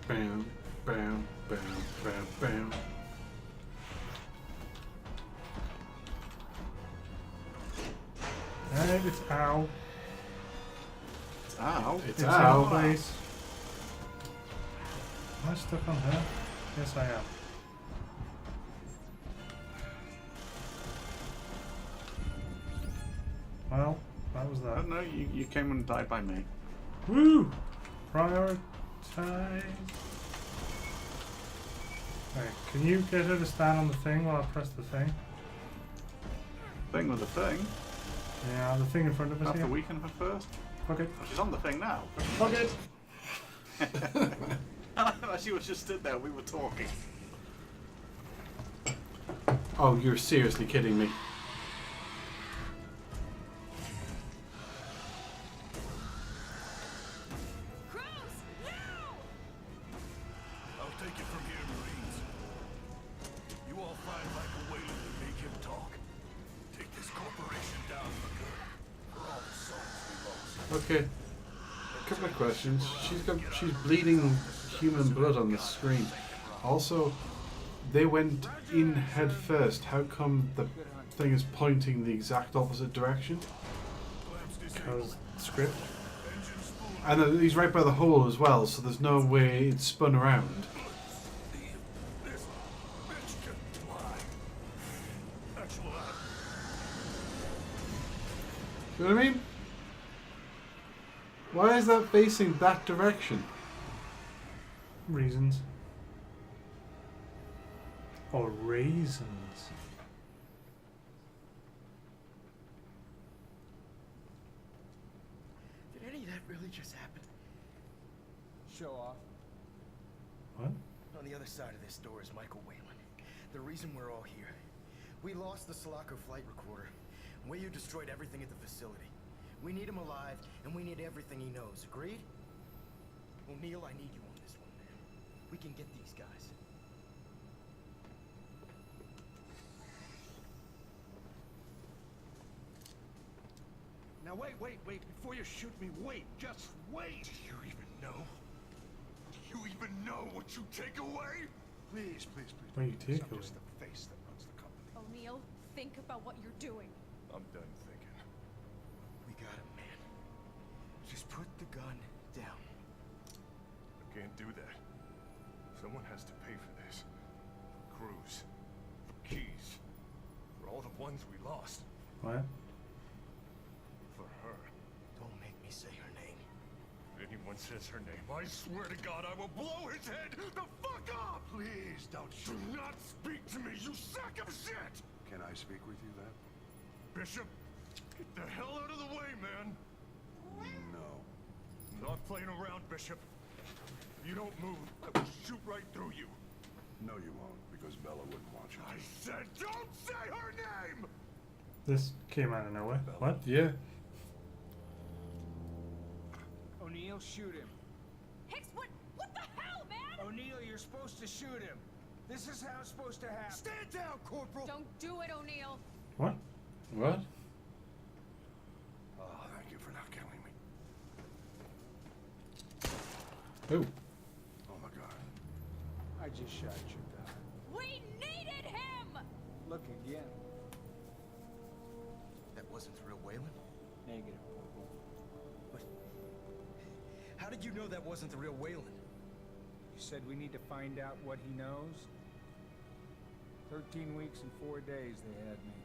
Bam, bam, bam, bam, bam. Alright, it's ow. Ow. It's In ow. place. Am I stuck on her? Yes, I am. Well, that was Oh, that. no, you came and died by me. Woo! Prioritize. Right, can you get her to stand on the thing while I press the thing? Thing with the thing. Yeah, the thing in front of us Have to here. weaken her first. Fuck it. She's on the thing now. Fuck it! She was just stood there. We were talking. Oh, you're seriously kidding me. I'll take it from here, Marines. You all find Michael Wayland and make him talk. Take this corporation down for good. For all the souls we lost. Okay. Couple of questions. She's bleeding human blood on the screen. Also, they went in head first. How come the thing is pointing the exact opposite direction? Because script. And he's right by the hole as well, so there's no way it's spun around. This bitch can fly. Actual You know what I mean? Why is that facing that direction? Reasons. Or raisins. Did any of that really just happen? Show off. What? On the other side of this door is Michael Wayland. The reason we're all here. We lost the Sulaco flight recorder. Wayu destroyed everything at the facility. We need him alive, and we need everything he knows. Agreed? O'Neill, I need you on this one, man. We can get these guys. Now wait, before you shoot me, wait, just wait! Do you even know? Do you even know what you take away? Please. What do you take I'm away? just the face that runs the company. O'Neill, think about what you're doing. I'm done thinking. We got him, man. Just put the gun down. I can't do that. Someone has to pay for this. Crews. For keys. For all the ones we lost. What? For her. Don't make me say her name. If anyone says her name, I swear to God I will blow his head the fuck off! Please don't shoot. Do not speak to me, you sack of shit! Can I speak with you then? Bishop, get the hell out of the way, man! No. Not playing around, Bishop. If you don't move, I will shoot right through you. No, you won't, because Bella wouldn't want you to. I said don't say her name! This came out of nowhere. What? Yeah. O'Neill, shoot him. Hicks, what the hell, man? O'Neill, you're supposed to shoot him. This is how it's supposed to happen. Stand down, Corporal! Don't do it, O'Neill. What? What? Oh, thank you for not killing me. Oh. Oh my god. I just shot your guy. We needed him! Look again. That wasn't the real Wayland? Negative, Corporal. But how did you know that wasn't the real Wayland? You said we need to find out what he knows? 13 weeks and 4 days they had me.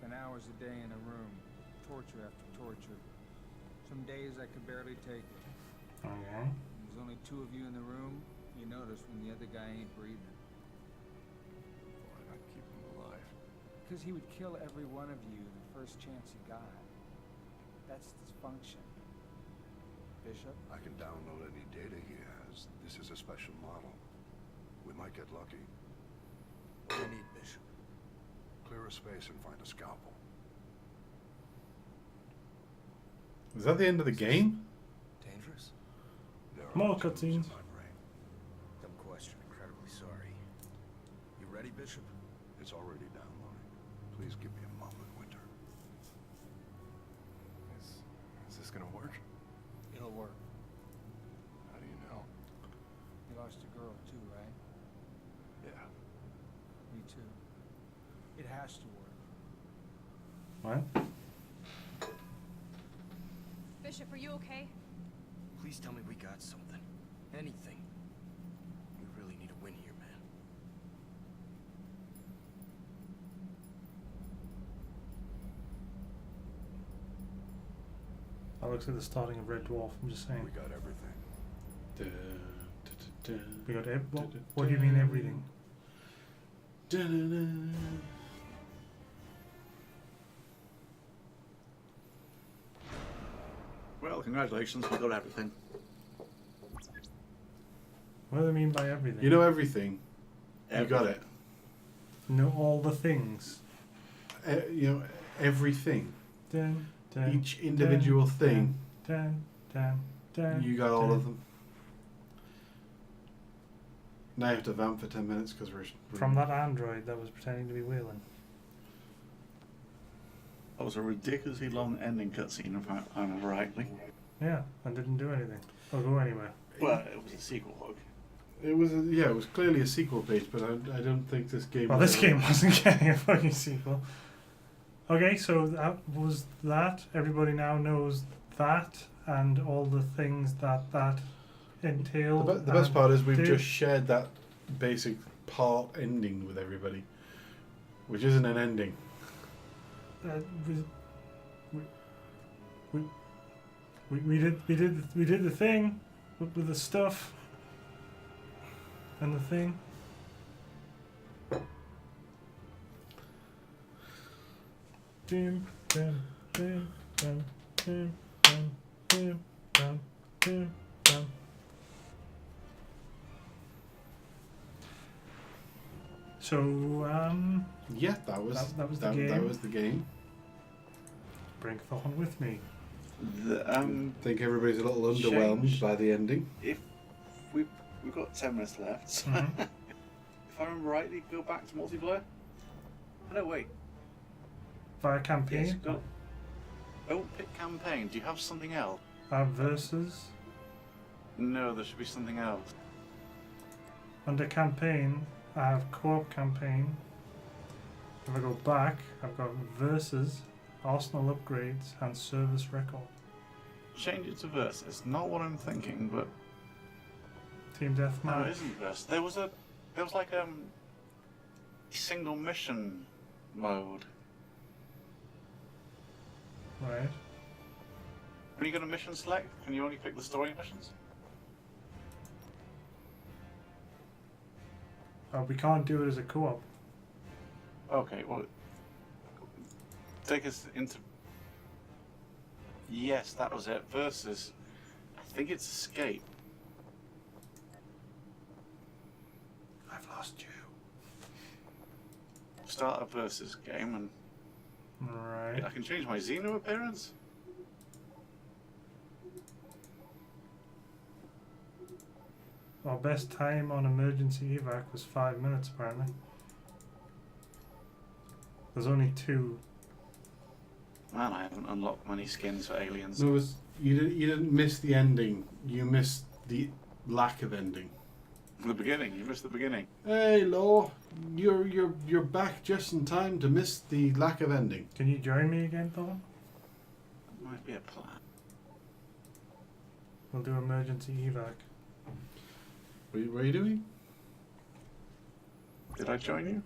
Spent hours a day in a room. Torture after torture. Some days I could barely take it. Okay. There's only 2 of you in the room. You notice when the other guy ain't breathing. Why not keep him alive? Because he would kill every one of you the first chance he got. That's dysfunction. Bishop? I can download any data he has. This is a special model. We might get lucky. What do you need, Bishop? Clear a space and find a scalpel. Is that the end of the game? Dangerous? There are More tubes cutscenes. in my brain. Dumb question. Incredibly sorry. You ready, Bishop? It's already downloading. Please give me a moment, Winter. Is this gonna work? It'll work. How do you know? You lost a girl too, right? Yeah. Me too. It has to work. What? Bishop, are you okay? Please tell me we got something. Anything. We really need a win here, man. That looks like the starting of Red Dwarf, I'm just saying. We got everything. We got what do you mean everything? Well, congratulations, we got everything. What do they mean by everything? You know everything. You got it. Know all the things. You know everything. Dun, dun, Each individual dun, thing. Dun, dun, dun, You got all dun. of them. Now you have to vamp for 10 minutes because we're From that android that was pretending to be Wayland. That was a ridiculously long ending cutscene, if I remember rightly. Yeah, and didn't do anything. Or go anywhere. Well, it was a sequel hook. It was it was clearly a sequel page, but I don't think this game. Well, this game wasn't getting a fucking sequel. Okay, so that was that. Everybody now knows that and all the things that entailed. The best part is we've did. just shared that basic part ending with everybody, which isn't an ending. We did the thing with the stuff and the thing. Dim, dim, dim, dim, dim, dim, dim, dim, dim, dim. So Yeah, that was that was the game. That was the game. Bring Thorn with me. I think everybody's a little underwhelmed by the ending. If we've got 10 minutes left, so Mhm. if I remember rightly, go back to multiplayer. Oh, no, wait. Via campaign. Yes, go. Don't pick campaign. Do you have something else? Versus. No, there should be something else. Under campaign, I have co-op campaign. If I go back, I've got versus, arsenal upgrades, and service record. Change it to versus. Not what I'm thinking, but Team no, deathmatch. it isn't versus. There was like single mission mode. Right. When you go to mission select, can you only pick the story missions? We can't do it as a co-op. Okay, well, take us into. Yes, that was it. Versus, I think it's escape. I've lost you. Start a versus game, and Right. I can change my Xeno appearance. Our best time on emergency evac was 5 minutes apparently. There's only 2. Man, I haven't unlocked many skins for aliens. No, you didn't miss the ending. You missed the lack of ending. The beginning. You missed the beginning. Hey, Law, you're back just in time to miss the lack of ending. Can you join me again, Thorn? Might be a plan. We'll do emergency evac. What are you doing? Did I join you?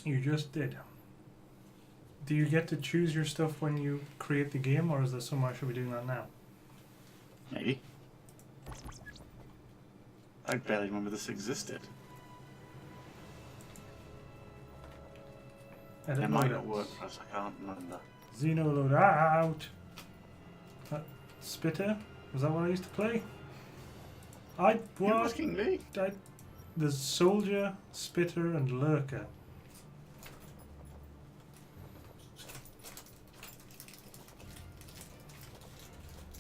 You just did. Do you get to choose your stuff when you create the game, or is there somewhere I should be doing that now? Maybe. I barely remember this existed. Edit It might loadouts. not work for us, I can't remember. Xeno loadout. Spitter? Was that what I used to play? You're asking me? There's Soldier, Spitter, and Lurker.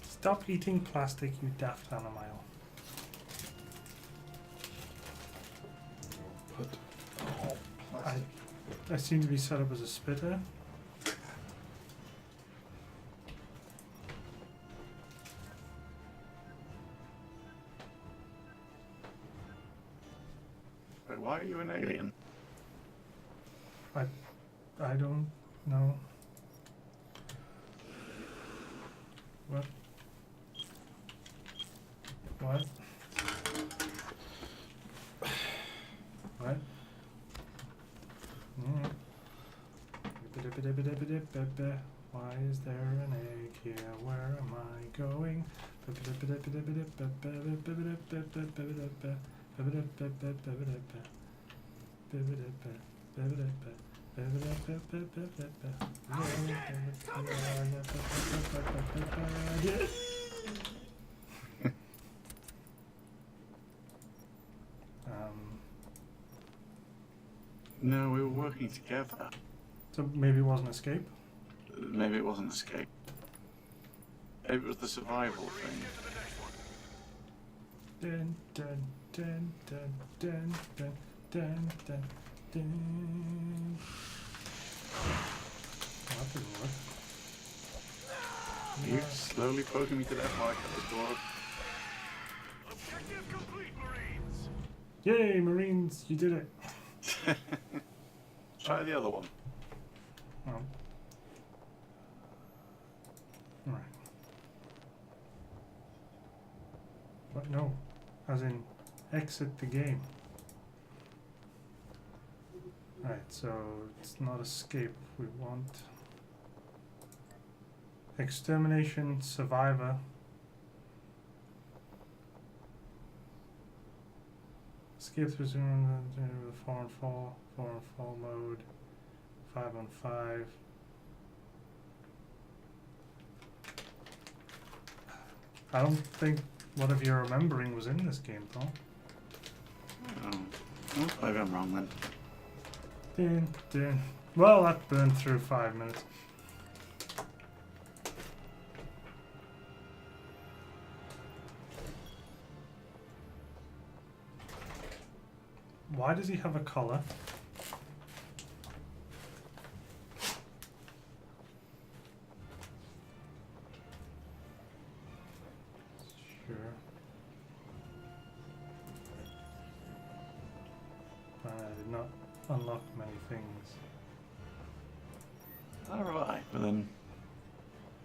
Stop eating plastic, you daft animal. I seem to be set up as a spitter. But why are you an alien? I don't know. What? What? What? Why is there an egg here? Where am I going? No, we were working together. So maybe it wasn't escape? Maybe it wasn't escape. Maybe it was the survival thing. Dun dun dun dun dun dun dun dun dun. Oh, that didn't work. Are you slowly poking me to death while I cut the door? Objective complete, Marines! Yay, Marines, you did it. Try the other one. Oh. Right. What? No. As in, exit the game. Right, so it's not escape. We want extermination, survivor. Escape through the 4 and 4 mode, 5 on 5. I don't think whatever you're remembering was in this game, though. Oh, maybe I'm wrong then. Dun, dun. Well, that burned through 5 minutes. Why does he have a collar? Sure. I did not unlock many things. Alright, but then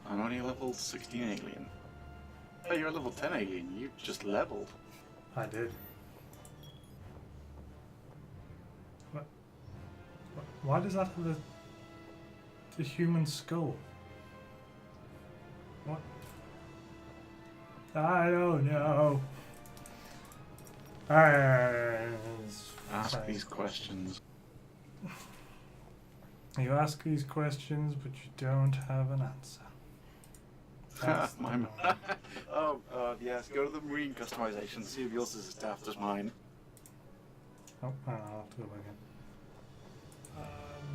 I'm only a level 16 alien. Oh, you're a level 10 alien. You just leveled. I did. What? Why does that have a human skull? What? I don't know. Ask these questions. You ask these questions, but you don't have an answer. That's My oh, yes. Go to the Marine customization. See if yours is as daft as mine. Oh, I'll have to go back in.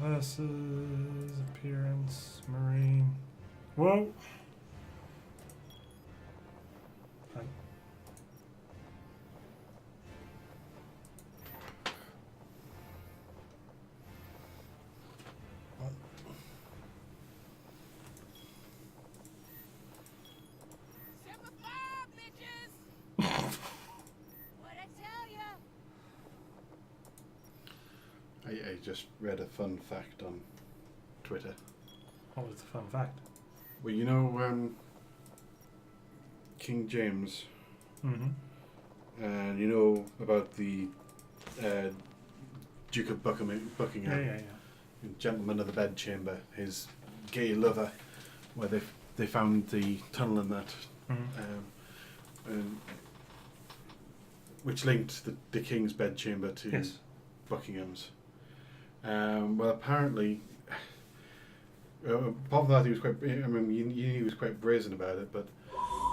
Versus appearance, Marine. Whoa! Right. What? Semper Fi, bitches! I just read a fun fact on Twitter. What was the fun fact? Well, you know King James, and you know about the Duke of Buckingham, Yeah. Gentleman of the Bedchamber, his gay lover, where they found the tunnel in that, and which linked the King's bedchamber to Buckingham's. Well, apparently, apart from that, he was quite. I mean, you knew he was quite brazen about it, but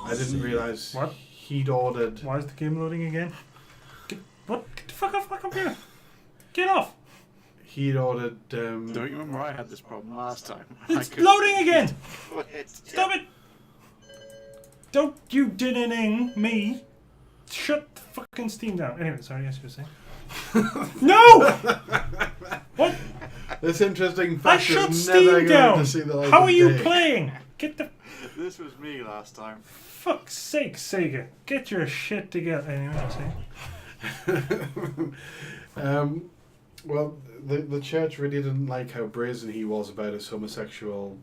I didn't realise he'd ordered. Why is the game loading again? Get the fuck off my computer! Get off! He'd ordered. Don't you remember I had this problem last time? It's loading again! Stop it! Don't you ding me! Shut the fucking Steam down. Anyway, sorry, yes, you were saying. No! What? This interesting fact I shut is never Steam going down! to see the light How of are you day. playing? Get the... This was me last time. Fuck's sake, Sega. Get your shit together. Anyway, what you're saying? Well, the church really didn't like how brazen he was about his homosexual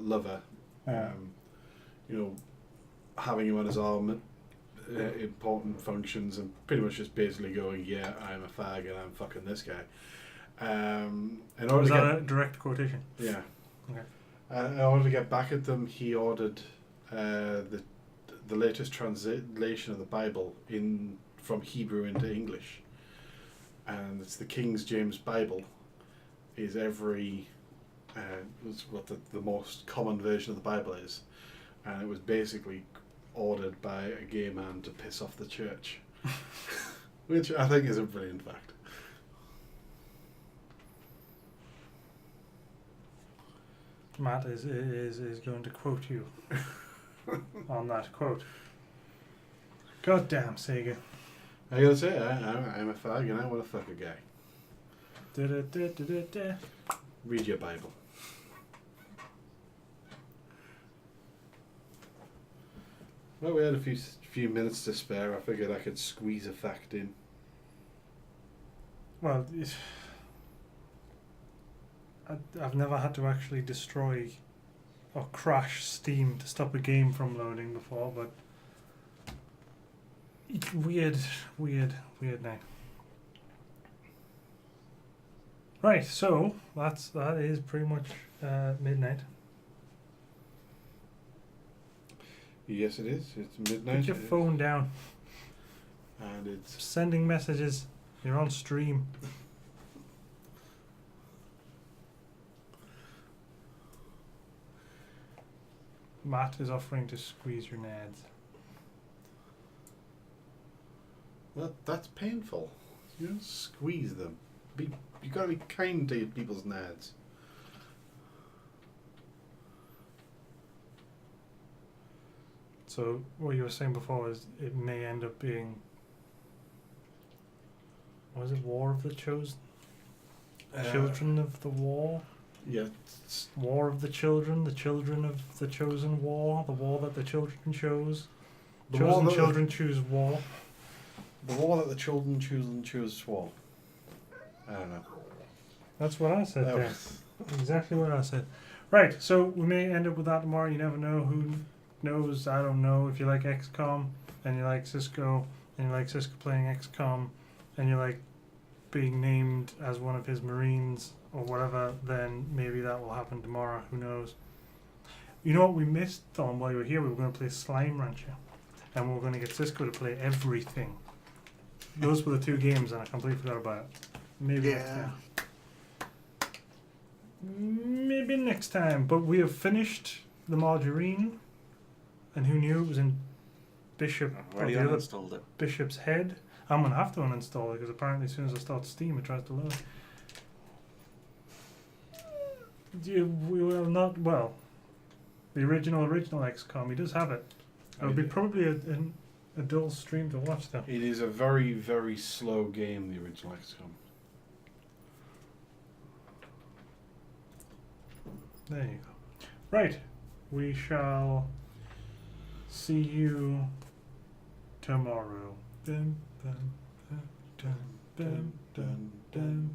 lover. You know, having him on his arm at important functions and pretty much just basically going, yeah, I'm a fag and I'm fucking this guy. In order Was to that get, a direct quotation? Yeah. Okay. In order to get back at them, he ordered the latest translation of the Bible from Hebrew into English. And it's the King James Bible. Is every was what the most common version of the Bible is, and it was basically ordered by a gay man to piss off the church, which I think is a brilliant fact. Matt is going to quote you on that quote. God damn, Sega. I gotta say, I'm a fag and I want to fuck a guy. Read your Bible. Well, we had a few minutes to spare. I figured I could squeeze a fact in. Well, I've never had to actually destroy or crash Steam to stop a game from loading before, but it's weird now. Right, so that is pretty much midnight. Yes, it is. It's midnight. Put your phone down. And it's sending messages. You're on stream. Matt is offering to squeeze your nads. Well, that's painful. You don't squeeze them. You gotta be kind to people's nads. So what you were saying before is it may end up being, was it War of the Chosen? Children of the War? Yeah. War of the Children of the Chosen War, the war that the children chose. Chosen children choose war. The war that the children choose war. I don't know. That's what I said there. Exactly what I said. Right, so we may end up with that tomorrow. You never know. Who knows? I don't know. If you like XCOM and you like Cisco and you like Cisco playing XCOM and you like being named as one of his Marines or whatever, then maybe that will happen tomorrow. Who knows? You know what we missed, Tom, while you were here? We were going to play Slime Rancher. And we were going to get Cisco to play everything. Those were the two games and I completely forgot about it. Maybe next time. Maybe next time. But we have finished the margarine. And who knew it was in Bishop or the other uninstalled it. Bishop's head? I'm going to have to uninstall it because apparently as soon as I start Steam it tries to load. We will not, well, the original XCOM, he does have it. It would be probably a dull stream to watch though. It is a very, very slow game, the original XCOM. There you go. Right. We shall see you tomorrow. Dun, dun, dun, dun, dun, dun, dun, dun.